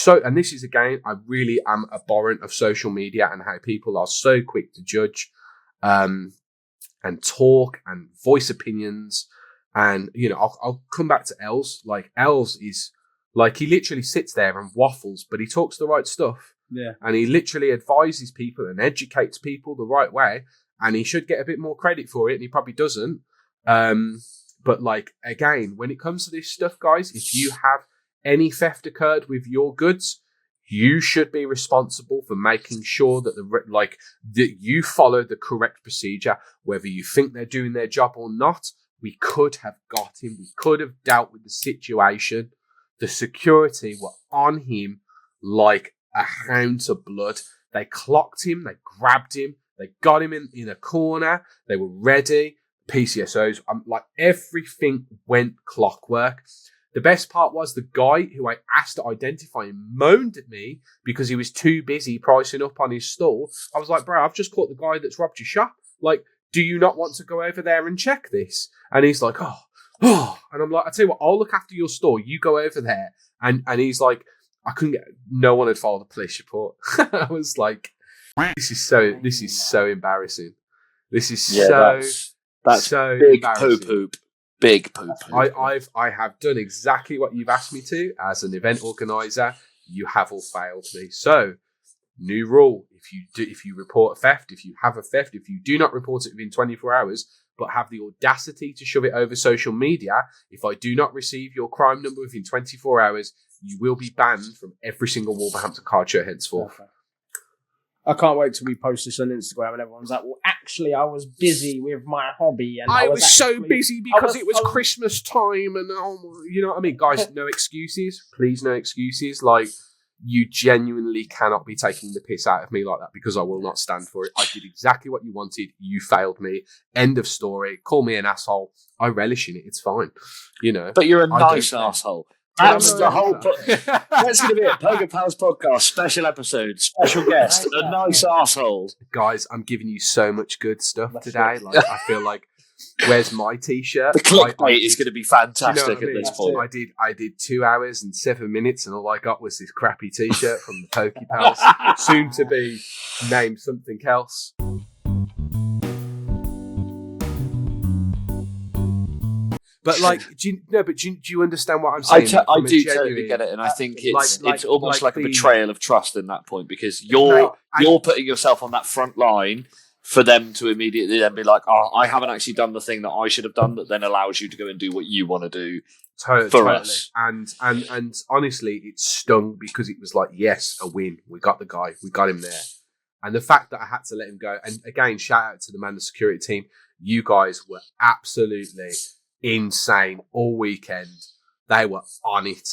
and this is again, I really am abhorrent of social media and how people are so quick to judge and talk and voice opinions. And, you know, I'll come back to Els. Like, Els is, like, he literally sits there and waffles, but he talks the right stuff. Yeah. And he literally advises people and educates people the right way. And he should get a bit more credit for it, and he probably doesn't. But, like, again, when it comes to this stuff, guys, if you have any theft occurred with your goods, you should be responsible for making sure that that you follow the correct procedure. Whether you think they're doing their job or not, we could have got him. We could have dealt with the situation. The security were on him like a hound to blood. They clocked him. They grabbed him. They got him in a corner. They were ready. PCSOs, like everything went clockwork. The best part was the guy who I asked to identify him moaned at me because he was too busy pricing up on his stall. I was like, bro, I've just caught the guy that's robbed your shop. Like, do you not want to go over there and check this? And he's like, oh. And I'm like, I tell you what, I'll look after your store. You go over there. And he's like, I couldn't get, no one had filed a police report. I was like, this is so embarrassing. This is that's so big embarrassing. poop. Big poop. I have done exactly what you've asked me to as an event organizer. You have all failed me. So, new rule: if you report a theft, if you have a theft, if you do not report it within 24 hours, but have the audacity to shove it over social media, if I do not receive your crime number within 24 hours, you will be banned from every single Wolverhampton card show henceforth. Okay. I can't wait till we post this on Instagram and everyone's like, well, actually, I was busy with my hobby. And I was so actually, busy because it was Christmas time and, you know what I mean? Guys, no excuses. Please, no excuses. Like, you genuinely cannot be taking the piss out of me like that because I will not stand for it. I did exactly what you wanted. You failed me. End of story. Call me an asshole. I relish in it. It's fine. You know. But you're a nice asshole. That's the whole. That's going to be a PokéPals podcast special episode, special guest, a nice asshole. Guys, I'm giving you so much good stuff today. Like, I feel like, where's my t-shirt? The clickbait is going to be fantastic at this point. I did 2 hours and 7 minutes, and all I got was this crappy t-shirt from the PokéPals, soon to be named something else. But like, do you understand what I'm saying? I do totally get it, and I think it's almost like a betrayal of trust in that point because you're putting yourself on that front line for them to immediately then be like, oh, I haven't actually done the thing that I should have done, that then allows you to go and do what you want to do for us. And honestly, it stung because it was like, yes, a win. We got the guy. We got him there. And the fact that I had to let him go, and again, shout out to the man, the security team. You guys were absolutely insane all weekend. They were on it.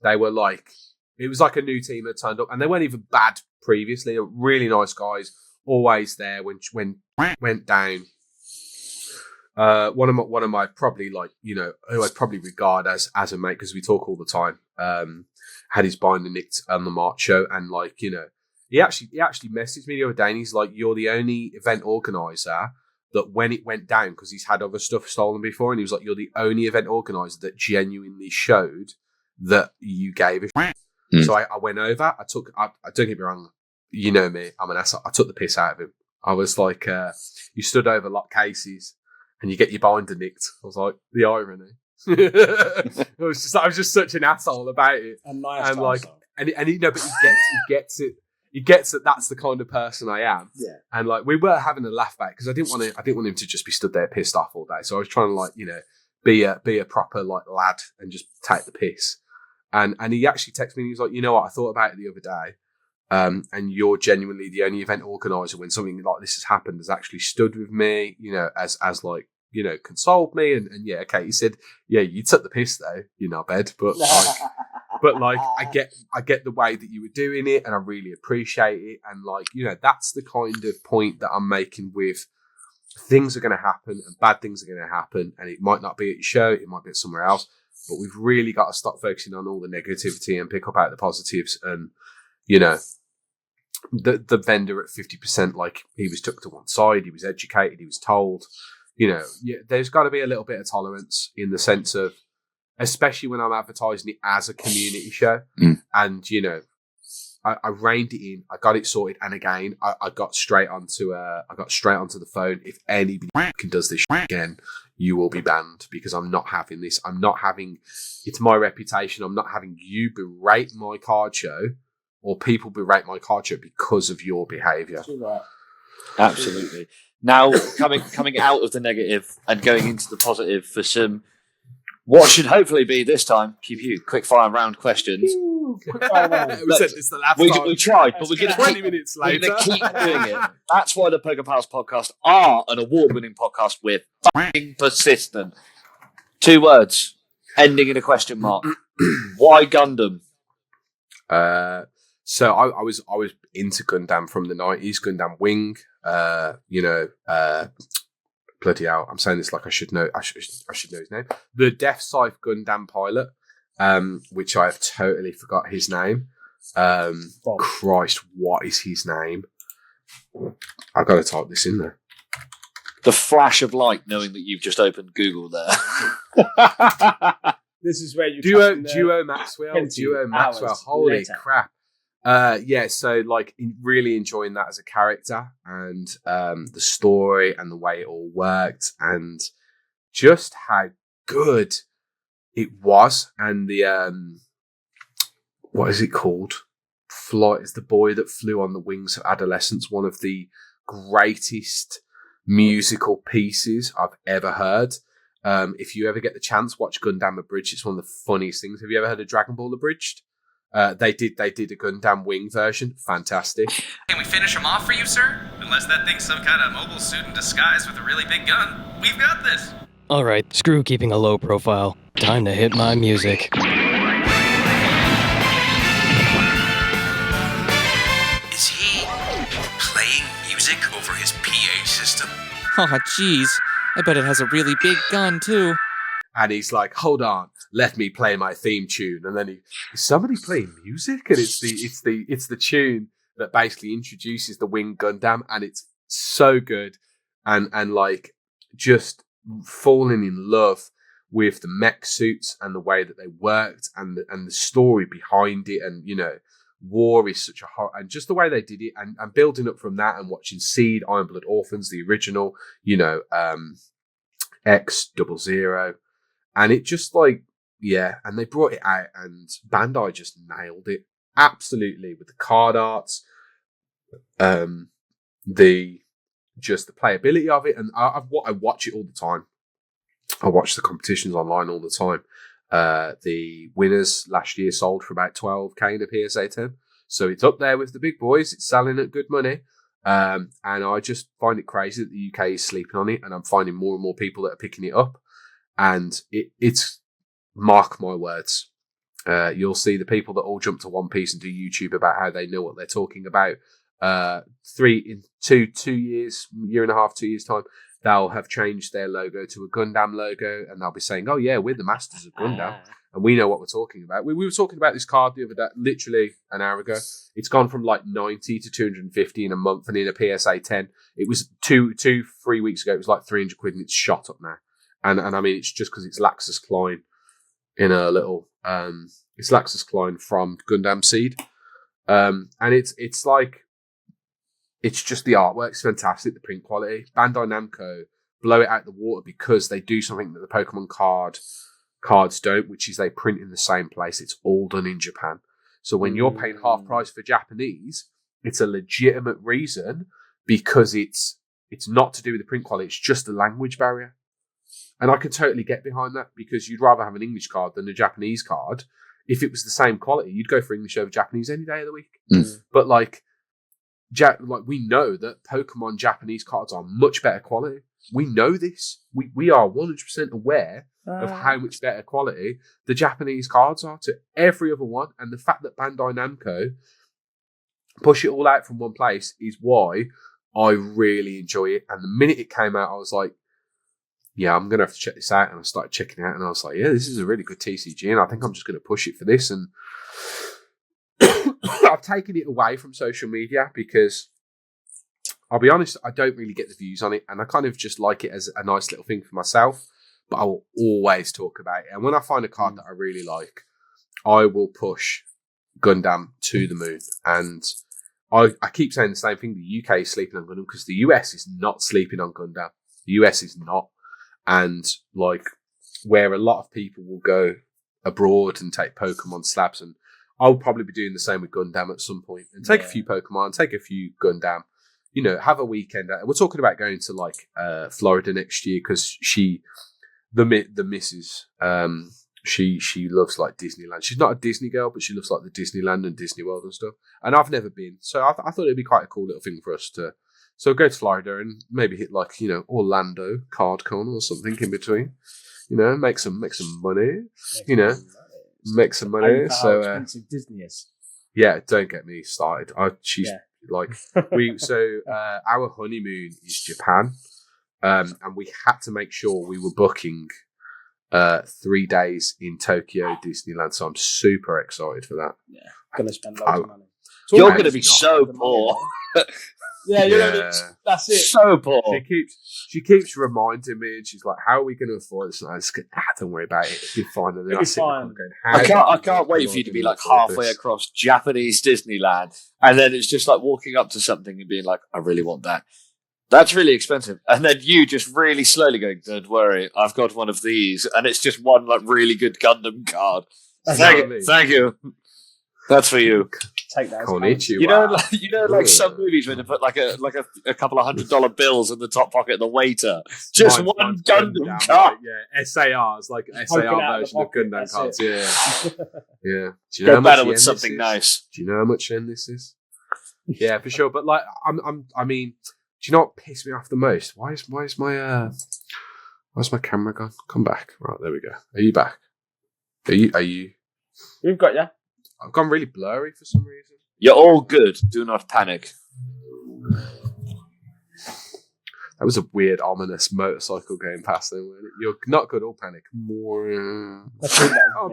They were like, it was like a new team that turned up, and they weren't even bad previously. They were really nice guys, always there when went down. One of my probably, like, you know, who I'd probably regard as a mate because we talk all the time. Had his binder nicked on the March show, and like, you know, he actually messaged me the other day, and he's like, "You're the only event organizer that when it went down, because he's had other stuff stolen before, and he was like, you're the only event organizer that genuinely showed that you gave a shit." So I went over, I don't get me wrong, you know me, I'm an asshole. I took the piss out of him. I was like, you stood over locked cases and you get your binder nicked. I was like, the irony. I was just such an asshole about it. A nice and like, and you know, but he gets it. He gets that that's the kind of person I am. Yeah. And like, we were having a laugh back because I didn't want him to just be stood there pissed off all day. So I was trying to, like, you know, be a proper like lad and just take the piss. And he actually texted me and he was like, you know what, I thought about it the other day. And you're genuinely the only event organizer when something like this has happened has actually stood with me, you know, as like, you know, consoled me. And yeah, okay. He said, yeah, you took the piss though, you knobhead, but like, I get the way that you were doing it, and I really appreciate it. And like, you know, that's the kind of point that I'm making with things are going to happen and bad things are going to happen, and it might not be at your show, it might be at somewhere else, but we've really got to stop focusing on all the negativity and pick up out the positives. And, you know, the vendor at 50%, like, he was took to one side, he was educated, he was told, you know, yeah, there's got to be a little bit of tolerance in the sense of, especially when I'm advertising it as a community show. And, you know, I reined it in, I got it sorted, and again, I got straight onto the phone. If anybody does this again, you will be banned, because I'm not having this. It's my reputation. I'm not having you berate my card show, or people berate my card show because of your behaviour. Absolutely. Now, coming out of the negative and going into the positive for some, what should hopefully be this time, quick fire round questions. We said this the last time. We tried, but we're going to 20 minutes later. keep doing it. That's why the PokéPals Podcast are an award-winning podcast. We're fucking persistent. 2 words, ending in a question mark. Why Gundam? So I was into Gundam from the 90s. Gundam Wing. You know, bloody hell, I'm saying this like I should know. I should know his name. The Death Scythe Gundam pilot, which I have totally forgot his name. Christ, what is his name? I've got to type this in there. The flash of light, knowing that you've just opened Google there. This is where you Duo Maxwell. Holy later. crap! So like really enjoying that as a character, and the story and the way it all worked, and just how good it was, and the what is it called? Flight is the boy that flew on the wings of adolescence. One of the greatest musical pieces I've ever heard. If you ever get the chance, watch Gundam Abridged. It's one of the funniest things. Have you ever heard of Dragon Ball Abridged? They did a Gundam Wing version. Fantastic. Can we finish him off for you, sir? Unless that thing's some kind of mobile suit in disguise with a really big gun. We've got this. All right, screw keeping a low profile. Time to hit my music. Is he playing music over his PA system? Oh, jeez. I bet it has a really big gun, too. And he's like, hold on, let me play my theme tune. And then is somebody playing music? And it's the tune that basically introduces the Wing Gundam, and it's so good. And like just falling in love with the mech suits and the way that they worked and the story behind it. And, you know, war is such a hard, and just the way they did it, and building up from that and watching Seed, Iron Blood Orphans, the original, you know, X00. And it just like, yeah, and they brought it out, and Bandai just nailed it absolutely with the card arts, the playability of it, and I watch it all the time. I watch the competitions online all the time. The winners last year sold for about 12k in a PSA 10, so it's up there with the big boys. It's selling at good money, and I just find it crazy that the UK is sleeping on it, and I'm finding more and more people that are picking it up. And it's, mark my words, you'll see the people that all jump to One Piece and do YouTube about how they know what they're talking about. 2 years, year and a half, 2 years time, they'll have changed their logo to a Gundam logo, and they'll be saying, "Oh yeah, we're the masters of Gundam, and we know what we're talking about." We were talking about this card the other day, literally an hour ago. It's gone from like 90 to 250 in a month, and in a PSA 10, it was 3 weeks ago. It was like 300 quid, and it's shot up now. And I mean, it's just because it's Laxus Klein in a little, it's Laxus Klein from Gundam Seed. And it's like, it's just the artwork's fantastic, the print quality. Bandai Namco blow it out the water because they do something that the Pokemon cards don't, which is they print in the same place. It's all done in Japan. So when you're paying half price for Japanese, it's a legitimate reason, because it's not to do with the print quality, it's just the language barrier. And I can totally get behind that, because you'd rather have an English card than a Japanese card. If it was the same quality, you'd go for English over Japanese any day of the week. But like we know that Pokemon Japanese cards are much better quality. We know this. We are 100% aware of how much better quality the Japanese cards are to every other one. And the fact that Bandai Namco push it all out from one place is why I really enjoy it. And the minute it came out, I was like, yeah, I'm going to have to check this out. And I started checking it out, and I was like, yeah, this is a really good TCG, and I think I'm just going to push it for this. And I've taken it away from social media because, I'll be honest, I don't really get the views on it, and I kind of just like it as a nice little thing for myself, but I will always talk about it. And when I find a card that I really like, I will push Gundam to the moon. And I keep saying the same thing. The UK is sleeping on Gundam because the US is not sleeping on Gundam. The US is not. And like, where a lot of people will go abroad and take Pokemon slabs, and I'll probably be doing the same with Gundam at some point, and take a few Pokemon, take a few Gundam, you know, have a weekend. We're talking about going to like Florida next year, because the missus, she loves like Disneyland. She's not a Disney girl, but she loves like the Disneyland and Disney World and stuff. And I've never been, so I thought it'd be quite a cool little thing for us to. So go to Florida and maybe hit like, you know, Orlando, CardCon or something in between. You know, make some money. Make some money. So expensive Disney is. Yeah, don't get me started. She's like our honeymoon is Japan. and we had to make sure we were booking 3 days in Tokyo Disneyland. So I'm super excited for that. Yeah, gonna spend loads of money. You're going to be so poor. Yeah, you're gonna be, that's it. So poor. She keeps reminding me, and she's like, "How are we going to afford this?" And I just go, don't worry about it. It'll be fine. And then I can't wait for you to be like halfway across Japanese Disneyland, and then it's just like walking up to something and being like, "I really want that." That's really expensive. And then you just really slowly going, "Don't worry, I've got one of these," and it's just one like really good Gundam card. Thank you. That's for you. Take that. Like some movies when they put like a couple of $100 bills in the top pocket of the waiter. Just one Gundam card. Yeah, SARs, like SAR version of Gundam cards. Yeah. Yeah. Do you know how much with something nice? Do you know how much yen this is? Yeah, for sure. But like, I mean, do you know what pissed me off the most? Where's my camera gone? Come back. Right, there we go. Are you back? Are you? We've got you. I've gone really blurry for some reason. You're all good. Do not panic. That was a weird, ominous motorcycle going past there. You're not good, all panic. More. I'm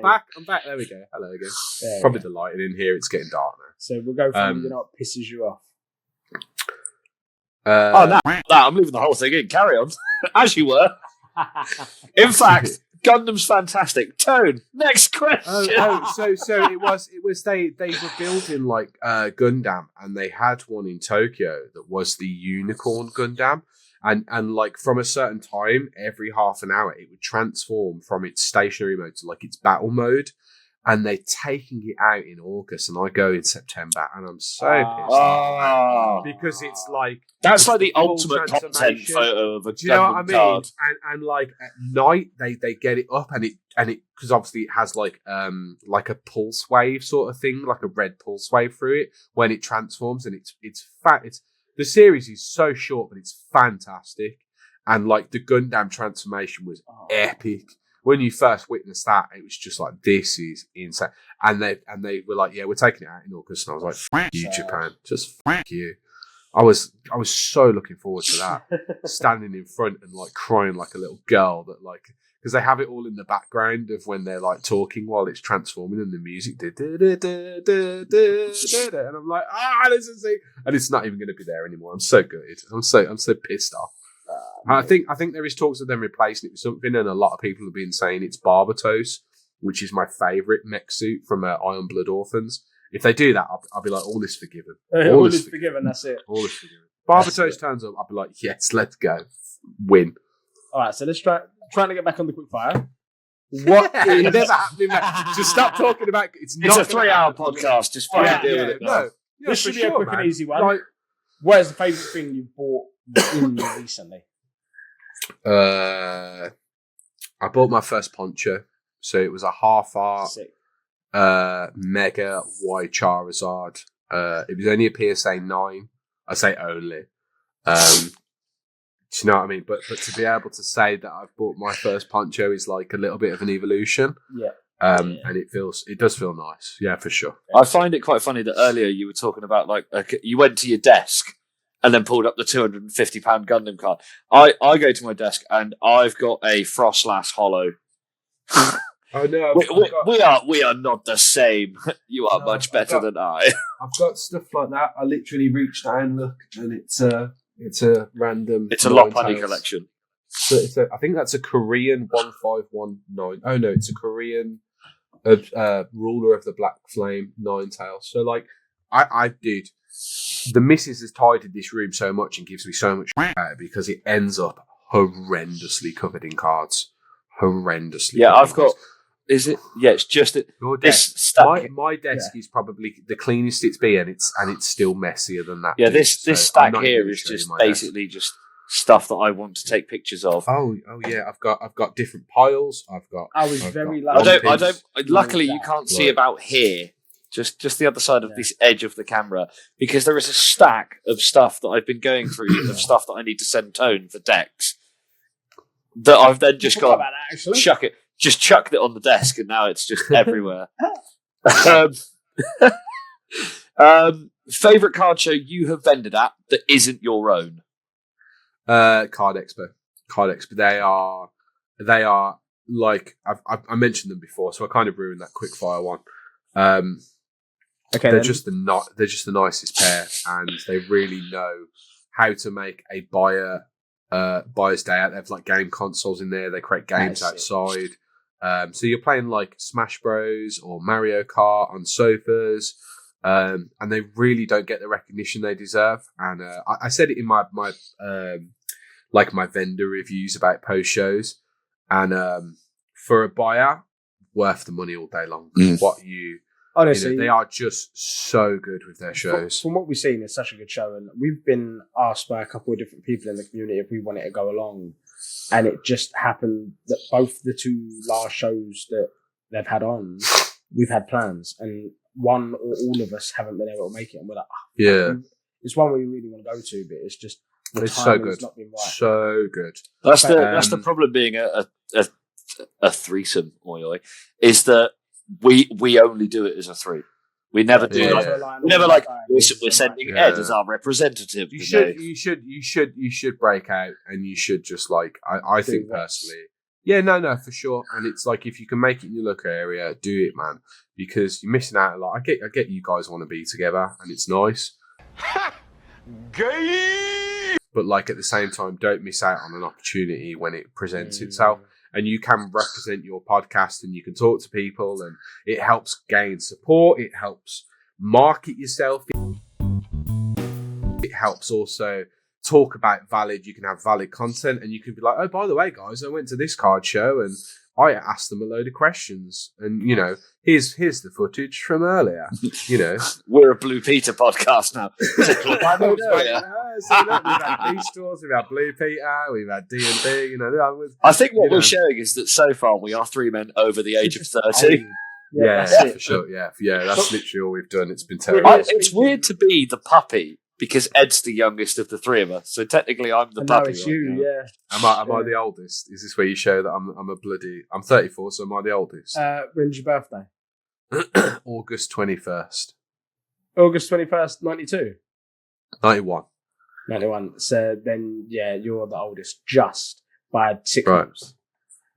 back. There we go. Hello again. Probably the lighting in here. It's getting dark now. So we'll go from what pisses you off. No, I'm leaving the whole thing in. Carry on. As you were. In fact, Gundam's fantastic. Tone, next question. So it was they were building like Gundam, and they had one in Tokyo that was the Unicorn Gundam, and like from a certain time, every half an hour, it would transform from its stationary mode to like its battle mode, and they're taking it out in August, and I go in September, and I'm so pissed because it's like that's like the ultimate content photo of a Gundam card. And like at night they get it up, and it because obviously it has like a pulse wave sort of thing, like a red pulse wave through it when it transforms, and it's the series is so short, but it's fantastic, and like the Gundam transformation was epic. When you first witnessed that, it was just like, this is insane. And they were like, yeah, we're taking it out in August. And I was like, fuck you, Japan. Just fuck you. I was so looking forward to that. Standing in front and like crying like a little girl that like, because they have it all in the background of when they're like talking while it's transforming and the music did, and I'm like, this is it. And it's not even going to be there anymore. I'm so gutted. I'm so pissed off. I think there is talks of them replacing it with something, and a lot of people have been saying it's Barbatos, which is my favourite mech suit from Iron Blood Orphans. If they do that, I'll be like, all is forgiven. All is forgiven, that's it. All is forgiven. Barbatos turns up, I'll be like, yes, let's go. Win. Alright, so let's trying to get back on the quickfire. What is never happening? Just stop talking about it's a 3-hour podcast. Just fucking deal with it. No, this should be a quick and easy one. Like, where's the favourite thing you bought in recently? I bought my first poncho, so it was a half art mega white Charizard. It was only a PSA 9. I say only. Do you know what I mean? But to be able to say that I've bought my first poncho is like a little bit of an evolution. Yeah. And it does feel nice. Yeah, for sure. I find it quite funny that earlier you were talking about like you went to your desk and then pulled up the £250 Gundam card. I go to my desk and I've got a Frostlass Hollow. Oh no, we are not the same. You are much better than I. I've got stuff like that. I literally reach down, look, and it's a random. It's a Lopunny collection. So I think that's a Korean 1519. Oh no, it's a Korean Ruler of the Black Flame 9-tail. So like, I did. The missus has tidied this room so much and gives me so much out because it ends up horrendously covered in cards. Horrendously. Yeah, I've got. Is it? Yeah, it's just your this desk. My desk is probably the cleanest it's been, and it's still messier than that. Yeah, this stack here is just basically just stuff that I want to take pictures of. Oh yeah, I've got different piles. I was very lucky. I don't. Luckily, you can't see about here. Just the other side of this edge of the camera, because there is a stack of stuff that I've been going through of stuff that I need to send Tone for decks. That I've then just gone chuck it. Just chucked it on the desk, and now it's just everywhere. Favorite card show you have vended at that isn't your own? Card Expo. Card Expo. They are like I mentioned them before, so I kind of ruined that quickfire one. Okay, they're just the nicest pair, and they really know how to make a buyer's day out. They have like game consoles in there. They create games outside. So you're playing like Smash Bros or Mario Kart on sofas, and they really don't get the recognition they deserve. And I said it in my vendor reviews about post shows, and for a buyer, worth the money all day long. Honestly, they are just so good with their shows. From what we've seen, it's such a good show, and we've been asked by a couple of different people in the community if we wanted to go along, and it just happened that both the two last shows that they've had on, we've had plans, and one or all of us haven't been able to make it, and we're like, it's one we really want to go to, but it's just it's so good, not been right. So good. That's the problem being a threesome, is that we only do it as a three. We never do we're sending Ed as our representative. You should break out, and you should just like I think personally. Yeah, no, for sure. And it's like if you can make it in your local area, do it, man, because you're missing out a lot. I get you guys want to be together, and it's nice. Gay! But like at the same time, don't miss out on an opportunity when it presents itself. And you can represent your podcast, and you can talk to people, and it helps gain support. It helps market yourself. It helps also talk about you can have valid content, and you can be like, oh, by the way, guys, I went to this card show and I asked them a load of questions, and here's the footage from earlier. We're a Blue Peter podcast now. So look, we've had Beast Stores, we've had Blue Peter, we've had D&D. I think what we're showing is that so far we are three men over the age of 30. Yeah, for sure. Yeah, that's literally all we've done. It's been terrible. It's weird to be the puppy because Ed's the youngest of the three of us. So technically, I'm the puppy. It's you, yeah. Am I the oldest? Is this where you show that I'm 34? So am I the oldest? When's your birthday? August 21st. August 21st, 92. 91. 91. So then, yeah, you're the oldest, just by 6 months.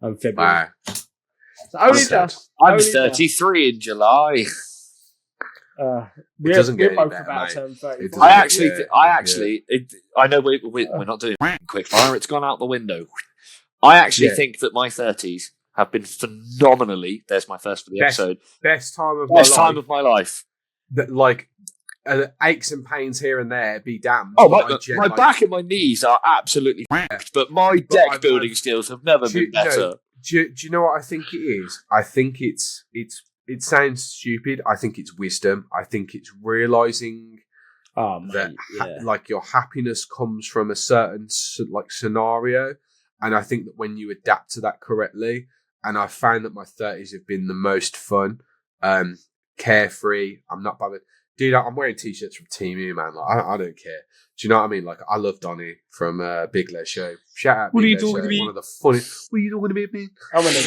I'm February. Wow. So only just. I'm 33 in July. It doesn't get both any better, about mate. turn 34. I know we're not doing quick fire. It's gone out the window. I actually think that my 30s have been phenomenally. There's my first for the episode. Best time of my life. That aches and pains here and there be damned. Oh, my back and my knees are absolutely f***ed, but my deck building skills have never been better. Do you know what I think it is? I think it sounds stupid. I think it's wisdom. I think it's realizing that your happiness comes from a certain scenario, and I think that when you adapt to that correctly, and I found that my 30s have been the most fun, carefree. I'm not bothered. Dude, I'm wearing t-shirts from Teemu, man. Like, I don't care. Do you know what I mean? Like, I love Donnie from Big Les Show. Shout out, what Big are you Les talking Show. to me? One of the funniest. What are you talking to me? I'm in a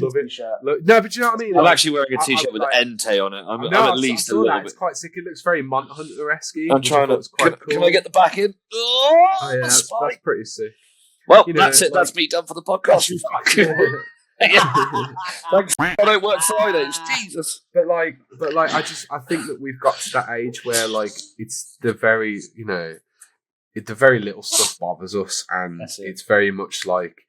love it. T-shirt. No, but do you know what I mean? I'm actually wearing a t-shirt with Entei on it. I'm at least a little bit. It's quite sick. It looks very Hunter-esque. I'm trying to. Can I get the back in? Oh yeah, that's pretty sick. Well, that's it. That's me done for the podcast. I don't work Fridays. Jesus. But I think that we've got to that age where it's the very the very little stuff bothers us, and it's very much like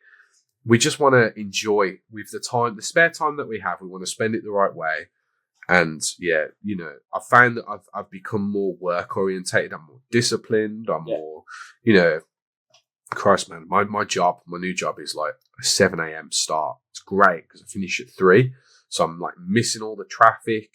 we just want to enjoy with the spare time that we have. We want to spend it the right way, and I found that I've become more work orientated. I'm more disciplined. I'm more, Christ, man, my new job is like a 7 a.m. start. It's great because I finish at 3, so I'm like missing all the traffic.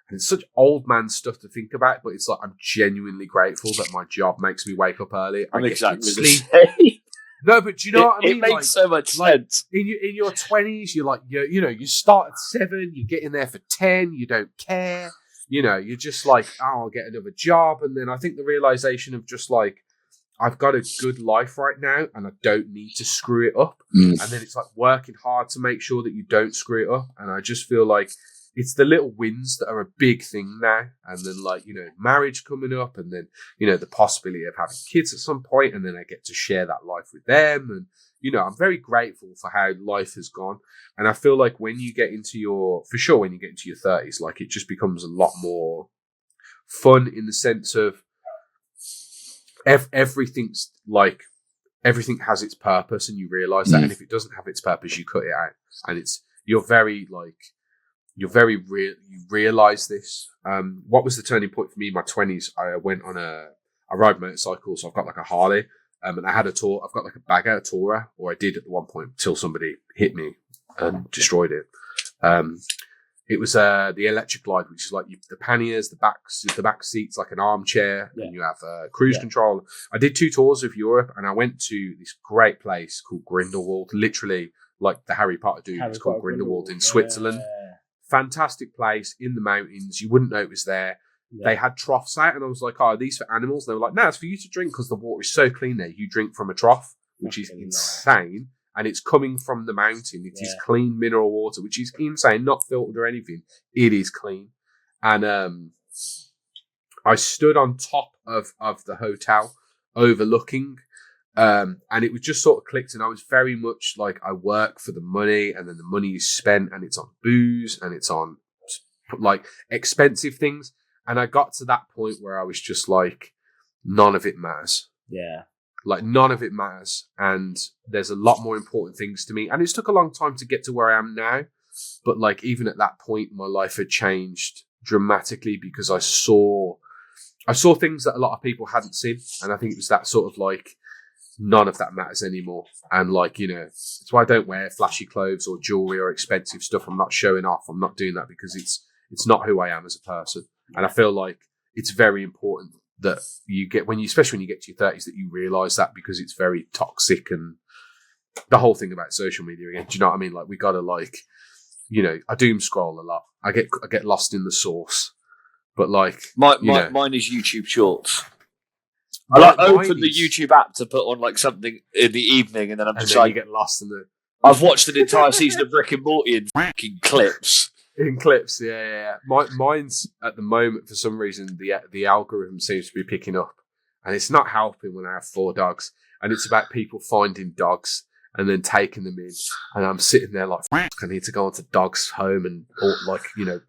And it's such old man stuff to think about, but it's like I'm genuinely grateful that my job makes me wake up early. I'm exactly the sleep. same. No, but do you know what I mean? It makes so much sense. In your 20s, you're like, you start at 7, you get in there for 10, you don't care. You're just like, I'll get another job. And then I think the realization of just like, I've got a good life right now and I don't need to screw it up. And then it's like working hard to make sure that you don't screw it up. And I just feel like it's the little wins that are a big thing now. And then like, marriage coming up, and then, the possibility of having kids at some point, and then I get to share that life with them. And, I'm very grateful for how life has gone. And I feel like when you get into your 30s, like it just becomes a lot more fun in the sense of everything has its purpose, and you realize that. And if it doesn't have its purpose, you cut it out. And you realize this. What was the turning point for me in my 20s? I ride motorcycles, so I've got like a Harley, and I had I've got like a Bagger, a Tourer, or I did at one point till somebody hit me and destroyed it. It was the electric glide, which is like the panniers, the back seats, like an armchair, and you have cruise control. I did 2 tours of Europe, and I went to this great place called Grindelwald, literally like the Harry Potter dude. It's called Grindelwald in Switzerland. Fantastic place in the mountains. You wouldn't know it was there. Yeah. They had troughs out, and I was like, "Oh, are these for animals?" And they were like, "No, it's for you to drink because the water is so clean there. You drink from a trough, which is insane." And it's coming from the mountain. It is clean mineral water, which is insane, not filtered or anything. It is clean. And I stood on top of the hotel overlooking, and it was just sort of clicked. And I was very much like, I work for the money, and then the money is spent, and it's on booze, and it's on like expensive things. And I got to that point where I was just like, none of it matters. Yeah. Like, none of it matters. And there's a lot more important things to me. And it's took a long time to get to where I am now. But, like, even at that point, my life had changed dramatically because I saw things that a lot of people hadn't seen. And I think it was that sort of, like, none of that matters anymore. And, like, it's why I don't wear flashy clothes or jewelry or expensive stuff. I'm not showing off. I'm not doing that because it's not who I am as a person. And I feel like it's very important that you get especially when you get to your 30s, that you realize that, because it's very toxic. And the whole thing about social media again, do you know what I mean? Like, we gotta I doom scroll a lot. I get lost in the source, but like mine is YouTube Shorts. I open the YouTube app to put on like something in the evening, and then I'm just you get lost in the. I've watched an entire season of Rick and Morty in fucking clips. In clips, yeah. Mine's at the moment, for some reason, the algorithm seems to be picking up, and it's not helping when I have 4 dogs, and it's about people finding dogs and then taking them in, and I'm sitting there like, I need to go onto Dogs Home and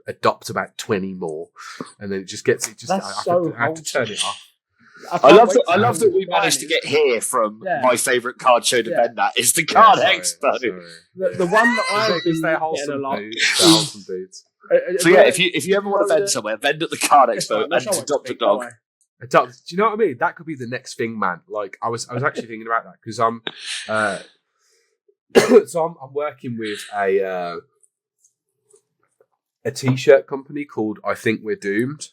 adopt about 20 more, and then I have to turn it off. I love that we managed to get here from my favourite card show to vent that is the Card Expo. The one that I've been getting a lot. So yeah, if you ever want to vend somewhere, vend at the Card Expo and adopt a dog. Do you know what I mean? That could be the next thing, man. Like, I was actually thinking about that because I'm working with a t-shirt company called I Think We're Doomed.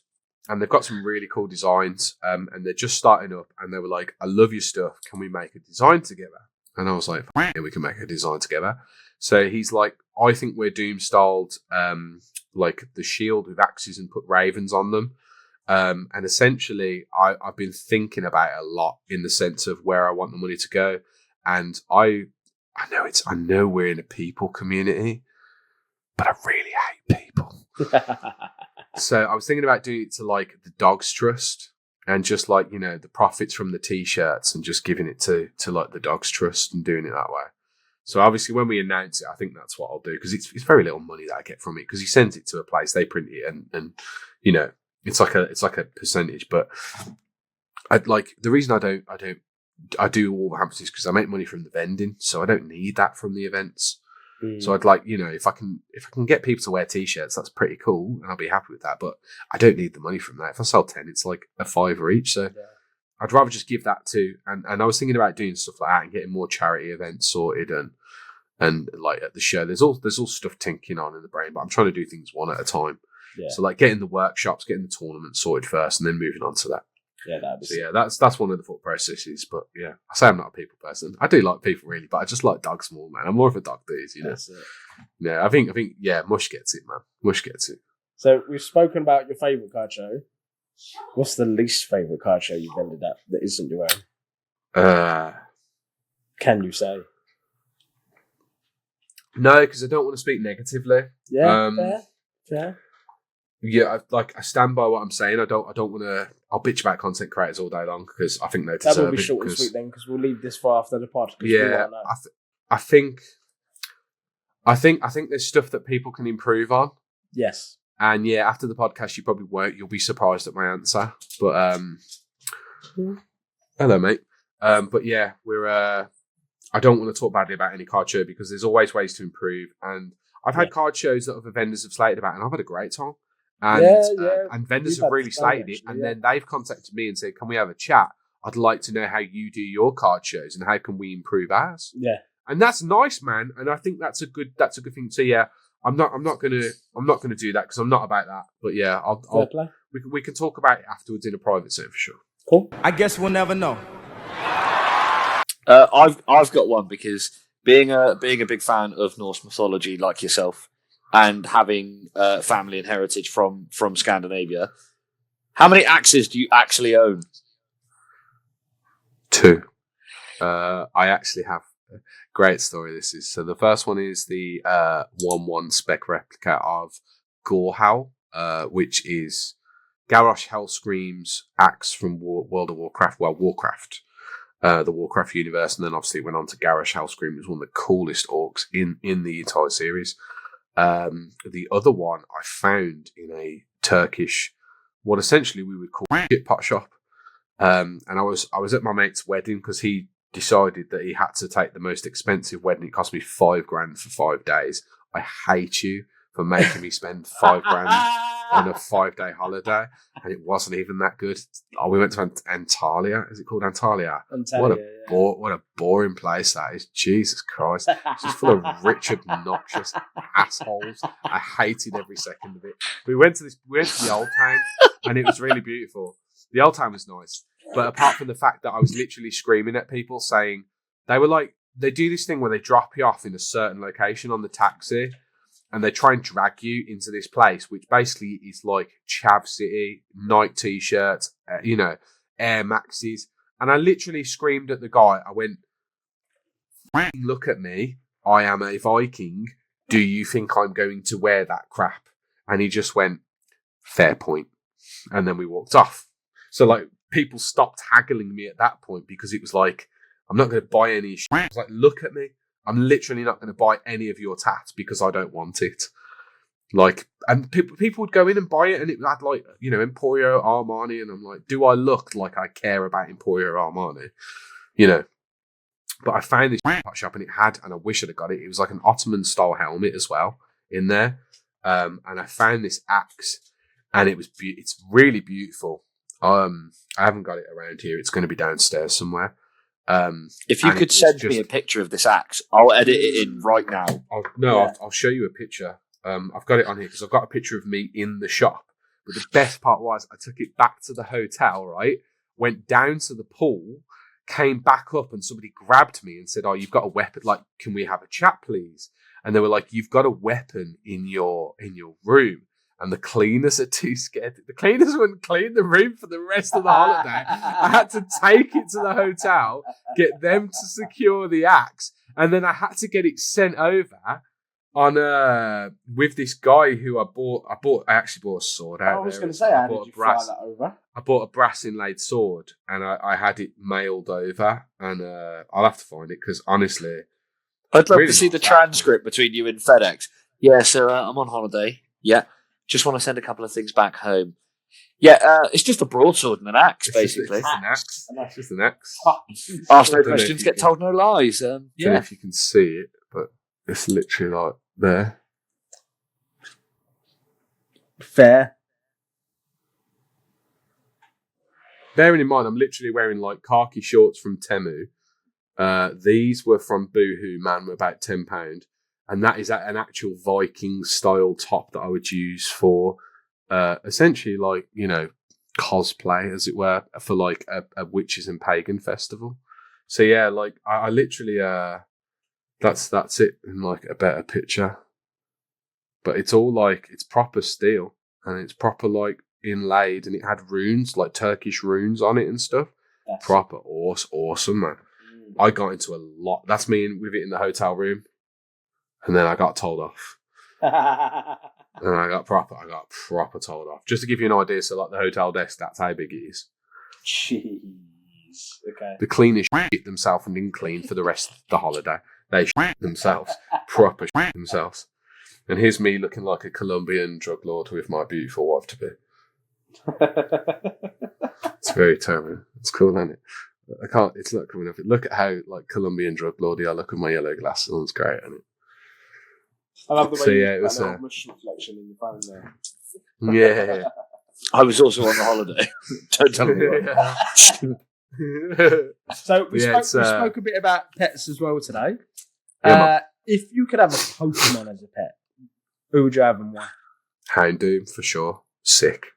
And they've got some really cool designs, and they're just starting up. And they were like, "I love your stuff. Can we make a design together?" And I was like, "Yeah, we can make a design together." So he's like, "I think we're Doom styled, like the shield with axes and put ravens on them." And essentially, I've been thinking about it a lot in the sense of where I want the money to go. And I know we're in a people community, but I really hate people. So I was thinking about doing it to like the Dogs Trust, and just like, the profits from the t-shirts and just giving it to like the Dogs Trust and doing it that way. So obviously when we announce it, I think that's what I'll do, because it's very little money that I get from it, because he sends it to a place, they print it, and it's like a percentage. But I'd like, the reason I do all the hampers is because I make money from the vending, so I don't need that from the events. So I'd like, if I can get people to wear t-shirts, that's pretty cool, and I'll be happy with that. But I don't need the money from that. If I sell 10, it's like a $5 each. So I'd rather just give that to. And I was thinking about doing stuff like that and getting more charity events sorted, and like at the show, there's all stuff tinking on in the brain, but I'm trying to do things one at a time. Yeah. So like getting the workshops, getting the tournament sorted first, and then moving on to that. Yeah, that's one of the thought processes. But yeah, I say I'm not a people person. I do like people really, but I just like dogs more, man. I'm more of a dog dude, That's it. Yeah, I think Mush gets it, man. Mush gets it. So we've spoken about your favourite card show. What's the least favourite card show you've ended at that isn't your own? Can you say? No, because I don't want to speak negatively. Yeah, fair. Yeah. Yeah, I stand by what I'm saying. I don't want to. I'll bitch about content creators all day long because I think they deserve it. That will be short and sweet then, because we'll leave this far after the pod. Yeah, I think there's stuff that people can improve on. Yes. And yeah, after the podcast, you probably won't. You'll be surprised at my answer. But hello, mate. But yeah, we're. I don't want to talk badly about any card show because there's always ways to improve. And I've had card shows that other vendors have slated about, and I've had a great time. And and vendors have really slated it, and then they've contacted me and said, "Can we have a chat? I'd like to know how you do your card shows and how can we improve ours." Yeah, and that's nice, man. And I think that's a good thing. So yeah, I'm not gonna do that because I'm not about that. But yeah, we can talk about it afterwards in a private zone for sure. Cool. I guess we'll never know. I've got one because being a big fan of Norse mythology like yourself and having family and heritage from Scandinavia, how many axes do you actually own? 2. I actually have a great story. This is so. The first one is the 1/1 spec replica of Gorehowl, which is Garrosh Hellscream's axe from World of Warcraft. Well, Warcraft. The Warcraft universe, and then obviously it went on to Garrosh Hellscream. It was one of the coolest orcs in the entire series. The other one I found in a Turkish, what essentially we would call shit pot shop. And I was at my mate's wedding because he decided that he had to take the most expensive wedding. It cost me $5,000 for 5 days. I hate you for making me spend $5,000 on a 5-day holiday, and it wasn't even that good. We went to Antalya. Is it called Antalya? What a boring place that is. Jesus Christ. It's just full of rich, obnoxious assholes. I hated every second of it. We went to the old town, and it was really beautiful. The old town was nice. But apart from the fact that I was literally screaming at people saying, they do this thing where they drop you off in a certain location on the taxi, and they try and drag you into this place, which basically is like Chav City, Nike t-shirts, Air Maxes. And I literally screamed at the guy. I went, "Look at me. I am a Viking. Do you think I'm going to wear that crap?" And he just went, "Fair point." And then we walked off. So like people stopped haggling me at that point because it was like, I'm not going to buy any shit. I was like, "Look at me. I'm literally not going to buy any of your tats because I don't want it." Like, and people would go in and buy it, and it had like, Emporio Armani, and I'm like, do I look like I care about Emporio Armani? But I found this shop, and it had, and I wish I'd have got it. It was like an Ottoman style helmet as well in there, and I found this axe, and it's really beautiful. I haven't got it around here. It's going to be downstairs somewhere. If you could send me a picture of this axe, I'll edit it in right now. I'll show you a picture. I've got it on here because I've got a picture of me in the shop. But the best part was I took it back to the hotel, right? Went down to the pool, came back up, and somebody grabbed me and said, "Oh, you've got a weapon. Like, can we have a chat, please?" And they were like, "You've got a weapon in your room." And the cleaners are too scared. The cleaners wouldn't clean the room for the rest of the holiday. I had to take it to the hotel, get them to secure the axe, and then I had to get it sent over on with this guy who I actually bought a sword out. I was going to say, how did you fly that over? I bought a brass inlaid sword, and I had it mailed over, and I'll have to find it because honestly, I'd love to see the transcript between you and FedEx. Yeah, so I'm on holiday. Yeah. Just want to send a couple of things back home. Yeah, it's just a broadsword and an axe, basically. It's just an axe. Ask no questions, get told no lies. I don't know if you can see it, but it's literally like there. Fair. Bearing in mind, I'm literally wearing like khaki shorts from Temu. These were from Boohoo Man, were about £10. And that is an actual Viking style top that I would use for essentially like, cosplay, as it were, for like a witches and pagan festival. So yeah, like I literally that's it in like a better picture. But it's all like, it's proper steel and it's proper like inlaid, and it had runes, like Turkish runes on it and stuff. Yes. Proper awesome, man. I got into a lot. That's me with it in the hotel room. And then I got told off. And I got proper told off. Just to give you an idea, so like the hotel desk, that's how big it is. Jeez. Okay. The cleaners shit themselves and didn't clean for the rest of the holiday. They shit themselves. Proper shit themselves. And here's me looking like a Colombian drug lord with my beautiful wife to be. It's very terrible. It's cool, isn't it? It's not coming up. Look at how like Colombian drug lordy I look with my yellow glasses on. It's great, isn't it? I love the way it was a mush reflection in your phone there. Yeah. I was also on the holiday. Don't tell me what. So we spoke a bit about pets as well today. If you could have a Pokemon as a pet, who would you have and why? Houndoom for sure. Sick.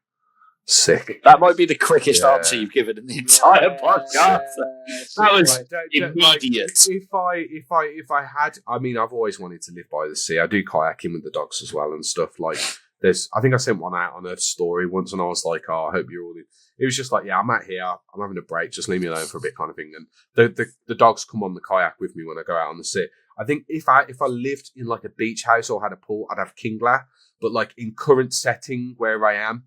That might be the quickest answer you've given in the entire podcast. That was immediate. If I had, I mean, I've always wanted to live by the sea. I do kayaking with the dogs as well and stuff. Like, I think I sent one out on a story once, and I was like, "Oh, I hope you're all in." It was just like, "Yeah, I'm out here. I'm having a break. Just leave me alone for a bit," kind of thing. And the dogs come on the kayak with me when I go out on the sea. I think if I lived in like a beach house or had a pool, I'd have Kingler. But like in current setting where I am,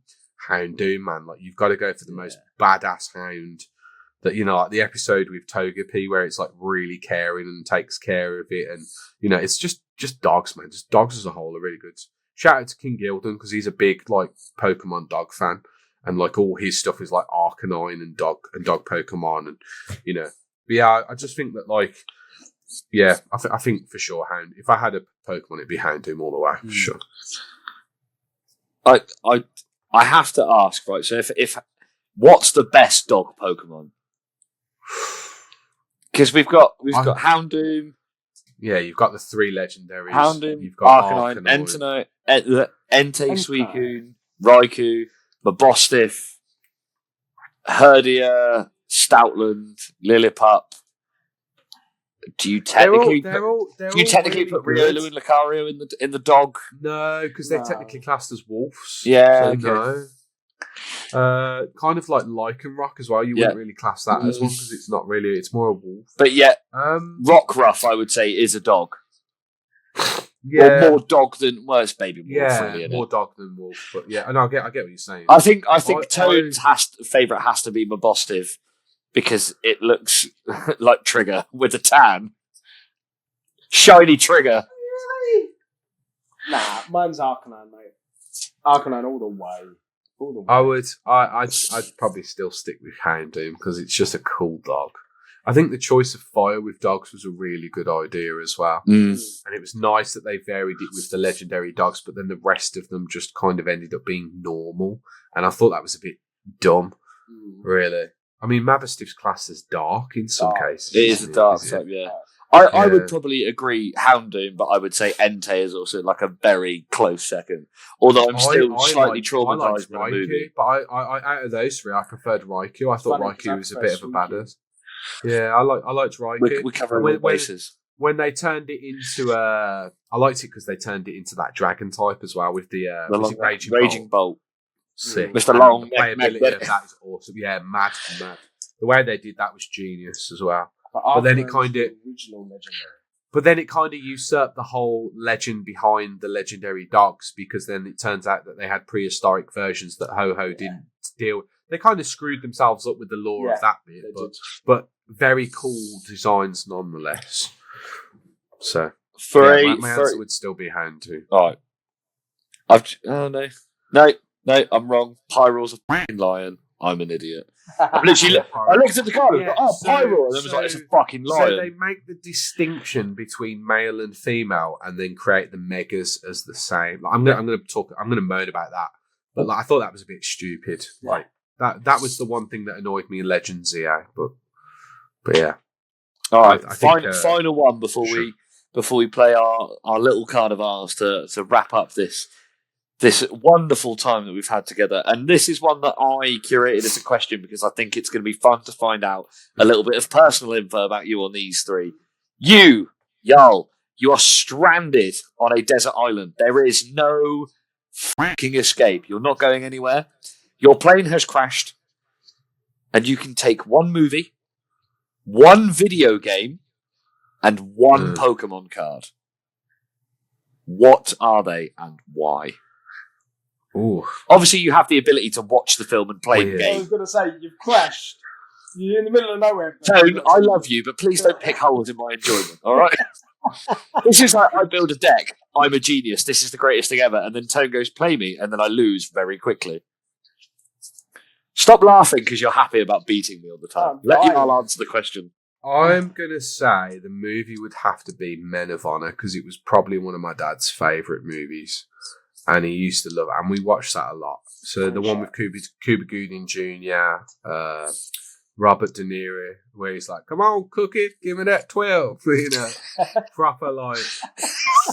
Houndoom, man. Like you've got to go for the most badass hound. That, you know, like the episode with Togepi where it's like really caring and takes care of it, and you know, it's just dogs, man. Just dogs as a whole are really good. Shout out to King Gildan because he's a big like Pokemon dog fan, and like all his stuff is like Arcanine and dog Pokemon, and you know, but yeah, I just think that like, yeah, I think for sure Hound. If I had a Pokemon, it'd be Houndoom all the way for sure. I have to ask, right? So if what's the best dog Pokemon? Because we've got Houndoom. Yeah, you've got the three legendaries. Houndoom, you've got Arcanine, Entei, Suicune, Raikou, Mabostiff, Herdia, Stoutland, Lillipup. Do you technically put Riolu and Lucario in the dog? No, because they're technically classed as wolves. Yeah, so okay. No. Kind of like Lycanroc as well. You wouldn't really class that as one because it's not really. It's more a wolf. But yet, Rockruff, I would say, is a dog. Yeah, or more dog than it's baby wolf. Yeah, really, more dog than wolf. But yeah, and I get what you're saying. I think Toad's favourite has to be Mabostiff. Because it looks like Trigger with a tan. Shiny Trigger. Nah, mine's Arcanine, mate. Arcanine all the way. I'd probably still stick with Houndoom because it's just a cool dog. I think the choice of fire with dogs was a really good idea as well. And it was nice that they varied it with the legendary dogs, but then the rest of them just kind of ended up being normal. And I thought that was a bit dumb, really. I mean, Mabostiff's classed as dark in some cases. It is a dark type, yeah. I would probably agree Houndoom, but I would say Entei is also like a very close second. Although I'm still slightly traumatized by the movie. But I out of those three, I preferred Raikou. I thought Raikou was a bit of a badass. Yeah, I liked Raikou. We're covering all bases. When they turned it into I liked it because they turned it into that dragon type as well with the Raging Bolt. Sick. Mr. Long. The playability of that is awesome. Yeah, mad. The way they did that was genius as well. But then it kind of usurped the whole legend behind the legendary dogs because then it turns out that they had prehistoric versions that Ho-Ho didn't deal with. They kind of screwed themselves up with the lore of that bit, but very cool designs nonetheless. So my answer would still be Houndoom. All right. No, I'm wrong. Pyro's a fucking lion. I'm an idiot. I looked at the card and I was like, Pyro. And I was like, it's a fucking lion. So they make the distinction between male and female and then create the megas as the same. Like, I'm gonna moan about that. But like, I thought that was a bit stupid. Like that was the one thing that annoyed me in Legends EA. But yeah. All right. Final one before we play our little card of ours to wrap up this wonderful time that we've had together. And this is one that I curated as a question because I think it's going to be fun to find out a little bit of personal info about you on these three. You, Jarl, you are stranded on a desert island. There is no fucking escape. You're not going anywhere. Your plane has crashed and you can take one movie, one video game, and one Pokemon card. What are they and why? Ooh. Obviously, you have the ability to watch the film and play the Weird. I game. was going to say, you've crashed. You're in the middle of nowhere. Tone, I love you, but please don't pick holes in my enjoyment, all right? This is like I build a deck. I'm a genius. This is the greatest thing ever. And then Tone goes, play me, and then I lose very quickly. Stop laughing because you're happy about beating me all the time. Let Jarl answer the question. I'm going to say the movie would have to be Men of Honor because it was probably one of my dad's favourite movies. And he used to love it. And we watched that a lot. So the one with Cuba Gooding Jr., Robert De Niro, where he's like, come on, cook it, give me that 12. You know, proper, like,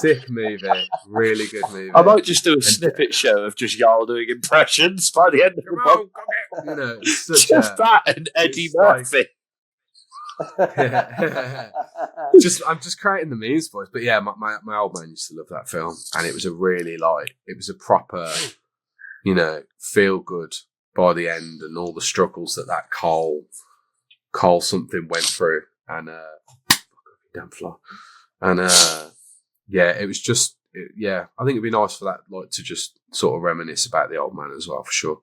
sick movie. Really good movie. I might just do a snippet show of just Jarl doing impressions by the end of the Come book. on, cook it. You know, it's such Just that and Eddie Murphy. I'm just creating the memes voice, but yeah, my old man used to love that film, and it was a really it was a proper, you know, feel good by the end, and all the struggles that Cole something went through, and damn fly, and yeah, it was just I think it'd be nice for that like to just sort of reminisce about the old man as well for sure.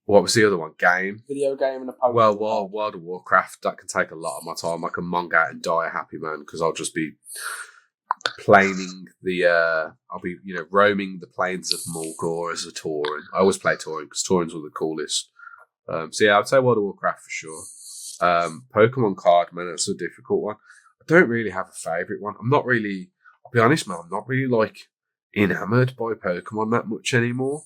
What was the other one? Video game and a Pokemon. Well, World of Warcraft, that can take a lot of my time. I can mong out and die a happy man because I'll just be planing I'll be, you know, roaming the plains of Mulgore as a Tauren. I always play Tauren because Taurens were the coolest. So yeah, I'd say World of Warcraft for sure. Pokemon card, man, that's a difficult one. I don't really have a favourite one. I'll be honest, man, I'm not really like enamoured by Pokemon that much anymore.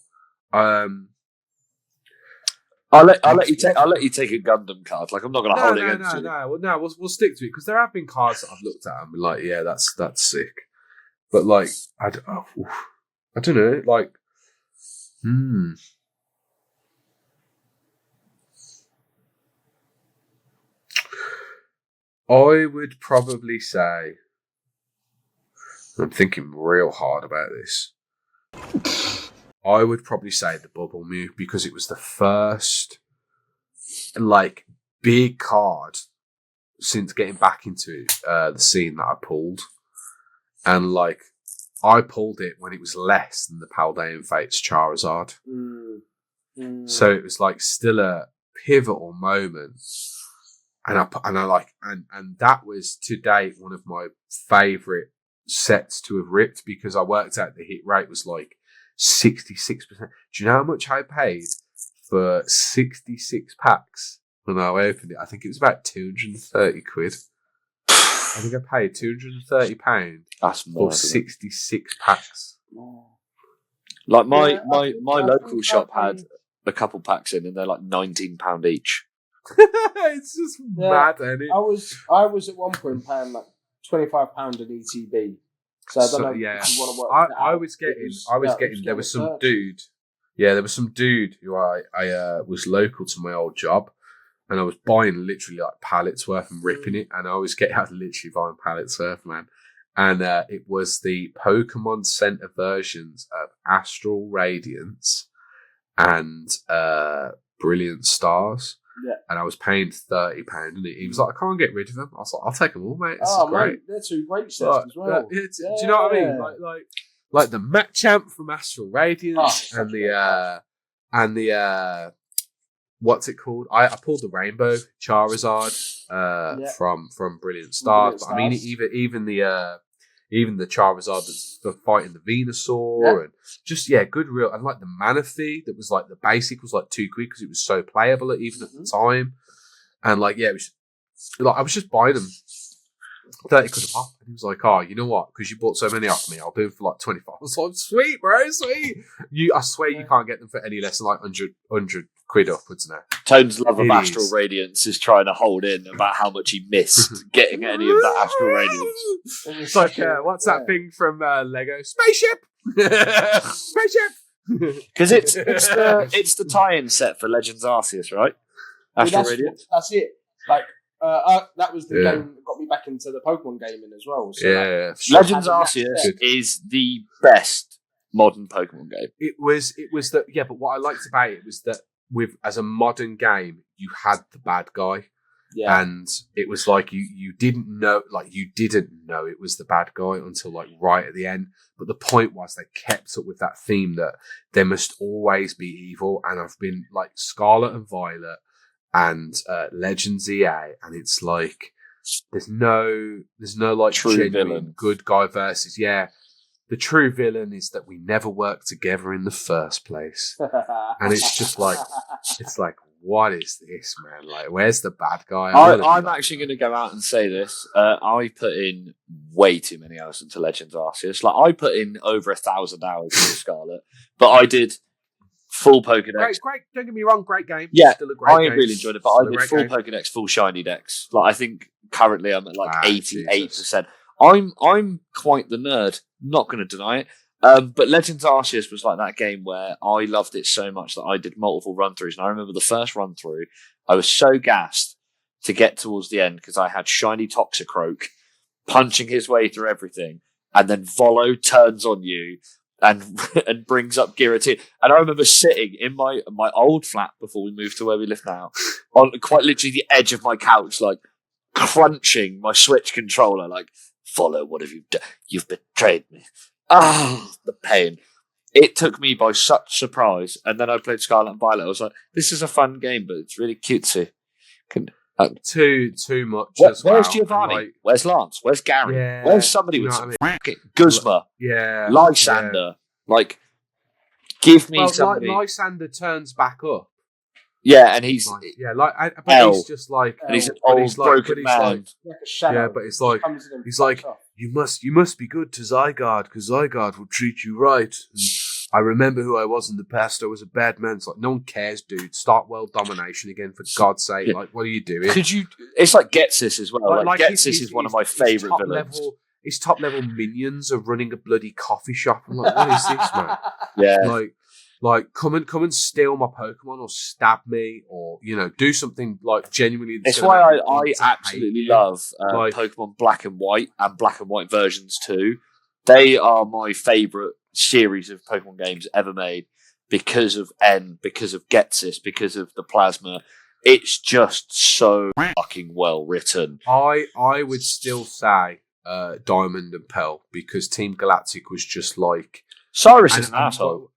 I'll let you take a Gundam card. Like I'm not going to hold it against you. No. We'll stick to it because there have been cards that I've looked at and been like, yeah, that's sick. But like, I don't know. Like, I would probably say. I'm thinking real hard about this. I would probably say the Bubble Mew because it was the first, like, big card since getting back into the scene that I pulled. And, like, I pulled it when it was less than the Paldean Fates Charizard. So it was, like, still a pivotal moment. And that was, to date, one of my favourite sets to have ripped because I worked out the hit rate was, like, 66%. Do you know how much I paid for 66 packs when I opened it? I think it was about 230 quid. I think I paid £230 for 66 packs. Like my local shop had a couple packs in, and they're like £19 each. It's just mad, isn't it? I was at one point paying like £25 an ETB. So I don't know if you want to work I was getting there was some dude. Yeah, there was some dude who I was local to my old job, and I was buying literally like pallets worth and ripping it, and I was literally buying pallets worth, man. And it was the Pokemon Center versions of Astral Radiance and Brilliant Stars. Yeah. And I was paying £30, and he was like, I can't get rid of them. I was like, I'll take them all, mate. This is great. Mate, they're two great sets as well. Do you know what I mean? Like the Machamp from Astral Radiance and the what's it called? I pulled the Rainbow Charizard from Brilliant Stars. But I mean, even the Charizard that's for fighting the Venusaur and just good real, and like the Manaphy that was like the basic was like 2 quid because it was so playable even at the time, and like it was like I was just buying them 30 quid a pop, and he was like, oh, you know what, because you bought so many off me, I'll do them for like 25. I was like, sweet bro, sweet. I swear you can't get them for any less than like 100 quid upwards now. Tone's love of Astral Radiance is trying to hold in about how much he missed getting any of that Astral Radiance. It's like, what's that thing from Lego? Spaceship! Spaceship! Because it's the tie-in set for Legends Arceus, right? Astral Radiance? That's it. Like, that was the game that got me back into the Pokemon gaming as well. So Legends Arceus is the best modern Pokemon game. It was that, but what I liked about it was that as a modern game, you had the bad guy. Yeah. And it was like you didn't know it was the bad guy until like right at the end. But the point was they kept up with that theme that there must always be evil. And I've been like Scarlet and Violet and Legends EA, and it's like there's no like True genuine villain. good guy versus the true villain is that we never worked together in the first place. And it's just like, what is this, man? Like, where's the bad guy? I'm actually going to go out and say this. I put in way too many hours into Legends Arceus. Like, I put in over 1,000 hours into Scarlet, but I did full Pokédex. Great. Don't get me wrong, great game. Yeah, Still a great I game. really enjoyed it, but I did full Pokédex, full shiny decks. Like, I think currently I'm at like 88%. I'm quite the nerd. Not going to deny it. But Legends Arceus was like that game where I loved it so much that I did multiple run-throughs. And I remember the first run-through, I was so gassed to get towards the end because I had shiny Toxicroak punching his way through everything. And then Volo turns on you and brings up Giratina. And I remember sitting in my old flat before we moved to where we live now, on quite literally the edge of my couch, like crunching my Switch controller, like, Volo, what have you done? You've betrayed me. The pain. It took me by such surprise. And then I played Scarlet and Violet. I was like, this is a fun game, but it's really cutesy. Too much. Where's Giovanni? Like, where's Lance? Where's Gary? Yeah, where's somebody with some Guzma? Yeah. Lysander. Like, give me somebody. Lysander turns back up. Yeah, and he's... but he's just like... And he's an old, broken man. Like a shadow. Yeah, but it's like... He's like, you must be good to Zygarde, because Zygarde will treat you right. And I remember who I was in the past. I was a bad man. It's like, no one cares, dude. Start world domination again, for God's sake. Yeah. Like, what are you doing? It's like Getsis as well. Like Getsis is one of my favourite villains. His top level minions are running a bloody coffee shop. I'm like, what is this, man? Yeah. Like, come and steal my Pokemon or stab me or, do something like genuinely. It's why I absolutely love Pokemon Black and White and Black and White versions too. They are my favourite series of Pokemon games ever made because of N, because of Getsis, because of the Plasma. It's just so fucking well written. I would still say Diamond and Pearl because Team Galactic was just like... Cyrus is an asshole.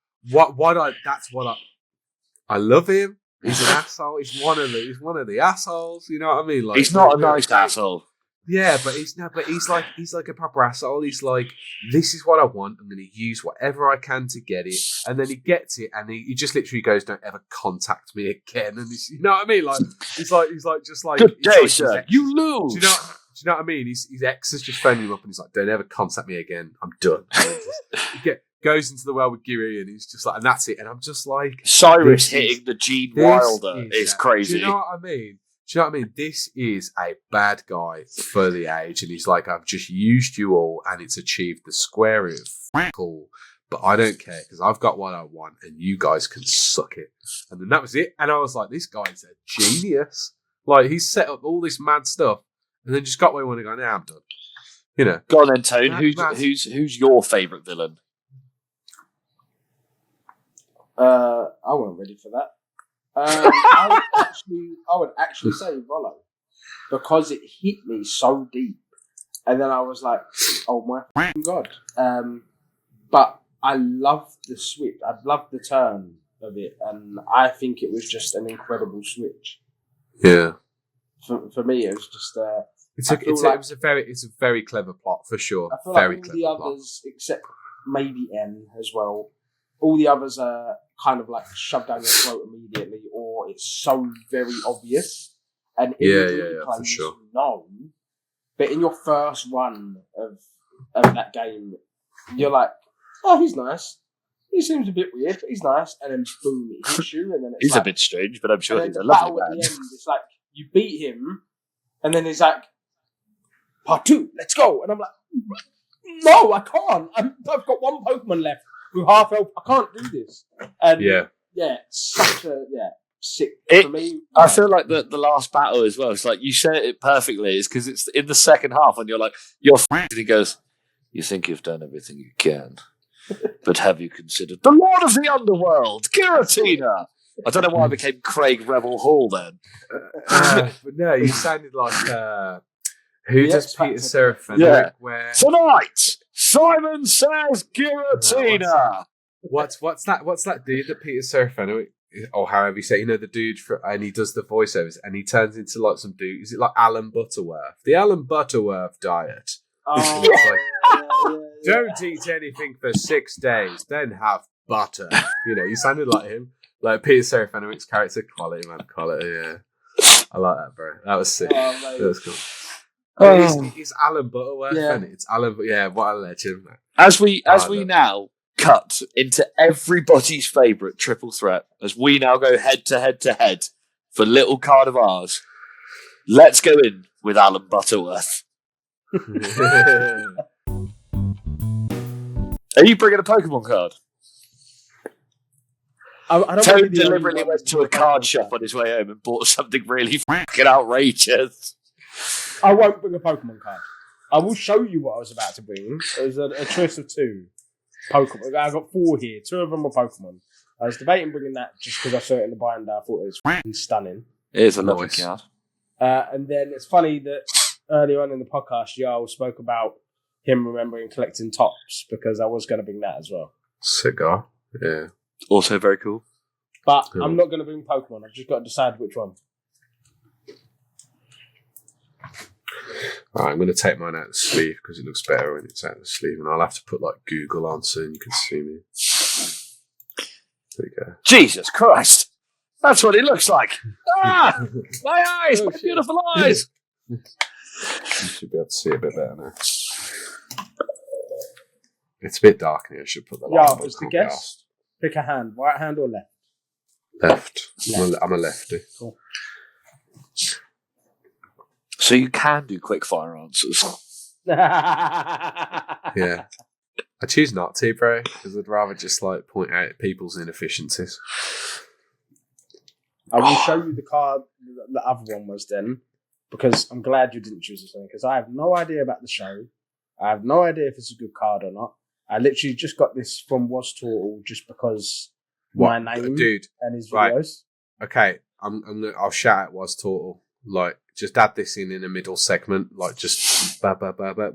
I love him. He's an asshole. He's one of the assholes. You know what I mean? Like, he's not a nice asshole. Yeah, but he's like a proper asshole. He's like, this is what I want. I'm going to use whatever I can to get it, and then he gets it, and he just literally goes, "Don't ever contact me again." And you know what I mean? Like he's like good day, sir. You lose. Do you know what I mean? His ex has just phoned him up, and he's like, "Don't ever contact me again. I'm done." Goes into the well with Giri, and he's just like, and that's it. And I'm just like, Cyrus hitting the Gene Wilder is crazy. Do you know what I mean? This is a bad guy for the age, and he's like, I've just used you all, and it's achieved the square root of all. But I don't care because I've got what I want, and you guys can suck it. And then that was it. And I was like, this guy's a genius. Like, he's set up all this mad stuff, and then just got where he wanted to go. Now I'm done. Go on then, Tone. Who's your favourite villain? I wasn't ready for that. I would actually say Volo because it hit me so deep, and then I was like, "Oh my god!" But I loved the switch. I loved the turn of it, and I think it was just an incredible switch. Yeah. For me, it was just. It's a very clever plot for sure. I feel very like all clever the others, except maybe N as well. All the others are kind of like shoved down your throat immediately, or it's so very obvious. And for sure. Known, but in your first run of that game, you're like, "Oh, he's nice. He seems a bit weird, but he's nice." And then boom, it hits you, and then he's a bit strange, but I'm sure he's a lovely man. It's like you beat him, and then he's like, "Part 2, let's go!" And I'm like, "No, I can't. I've got one Pokemon left." With half health, I can't do this. And such a sick for me. I feel like the last battle as well. It's like you said it perfectly. It's because it's in the second half, and you're like, "You're," and he goes, "You think you've done everything you can, but have you considered the Lord of the Underworld, Giratina?" I don't know why I became Craig Rebel Hall then. But no, you sounded like who The does X Peter Factor. Seraphim? Yeah. Where Tonight, Simon says guillotine. what's that dude that Peter Seraphim, or however you say, the dude and he does the voiceovers and he turns into like some dude. Is it like Alan Butterworth? The Alan Butterworth diet. Oh, It's like, don't eat anything for 6 days, then have butter. You sounded like him. Like Peter Serafinovich's character. Quality, man. Quality, yeah. I like that, bro. That was sick. That was cool. It's Alan Butterworth, isn't it? It's Alan. Yeah, what a legend, man. As we now cut into everybody's favourite triple threat, as we now go head to head for little card of ours, let's go in with Alan Butterworth. Are you bringing a Pokemon card? I don't Toad deliberately went to a card shop on his way home and bought something really fucking outrageous. I won't bring a Pokemon card. I will show you what I was about to bring. It was a choice of 2 Pokemon. I got 4 here. 2 of them were Pokemon. I was debating bringing that just because I saw it in the binder. I thought it was fucking stunning. It is a lovely card. And then it's funny that earlier on in the podcast, Jarl spoke about him remembering collecting tops because I was going to bring that as well. Cigar, yeah. Also very cool. But I'm not going to bring Pokemon. I've just got to decide which one. Alright, I'm going to take mine out of the sleeve because it looks better when it's out of the sleeve, and I'll have to put like Google on so you can see me. There you go. Jesus Christ! That's what it looks like. Ah, my eyes, my beautiful eyes. You should be able to see a bit better now. It's a bit dark in here. I should put the light on. Yeah, just a guess. Pick a hand, right hand or left? Left. I'm a lefty. Cool. So you can do quick fire answers. Yeah. I choose not to, bro, because I'd rather just like point out people's inefficiencies. I will show you the card the other one was then, because I'm glad you didn't choose this one, because I have no idea about the show. I have no idea if it's a good card or not. I literally just got this from Was Turtle just because my name and his videos. Right. Okay, I'll shout out Was Turtle. Like, just add this in a middle segment. Like, just we're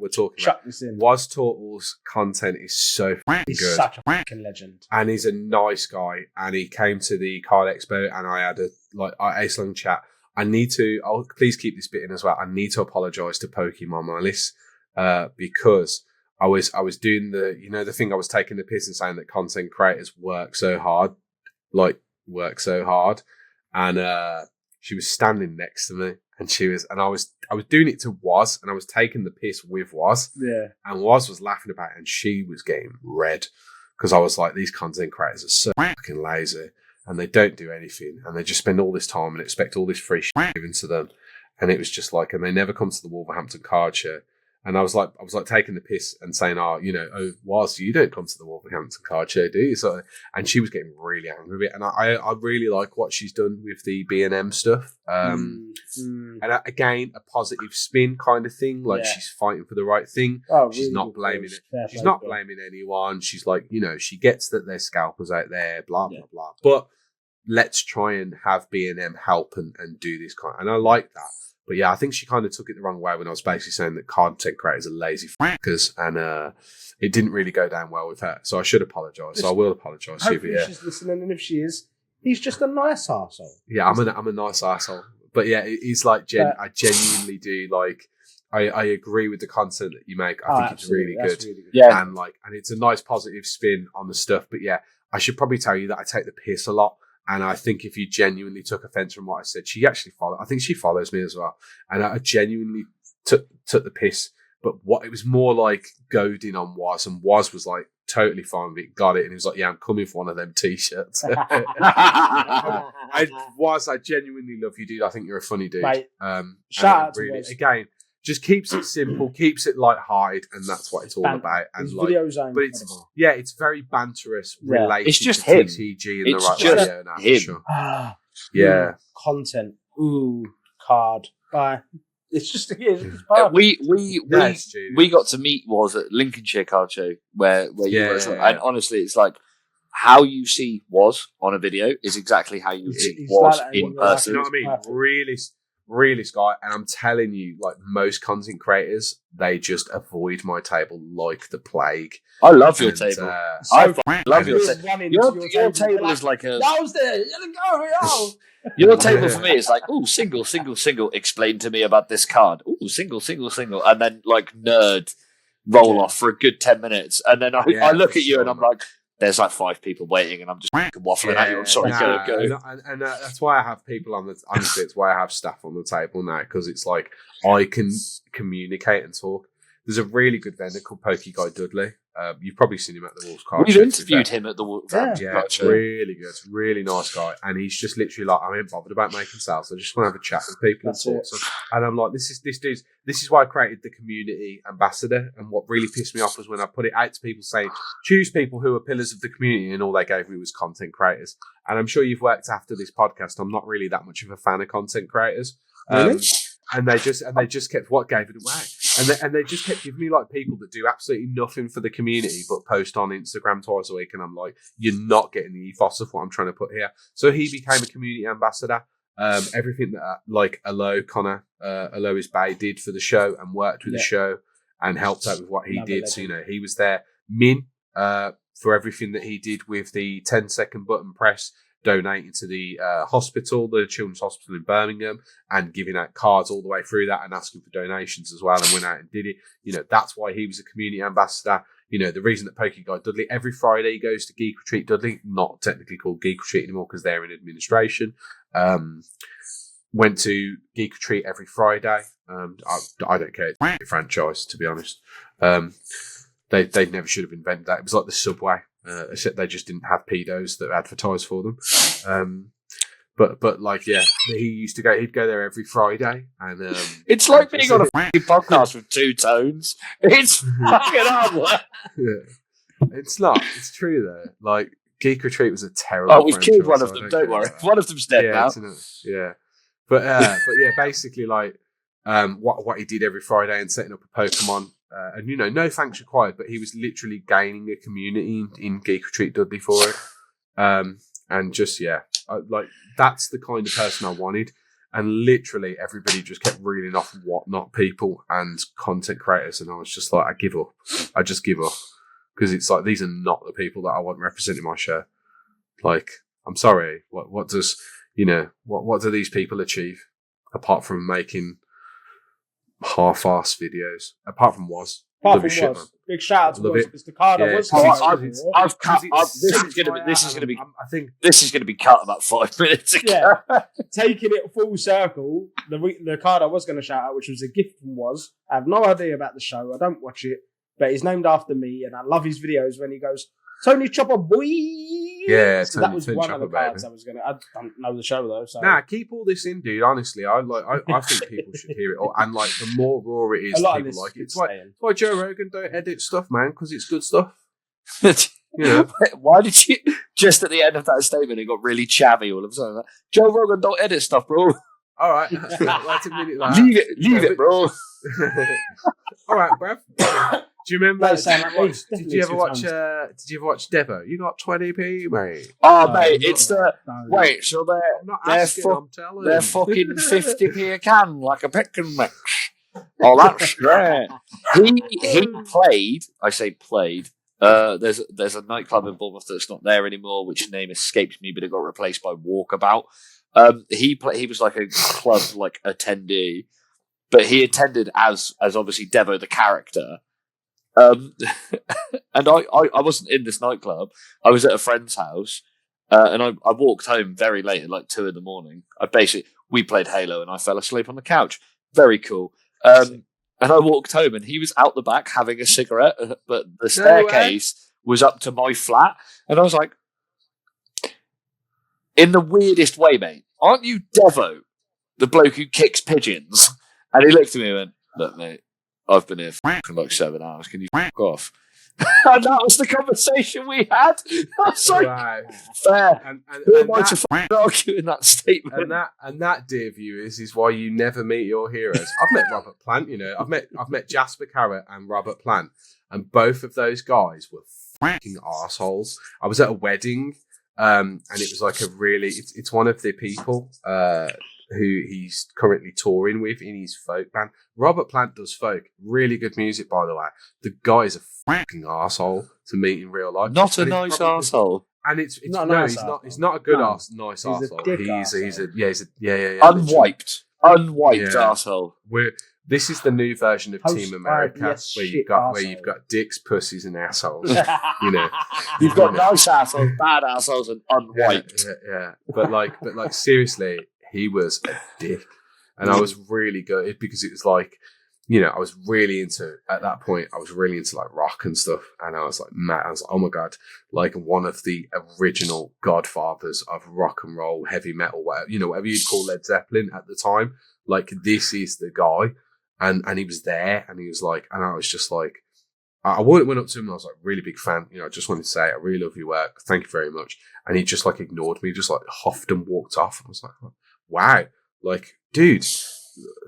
talking Chuck about this in. Was Turtle's content is so He's good. such a fucking legend, And he's a nice guy. And he came to the card expo, and I had a ace long chat. Please keep this bit in as well. I need to apologise to Pokemon Malice because I was doing the thing I was taking the piss and saying that content creators work so hard, and she was standing next to me, and I was doing it to Was, and I was taking the piss with Was, and Was was laughing about it, and she was getting red because I was like, these content creators are so fucking lazy, and they don't do anything, and they just spend all this time and expect all this free shit given to them, and it was just like, and they never come to the Wolverhampton card show. And I was like taking the piss and saying, Was, you don't come to the Wolverhampton card show, do you? So, and she was getting really angry with it. And I really like what she's done with the B&M stuff. And again, a positive spin kind of thing. Like, she's fighting for the right thing. She's really not blaming it. Fair She's play, not bro. blaming anyone. She's like, she gets that there's scalpers out there, blah, blah, blah. But let's try and have B&M help and do this kind. And I like that. But yeah, I think she kind of took it the wrong way when I was basically saying that content creators are lazy fuckers, and it didn't really go down well with her. So I should apologise. So I will apologise to you. But Hopefully she's listening, and if she is, he's just a nice arsehole. yeah, I'm a nice arsehole. But yeah, it's like I genuinely do like. I agree with the content that you make. I think it's really good. Really good. Yeah. And it's a nice positive spin on the stuff. But yeah, I should probably tell you that I take the piss a lot. And I think if you genuinely took offence from what I said, she actually I think she follows me as well. And I genuinely took the piss. But it was more like goading on Was, and Was like totally fine with it, got it. And he was like, yeah, I'm coming for one of them t-shirts. I genuinely love you, dude. I think you're a funny dude. Mate, shout out to really, Was. again, just keeps it simple, keeps it light-hearted, and that's what it's all about. And His videos are but incredible. it's very banterous, related It's just to him. TCG in It's the right just way. Yeah, him. for sure. Yeah. Content. Ooh, card. Bye. It's just it's we got to meet Was at Lincolnshire Card Show where you were, and honestly, it's like how you see Was on a video is exactly how you see He's Was like that, in you person. You know what I mean? Perfect. Really, Sky. And I'm telling you, like most content creators, they just avoid my table like the plague. I love your And, table. So I love your Just table. running Your, to your table is like a. Yow's there. Let it go, yo. Your table for me is like, ooh, single. Explain to me about this card. Ooh, single. And then like nerd roll off for a good 10 minutes. And then I look at you and I'm like, there's like 5 people waiting and I'm just waffling at you. I'm sorry, go. And that's why I have people on the. Honestly, it's why I have staff on the table now, because it's like I can communicate and talk. There's a really good vendor called Pokey Guy Dudley. You've probably seen him at the Wolves Card. We've interviewed him at the Wolves Card. Yeah, really good, really nice guy, and he's just literally like, I ain't bothered about making sales. I just want to have a chat with people and talk to them. And I'm like, this is why I created the community ambassador. And what really pissed me off was when I put it out to people saying, choose people who are pillars of the community, and all they gave me was content creators. And I'm sure you've worked after this podcast. I'm not really that much of a fan of content creators. Really? And they just kept what gave it away, and they just kept giving me like people that do absolutely nothing for the community but post on Instagram twice a week, and I'm like, you're not getting the ethos of what I'm trying to put here. So he became a community ambassador. Everything that like Connor Alois Bay did for the show and worked with the show and helped out with what he did. So he was there. Min for everything that he did with the 10-second button press, donating to the hospital, the Children's Hospital in Birmingham, and giving out cards all the way through that and asking for donations as well, and went out and did it. That's why he was a community ambassador. The reason that Pokey Guy Dudley, every Friday he goes to Geek Retreat Dudley, not technically called Geek Retreat anymore because they're in administration. Went to Geek Retreat every Friday. I don't care. It's a franchise, to be honest. They never should have invented that. It was like the Subway. Except they just didn't have pedos that advertised for them. But like, yeah, he'd go there every Friday, and it's like being on a fucking podcast with 2 tones. It's fucking hard work. Yeah. It's not. It's true though. Like Geek Retreat was a terrible. Oh, we've killed one of them. Don't worry, one of them's dead now. Yeah, but yeah, basically like what he did every Friday and setting up a Pokemon. And no thanks required, but he was literally gaining a community in Geek Retreat Dudley for it. And just, like that's the kind of person I wanted. And literally everybody just kept reeling off whatnot people and content creators. And I was just like, I give up. I just give up. Because it's like, these are not the people that I want representing my show. Like, I'm sorry. What does, what do these people achieve apart from making half-ass videos? Apart from Was. Big shout out to Was, because the card was. I've cut. This is going to be cut about 5 minutes ago. Yeah, taking it full circle. The card I was going to shout out, which was a gift from Was. I have no idea about the show. I don't watch it, but he's named after me, and I love his videos when he goes, Tony Chopper boy. Yeah, so that was one of the cards I was gonna. I don't know the show though. So keep all this in, dude. Honestly, I think people should hear it. And like, the more raw it is, people like it. It's why Joe Rogan don't edit stuff, man, because it's good stuff. Why did you just at the end of that statement? It got really chavvy all of a sudden. Like, Joe Rogan don't edit stuff, bro. All right, let's admit it. Like leave it, bro. All right, bruv. Do you remember? Did you ever watch Devo? You got 20p, mate. Oh, mate, it's the wait. So they're fucking 50p a can, like a pick and mix. Oh, that's great. He played. I say played. There's a nightclub in Bournemouth that's not there anymore, which name escapes me, but it got replaced by Walkabout. He was like a club like attendee, but he attended as obviously Devo the character. And I wasn't in this nightclub. I was at a friend's house, and I walked home very late at like 2 a.m. We played Halo, and I fell asleep on the couch. Very cool. And I walked home, and he was out the back having a cigarette, but the staircase was up to my flat, and I was like, in the weirdest way, mate, aren't you Devo, the bloke who kicks pigeons? And he looked at me and went, look, mate, I've been here for like 7 hours. Can you fuck off? And that was the conversation we had. I was like, fair. Who am I to argue in that statement? And that, dear viewers, is why you never meet your heroes. I've met Robert Plant. I've met Jasper Carrot and Robert Plant, and both of those guys were fucking arseholes. I was at a wedding, and it was like a really. It's one of the people who he's currently touring with in his folk band. Robert Plant does folk. Really good music, by the way. The guy is a fucking arsehole to meet in real life. Not a nice arsehole. And it's Not no, nice he's not a good nice He's arsehole. a dick He's a Unwiped arsehole. This is the new version of Host Team America, yes, where shit you've got dicks, pussies, and assholes. You've got nice assholes, bad assholes, and unwiped. Yeah. But like seriously, he was a dick, and I was really good because it was like, I was really into at that point. I was really into like rock and stuff, and I was like, mad. I was like, oh my god, like one of the original godfathers of rock and roll, heavy metal, whatever you'd call Led Zeppelin at the time. Like, this is the guy. And he was there, and he was like, and I was just like, I went up to him, and I was like, really big fan. I just wanted to say, I really love your work. Thank you very much. And he just like ignored me, just like huffed and walked off. And I was like, wow, like, dude,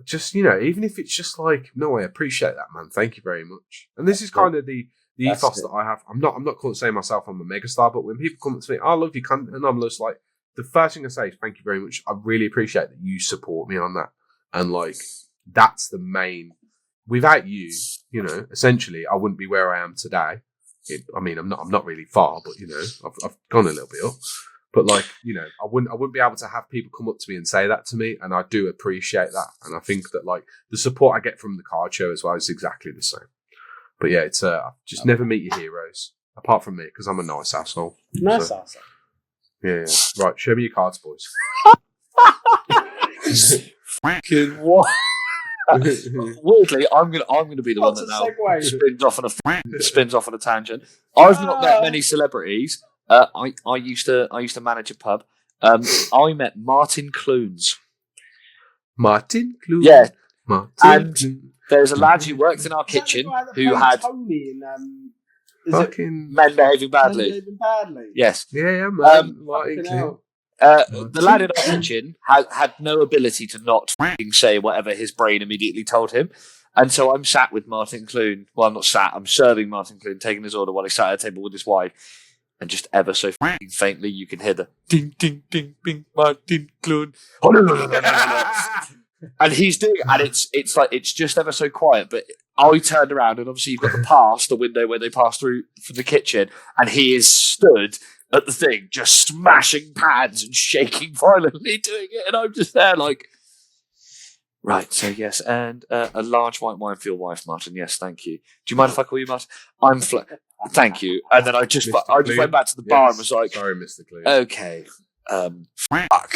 just, even if it's just like, no, I appreciate that, man. Thank you very much. And this is kind of the ethos that I have. I'm not saying myself I'm a megastar, but when people come to me, I love your content, and I'm just like, the first thing I say is thank you very much. I really appreciate that you support me on that. And like, that's the main. Without you, essentially, I wouldn't be where I am today. I'm not really far, but I've gone a little bit up. But like, I wouldn't be able to have people come up to me and say that to me, and I do appreciate that. And I think that like the support I get from the card show as well is exactly the same. But yeah, it's just never meet your heroes apart from me, because I'm a nice asshole. Nice asshole. Yeah. Right, show me your cards, boys. Fucking what? Weirdly, I'm gonna be the one that now spins off on a tangent. I've not met many celebrities. I used to manage a pub. I met Martin Clunes. Martin Clunes. Yeah. Martin. And there's a lad who worked in our kitchen who had Tony in, fucking Men Behaving Badly. Yes. Yeah, man. Martin Clunes. The lad in our kitchen had no ability to not f***ing say whatever his brain immediately told him. And so I'm sat with Martin Clune. Well, I'm not sat. I'm serving Martin Clune, taking his order while he's sat at a table with his wife. And just ever so f***ing faintly, you can hear the ding, ding, ding, ding, Martin Clune. And he's doing it, and it's like, it's just ever so quiet. But I turned around, and obviously you've got the window where they pass through from the kitchen, and he is stood at the thing, just smashing pans and shaking violently, doing it, and I'm just there like, right, so yes, and a large white wine for your wife, Martin. Yes, thank you. Do you mind if I call you Martin? Thank you. And then I just went back to the bar and was like, sorry, Mr. Clune. Okay, fuck.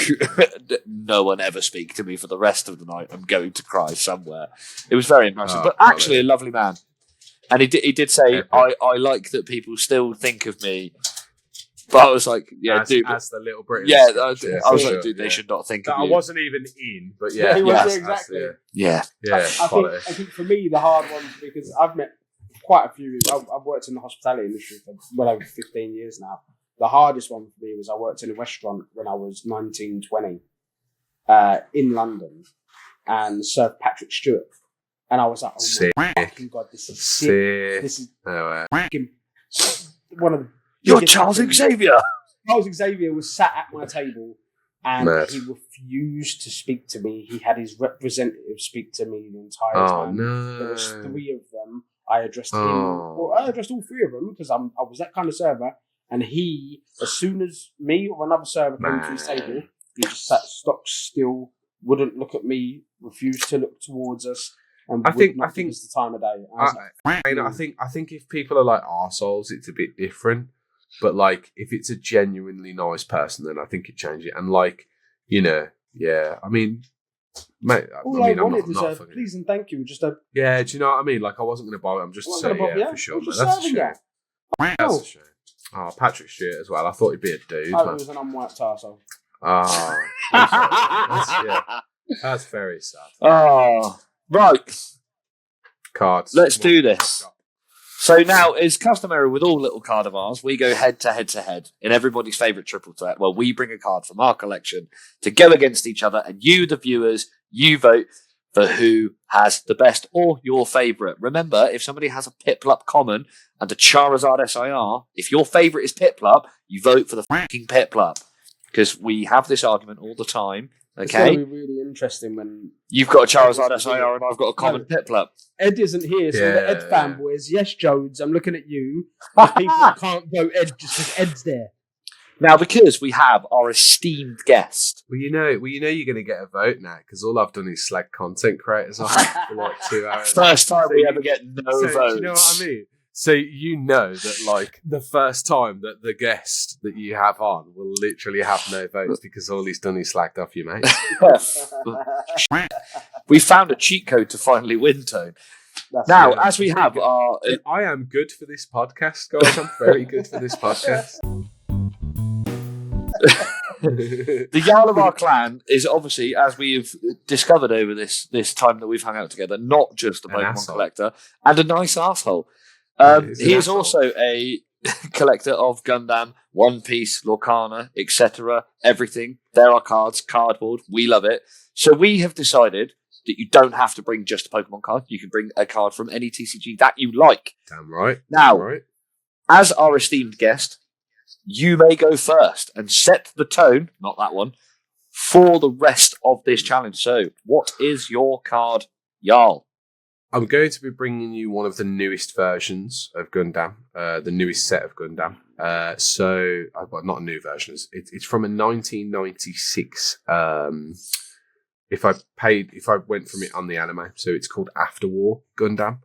No one ever speak to me for the rest of the night. I'm going to cry somewhere. It was very embarrassing, but actually a lovely man. And he did say, I like that people still think of me. But I was like, yeah, dude. As the little British. Yeah, I was like, dude, they should not think of you. I wasn't even in, but yeah. Exactly. Yeah. I think for me, the hard one, because I've met quite a few. I've worked in the hospitality industry for well over 15 years now. The hardest one for me was I worked in a restaurant when I was 19, 20 in London and served Patrick Stewart. And I was like, oh my fucking God, this is sick. This is fucking one of the You're Charles Xavier. Charles Xavier was sat at my table and he refused to speak to me. He had his representative speak to me the entire time. No. There was 3 of them. I addressed him. Well, I addressed all 3 of them because I was that kind of server. And he, as soon as me or another server came to his table, he just sat stock still, wouldn't look at me, refused to look towards us. And I think it's the time of day. I think if people are like arseholes, it's a bit different. But like, if it's a genuinely nice person, then I think it changes it. And like, yeah. I mean, mate. All I wanted was please and thank you. Just yeah. Do you know what I mean? Like, I wasn't going to buy it. I'm just saying, for sure. That's a shame. That's a shame. Oh, Patrick Stewart as well. I thought he'd be a dude. Oh, it was an unwiped arsehole. Oh, that's very sad. Oh, right. Cards. Let's do this. So now, as customary with all little card of ours, we go head to head in everybody's favourite triple threat. Well, we bring a card from our collection to go against each other, and you, the viewers, you vote for who has the best or your favourite. Remember, if somebody has a Piplup common and a Charizard SIR, if your favourite is Piplup, you vote for the fucking Piplup. Because we have this argument all the time. It's Okay, going to be really interesting when you've got a Charizard SIR and I've got a common Piplup. Ed isn't here, so the Ed fanboys. Yes, Jones, I'm looking at you. People can't vote Ed just because Ed's there. Now, because we have our esteemed guest. Well, you know you're going to get a vote now because all I've done is slag content creators on for like 2 hours. First time we ever get no votes. Do you know what I mean? So you know that like the first time that the guest that you have on will literally have no votes because all he's done is slagged off you, mate. We found a cheat code to finally win, Tone. Now, as we have our... I am good for this podcast, guys. I'm very good for this podcast. The Jarl of our clan is obviously, as we've discovered over this time that we've hung out together, not just a Pokemon collector and a nice arsehole. He is also a collector of Gundam, One Piece, Lorcana, etc. Everything. There are cards, cardboard. We love it. So we have decided that you don't have to bring just a Pokemon card. You can bring a card from any TCG that you like. Damn right. Now, Damn right. As our esteemed guest, you may go first and set the tone, not that one, for the rest of this challenge. So, what is your card, Jarl? I'm going to be bringing you one of the newest versions of Gundam, the newest set of Gundam. Well, not a new version. It's from a 1996. If I went from it on the anime, so it's called After War Gundam,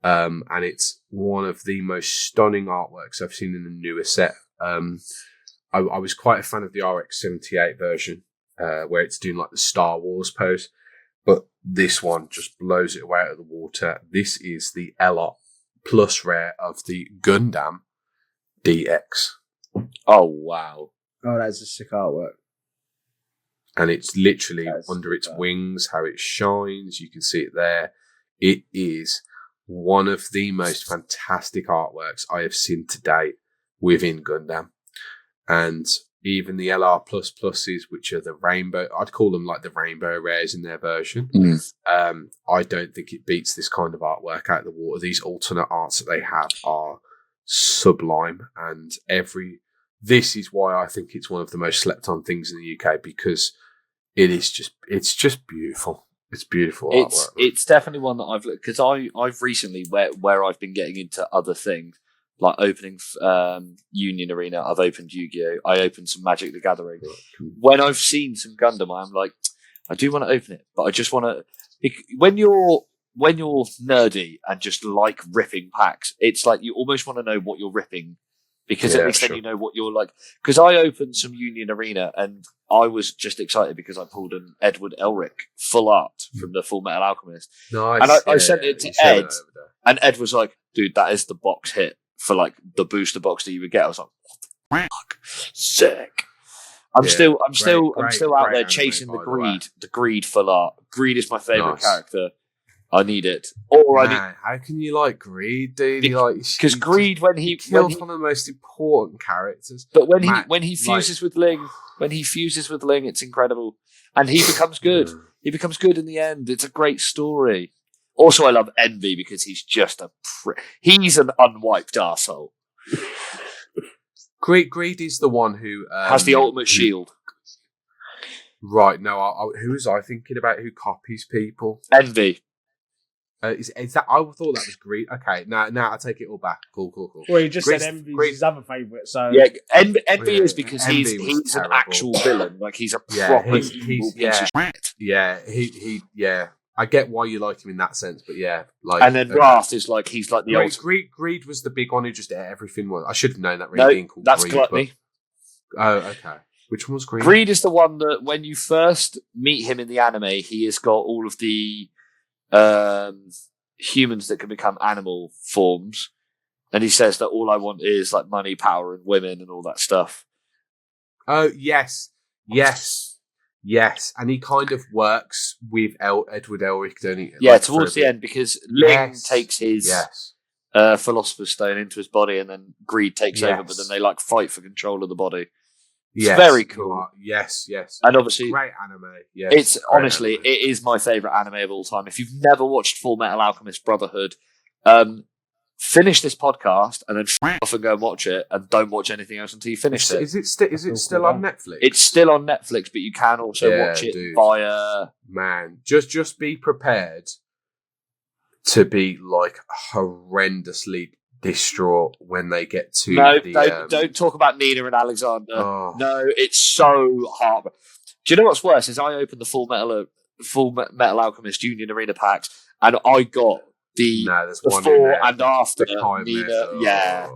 and it's one of the most stunning artworks I've seen in the newer set. I was quite a fan of the RX-78 version, where it's doing like the Star Wars pose. But this one just blows it away out of the water. This is the LR plus rare of the Gundam DX. Oh, wow. Oh, that's a sick artwork. And it's literally under its wings, how it shines. You can see it there. It is one of the most fantastic artworks I have seen to date within Gundam. And even the LR pluses, which are the rainbow, I'd call them like the rainbow rares in their version. I don't think it beats this kind of artwork out of the water. These alternate arts that they have are sublime, and this is why I think it's one of the most slept on things in the UK, because it's just beautiful. It's beautiful artwork. It's definitely one that I've looked, because I've recently where I've been getting into other things. Like opening Union Arena, I've opened Yu-Gi-Oh! I opened some Magic the Gathering. When I've seen some Gundam, I'm like, I do want to open it, but I just want to. When you're nerdy and just like ripping packs, it's like you almost want to know what you're ripping, because at least then you know what you're like. Because I opened some Union Arena and I was just excited because I pulled an Edward Elric full art from the Full Metal Alchemist. Nice. And I sent it to Ed, and Ed was like, "Dude, that is the box hit for like the booster box that you would get." I was like, "What the fuck? Sick!" I'm still out there chasing the greed full art. Greed is my favorite character. I need it. How can you like Greed, dude? Because Greed, when he kills one of the most important characters. But when he fuses with Ling, it's incredible, and he becomes good. He becomes good in the end. It's a great story. Also, I love Envy because he's just he's an unwiped arsehole. Greed is the one who has the ultimate shield. Right. No, who was I thinking about? Who copies people? Envy. Is that? I thought that was Greed. Okay, now I take it all back. Cool. Well, he just said Envy's his other favourite. So yeah, Envy is because he's an actual villain. Like he's a proper evil piece of shit. Yeah, he I get why you like him in that sense, but yeah, like. And then Wrath is like he's like the old. Greed was the big one who just ate everything. I should have known that. Really, being called that's Greed, Gluttony. Oh, okay. Which one was Greed? Greed is the one that when you first meet him in the anime, he has got all of the humans that can become animal forms, and he says that all I want is like money, power, and women, and all that stuff. Oh yes, and he kind of works with Edward Elric, don't he? Yeah, towards the end, because Ling takes his Philosopher's Stone into his body, and then Greed takes over, but then they like fight for control of the body. Yes, very cool. Yes. And obviously, great anime. Yes, it's great honestly, anime. it is my favorite anime of all time. If you've never watched Full Metal Alchemist Brotherhood, finish this podcast and then off and go and watch it, and don't watch anything else until you finish it. Is it still on Netflix? It's still on Netflix, but you can also watch it via. Man, just be prepared to be like horrendously distraught when they get to don't talk about Nina and Alexander. Oh. No, it's so hard. Do you know what's worse? Is I opened the Full Metal Alchemist Union Arena packs, and I got the before and after Nina. Yeah.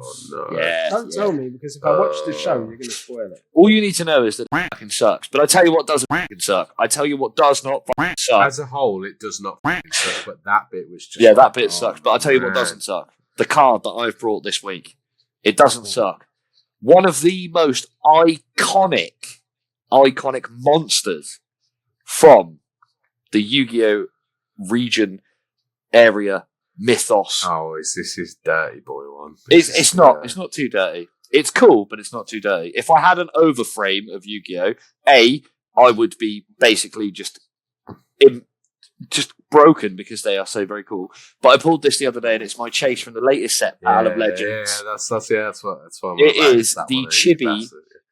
Don't tell me, because if I watch the show, you're going to spoil it. All you need to know is that it fucking sucks. But I tell you what doesn't fucking suck. I tell you what does not fucking suck. As a whole, it does not fucking suck, but that bit was just that bit sucks. But I tell you what doesn't suck. The card that I've brought this week. It doesn't suck. One of the most iconic monsters from the Yu-Gi-Oh! Region area mythos. Oh, this is dirty boy one. It's not too dirty. It's cool, but it's not too dirty. If I had an overframe of Yu-Gi-Oh! I would be basically just broken because they are so very cool. But I pulled this the other day, and it's my chase from the latest set, Battle of Legends. Yeah, that's what I'm it is the chibi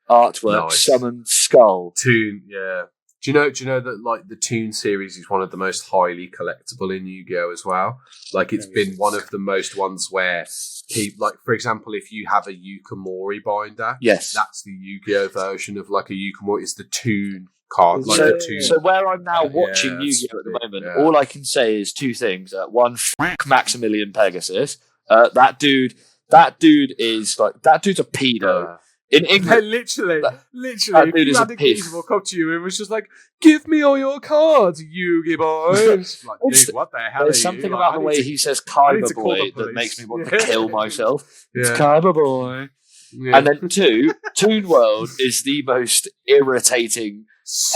artwork, nice. Summoned Skull. Toon, yeah. Do you know that like the Toon series is one of the most highly collectible in Yu-Gi-Oh! As well? Like it's been one of the most ones where people, like for example, if you have a Yukimori binder, yes, that's the Yu-Gi-Oh! Version of like a Yukimori. It's the Toon card. Like so, the Toon. So where I'm now watching Yu-Gi-Oh! At the moment, all I can say is two things. One, Maximilian Pegasus. That dude is like that dude's a pedo. In England, literally, that if dude you is had a a piece. kid walk up to you and was just like, "Give me all your cards, Yu-Gi boy." Like, dude, what the hell? There's something about the way he says "Kaiba boy" that makes me want to kill myself. It's Kaiba boy. Yeah. And then two, Toon World is the most irritating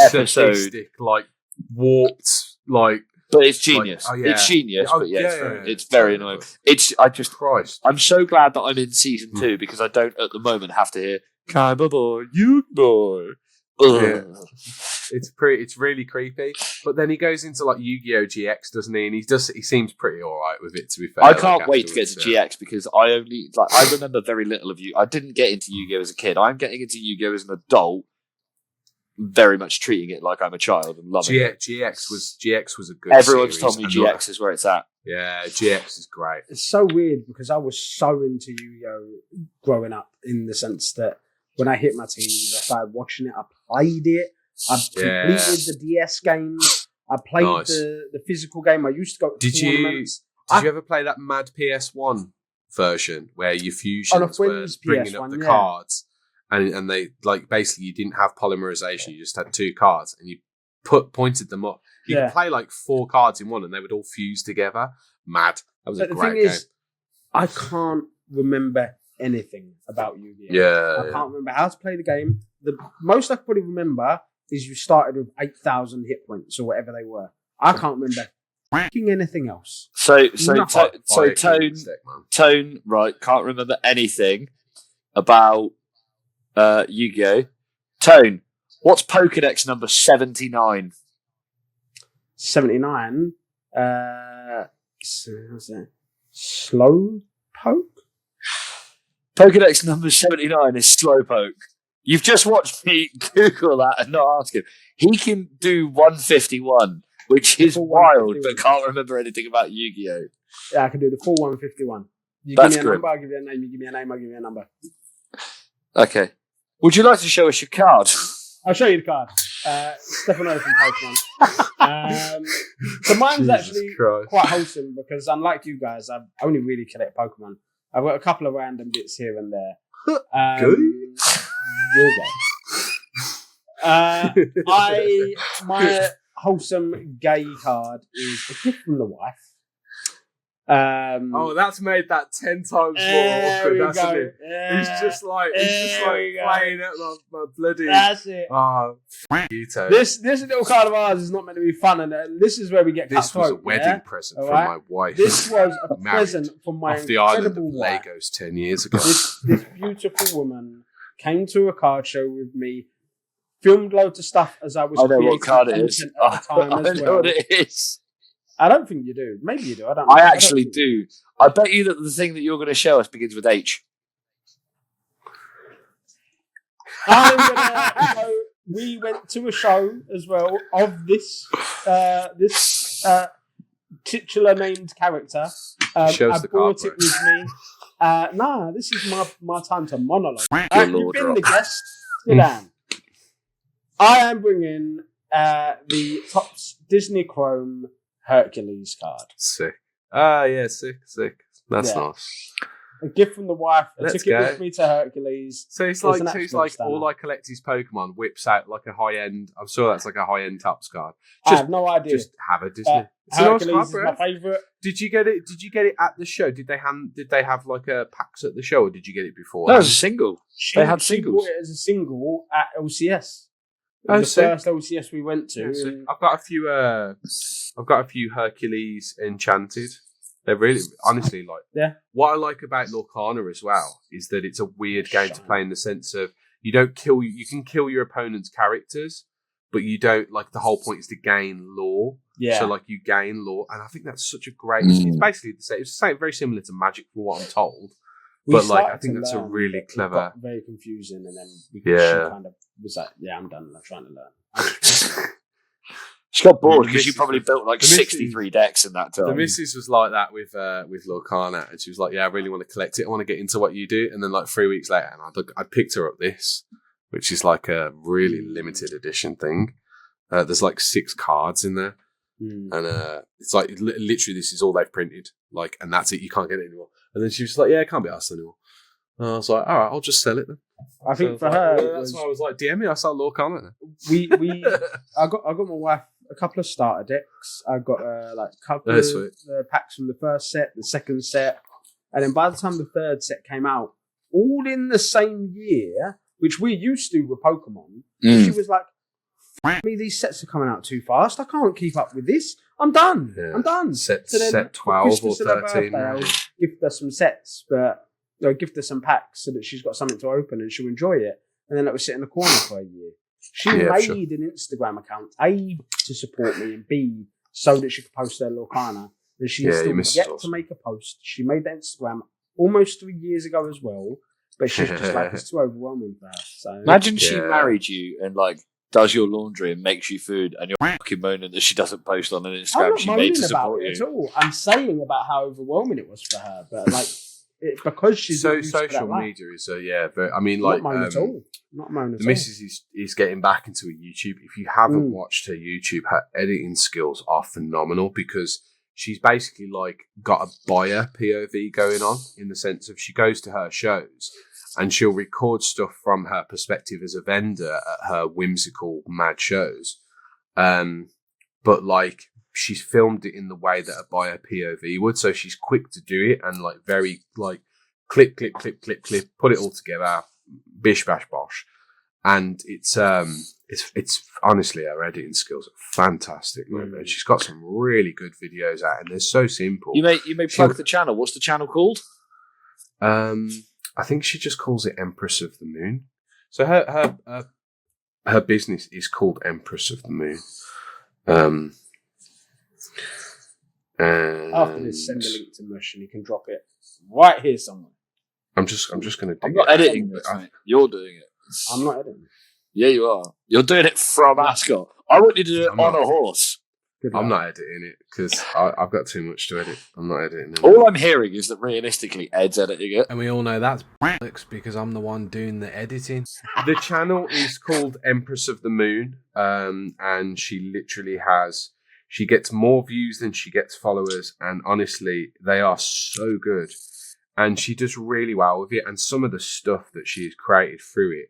episode, like warped, like. But it's genius. Like, It's genius. But it's very annoying. I'm so glad that I'm in season 2 because I don't at the moment have to hear Kaiba boy, you boy. Yeah. It's really creepy. But then he goes into like Yu-Gi-Oh! GX, doesn't he? And he seems pretty alright with it, to be fair. I can't wait to get to GX because I remember very little of you. I didn't get into Yu-Gi-Oh! As a kid. I'm getting into Yu-Gi-Oh! As an adult. Very much treating it like I'm a child and loving it. GX was a good. Everyone's series. told me GX is where it's at. Yeah, GX is great. It's so weird because I was so into Yu-Gi-Oh! Growing up in the sense that when I hit my teens, I started watching it. I played it. I completed the DS games. I played the physical game. I used to go to tournaments. Did you ever play that Mad PS1 version where your fusions were bringing up the cards? And they like basically you didn't have polymerization, you just had 2 cards and you pointed them up. You could play like 4 cards in one and they would all fuse together. Mad. That was a great game. Is, I can't remember anything about Yu-Gi-Oh! Yeah. I can't remember how to play the game. The most I could probably remember is you started with 8,000 hit points or whatever they were. I can't remember anything else. So Tone, right, can't remember anything about Yu-Gi-Oh! Tone, what's Pokedex number 79? 79? Slow Poke? Pokedex number 79 is Slowpoke. You've just watched me Google that and not ask him. He can do 151, which is wild, but can't remember anything about Yu-Gi-Oh! Yeah, I can do the full 151. You That's give me a grim. number, I'll give you a name. You give me a name, I'll give you a number. Okay. Would you like to show us your card? I'll show you the card. Stefano from Pokemon. So mine's actually quite wholesome because unlike you guys, I've only really collected Pokemon. I've got a couple of random bits here and there. You're gay. My wholesome gay card is a gift from the wife. That's made that 10 times more awkward, hasn't it? He's just like playing at my bloody. That's it. Oh, you, Tony. This little card of ours is not meant to be fun, and this is where we get. This was a wedding present from my wife. This was a present from my off the island of incredible wife. Lagos 10 years ago. This beautiful woman came to a card show with me, filmed loads of stuff as I was I know creating what card it is. content at the time I as know well. what it is. I don't think you do. Maybe you do. I don't know. I actually do. I bet you that the thing that you're going to show us begins with H. We went to a show as well of this titular named character. Shows I the brought card, it with me. Nah, this is my time to monologue. Good You've Lord, been Rob. the guest. Sit down. I am bringing the Topps Disney Chrome Hercules card. Sick. Yeah, sick. That's Yeah. nice. A gift from the wife. I Let's took it go. with me to Hercules. So it's an like absolute stunner. all I collect is Pokemon, whips out like a high end. I'm sure that's like a high end Topps card. I have no idea. Just have a Disney. It's a nice Hercules card, is bro. my favourite. Did you get it at the show? Did they have like a packs at the show, or did you get it before? No, it was a single. They had She singles. bought it as a single at LCS. It Oh, was the sick. first LCS we went to. Yeah, sick. and- I've got a few Hercules Enchanted. They're really, honestly, like, Yeah. What I like about Lorcana as well is that it's a weird game to play in the sense of you don't kill, you can kill your opponent's characters, but you don't, like, the whole point is to gain lore. Yeah. So, like, you gain lore, and I think that's such a great, it's basically the same, it's the same, very similar to Magic from what I'm told. We But, like, I started think to that's a learn, really but it clever. got very confusing, and then she kind of was like, "Yeah, I'm done. I'm trying to learn." She got bored The because you missus probably was- built like the missus- 63 decks in that time. The missus was like that with Lorcana, and she was like, "Yeah, I really want to collect it. I want to get into what you do." And then like 3 weeks later, and I picked her up this, which is like a really limited edition thing. There's like 6 cards in there, and it's like literally this is all they've printed, like, and that's it. You can't get it anymore. And then she was like, "Yeah, it can't be asked anymore." And I was like, "All right, I'll just sell it then." I think So for I was like, her, yeah, that's why I was like, "DM me, I sell Lorcana." I got my wife a couple of starter decks. I got like a couple That's of packs from the first set, the second set, and then by the time the third set came out, all in the same year, which we used to with Pokemon, she was like, "F me, these sets are coming out too fast. I can't keep up with this. I'm done. Yeah. I'm done." Set So then set for 12 or Christmas and her 13. birthday, I'll gift her some sets, but I'll gift her some packs so that she's got something to open and she'll enjoy it. And then let her sit in the corner for a year. She Yeah, made sure. an Instagram account, A, to support me, and B, so that she could post her Lorcana. And she Yeah, still your missus yet is awesome. to make a post. She made that Instagram almost 3 years ago as well, but she's just like, it's too overwhelming for her. So Imagine she Yeah. married you and like does your laundry and makes you food, and you're fucking moaning that she doesn't post on an I'm Instagram not she made moaning to about support it you. at all. I'm saying about how overwhelming it was for her, but like because she's So not used to social that life. media is very, I mean, Not like moan at all. Not moan at the all. missus is getting back into her YouTube. If you haven't watched her YouTube, her editing skills are phenomenal because she's basically like got a buyer POV going on in the sense of she goes to her shows and she'll record stuff from her perspective as a vendor at her whimsical mad shows. But like she's filmed it in the way that a buyer POV would, so she's quick to do it and like very like clip, put it all together, bish bash bosh. And it's honestly her editing skills are fantastic, man. And she's got some really good videos out, and they're so simple. You may plug the channel. What's the channel called? I think she just calls it Empress of the Moon. So her business is called Empress of the Moon. And After this, send the link to Mush and you can drop it right here somewhere. I'm just going to. I'm not editing this, mate. You're doing it. I'm not editing. Yeah, you are. You're doing it from Ascot. I want you to do it I'm on not. a horse. I'm not editing it because I've got too much to edit. I'm not editing it. All I'm hearing is that realistically, Ed's editing it. And we all know that's because I'm the one doing the editing. The channel is called Empress of the Moon, and she literally she gets more views than she gets followers, and honestly, they are so good. And she does really well with it, and some of the stuff that she's created through it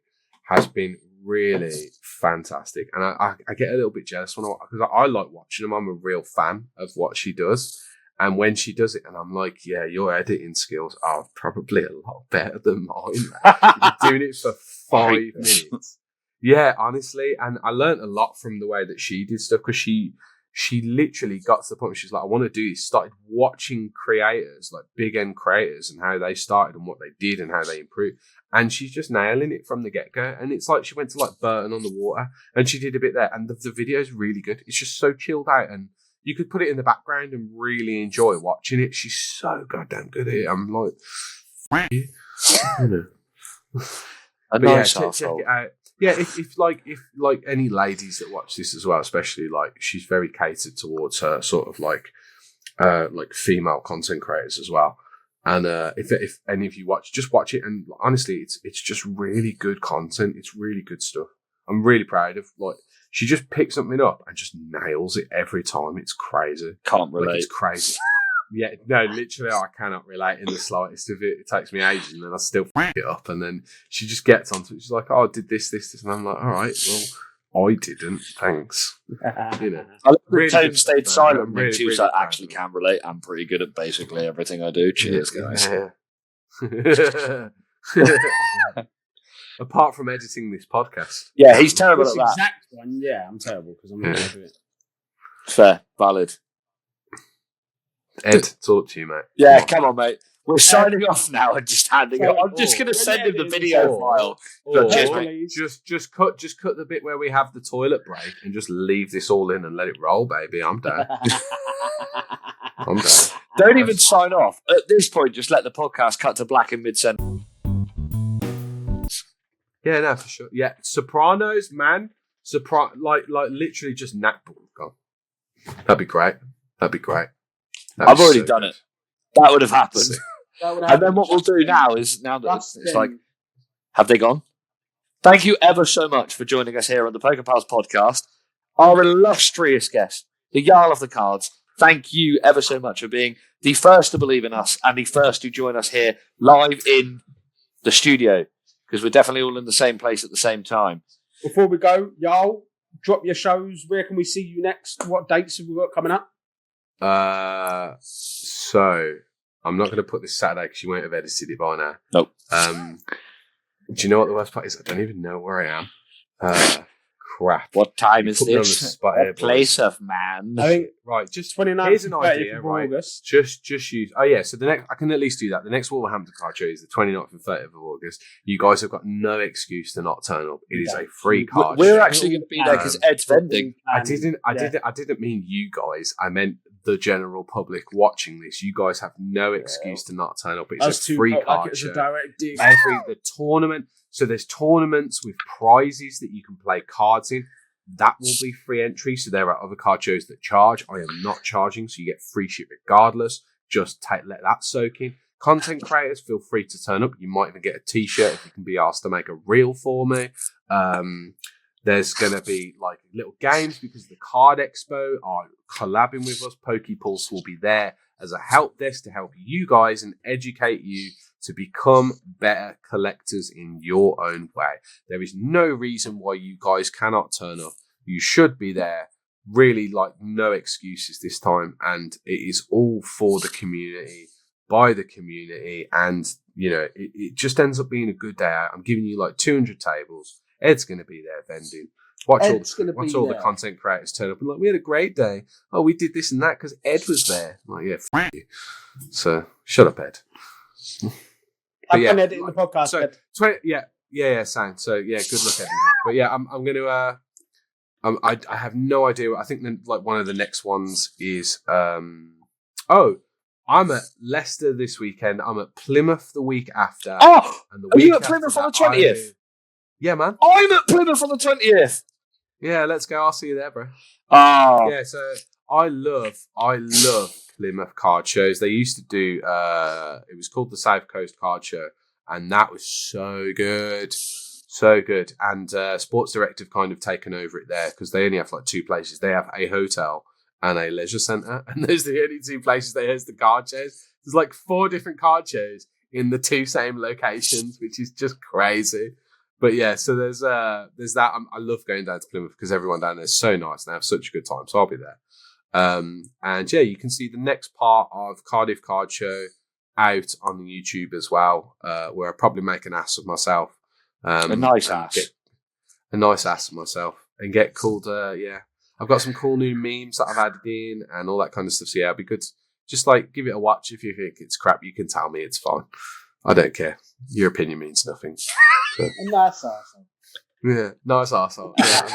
has been really fantastic. And I get a little bit jealous because I like watching them. I'm a real fan of what she does. And when she does it, and I'm like, yeah, your editing skills are probably a lot better than mine. You're doing it for 5 minutes. Yeah, honestly. And I learned a lot from the way that she did stuff because she literally got to the point where she's like, I want to do this. Started watching creators, like big end creators, and how they started and what they did and how they improved. And she's just nailing it from the get-go. And it's like she went to like Burton on the Water and she did a bit there. And the video is really good. It's just so chilled out. And you could put it in the background and really enjoy watching it. She's so goddamn good at it. I'm like, you know. Nice check it out. Yeah, if any ladies that watch this as well, especially like she's very catered towards her sort of like female content creators as well. And if any of you watch, just watch it. And honestly, it's just really good content. It's really good stuff. I'm really proud of like she just picks something up and just nails it every time. It's crazy. Can't relate. Like, it's crazy. Yeah, no, literally, I cannot relate in the slightest of it. It takes me ages, and then I still f it up. And then she just gets onto it. She's like, "Oh, I did this," and I'm like, "All right, well, I didn't. Thanks." You know, I love the really tone stayed silent. I'm really, she was like, "Actually, can relate. I'm pretty good at basically everything I do." Cheers, guys. Yeah. Apart from editing this podcast, yeah, he's terrible This at that. exact one, yeah, I'm terrible because I'm not going to do it. Fair, valid. Ed, talk to you, mate. Yeah, come on, mate. We're signing off now and just handing up. I'm just going to Or- send him the video file. Or Cheers, mate. just cut the bit where we have the toilet break and just leave this all in and let it roll, baby. I'm down. I'm down. Don't even sign off. At this point, just let the podcast cut to black in mid-sentence. Yeah, no, for sure. Yeah, Sopranos, man. Like literally just gone. That'd be great. That'd be great. I've already done it. That would have happened. That would And happen. then what we'll do now is, now that That's it's like, have they gone? Thank you ever so much for joining us here on the PokéPals podcast. Our illustrious guest, the Jarl of the Cards. Thank you ever so much for being the first to believe in us and the first to join us here live in the studio, because we're definitely all in the same place at the same time. Before we go, y'all, drop your shows. Where can we see you next? What dates have we got coming up? So I'm not going to put this Saturday because you won't have edited it by now. Nope. Do you know what the worst part is? I don't even know where I am. Crap. What time You is put me on the this? spot here, A place boys. of man. I think Right, just 29th here's an and 30th idea, of right? August. Just use. Oh yeah, so the next I can at least do that. The next Wolverhampton card show is the 29th and 30th of August. You guys have got no excuse to not turn up. It is a free card. We're show. actually going to be there because Ed's vending. I didn't mean you guys. I meant the general public watching this. You guys have no excuse to not turn up. It's Us a two free felt card like it was show. a direct dig. The tournament. So there's tournaments with prizes that you can play cards in. That will be free entry. So there are other card shows that charge. I am not charging, so you get free shit regardless. Just let that soak in. Content creators, feel free to turn up. You might even get a t-shirt if you can be asked to make a reel for me. There's going to be like little games because the Card Expo are collabing with us. PokéPals will be there as a help desk to help you guys and educate you to become better collectors in your own way. There is no reason why you guys cannot turn up. You should be there. Really, like, no excuses this time. And it is all for the community, by the community. And, you know, it just ends up being a good day out. I'm giving you like 200 tables. Ed's going to be there vending. Watch all the content creators turn up and like, we had a great day. Oh, we did this and that because Ed was there. I'm like, yeah, f you. So shut up, Ed. I'm going to edit the podcast. So sound. So yeah, good luck editing. But yeah, I'm going to. I have no idea. I think like one of the next ones is. I'm at Leicester this weekend. I'm at Plymouth the week after. Oh, and the are week you at Plymouth on the 20th? Yeah, man. I'm at Plymouth on the 20th. Yeah, let's go. I'll see you there, bro. Oh, Yeah, so I love Plymouth card shows. They used to do it was called the South Coast Card Show, and that was so good. So good. And Sports Directive kind of taken over it there because they only have like two places. They have a hotel and a leisure centre, and those are the only two places they host the card shows. There's like 4 different card shows in the 2 same locations, which is just crazy. But yeah, so there's that. I love going down to Plymouth because everyone down there is so nice and they have such a good time. So I'll be there. And yeah, you can see the next part of Cardiff Card Show out on the YouTube as well, where I probably make an ass of myself. a nice ass. A nice ass of myself and get called. Yeah, I've got some cool new memes that I've added in and all that kind of stuff. So yeah, it'd be good. Just like give it a watch. If you think it's crap, you can tell me. It's fine. I don't care. Your opinion means nothing. So. Nice arsehole. Yeah, nice arsehole. Yeah,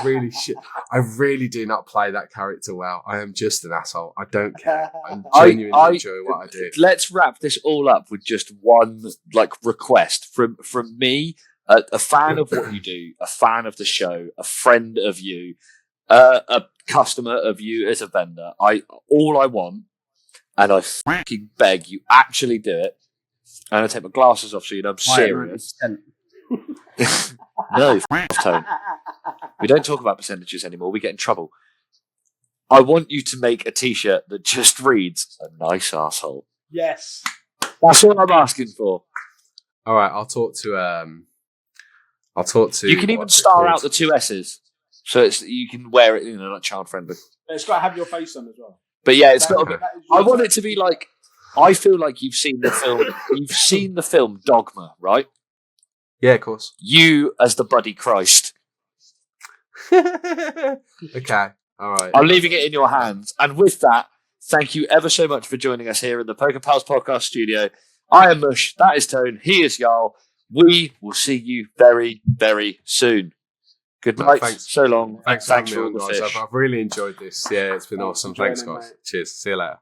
I really do not play that character well. I am just an asshole. I don't care. I genuinely enjoy what I do. Let's wrap this all up with just one request from me, a fan of what you do, a fan of the show, a friend of you, a customer of you as a vendor. All I want, and I fucking beg you, actually do it. And I take my glasses off so you know I'm serious. No, Tone. We don't talk about percentages anymore. We get in trouble. I want you to make a T-shirt that just reads "a nice arsehole." Yes, that's all I'm asking for. All right, I'll talk to. You can even star out the 2 S's, so you can wear it. Like child friendly. It's got to have your face on as well. But yeah, it's got to be. I want it to be like. I feel like you've seen the film. You've seen the film Dogma, right? Yeah, of course. You as the bloody Christ. Okay, all right. I'm leaving it in your hands. And with that, thank you ever so much for joining us here in the PokéPals Podcast studio. I am Mush. That is Tone. He is Jarl. We will see you very, very soon. Good night. Thanks. So long. Thanks for for all the guys. fish. I've really enjoyed this. Yeah, it's been awesome. Thanks, guys. Cheers. See you later.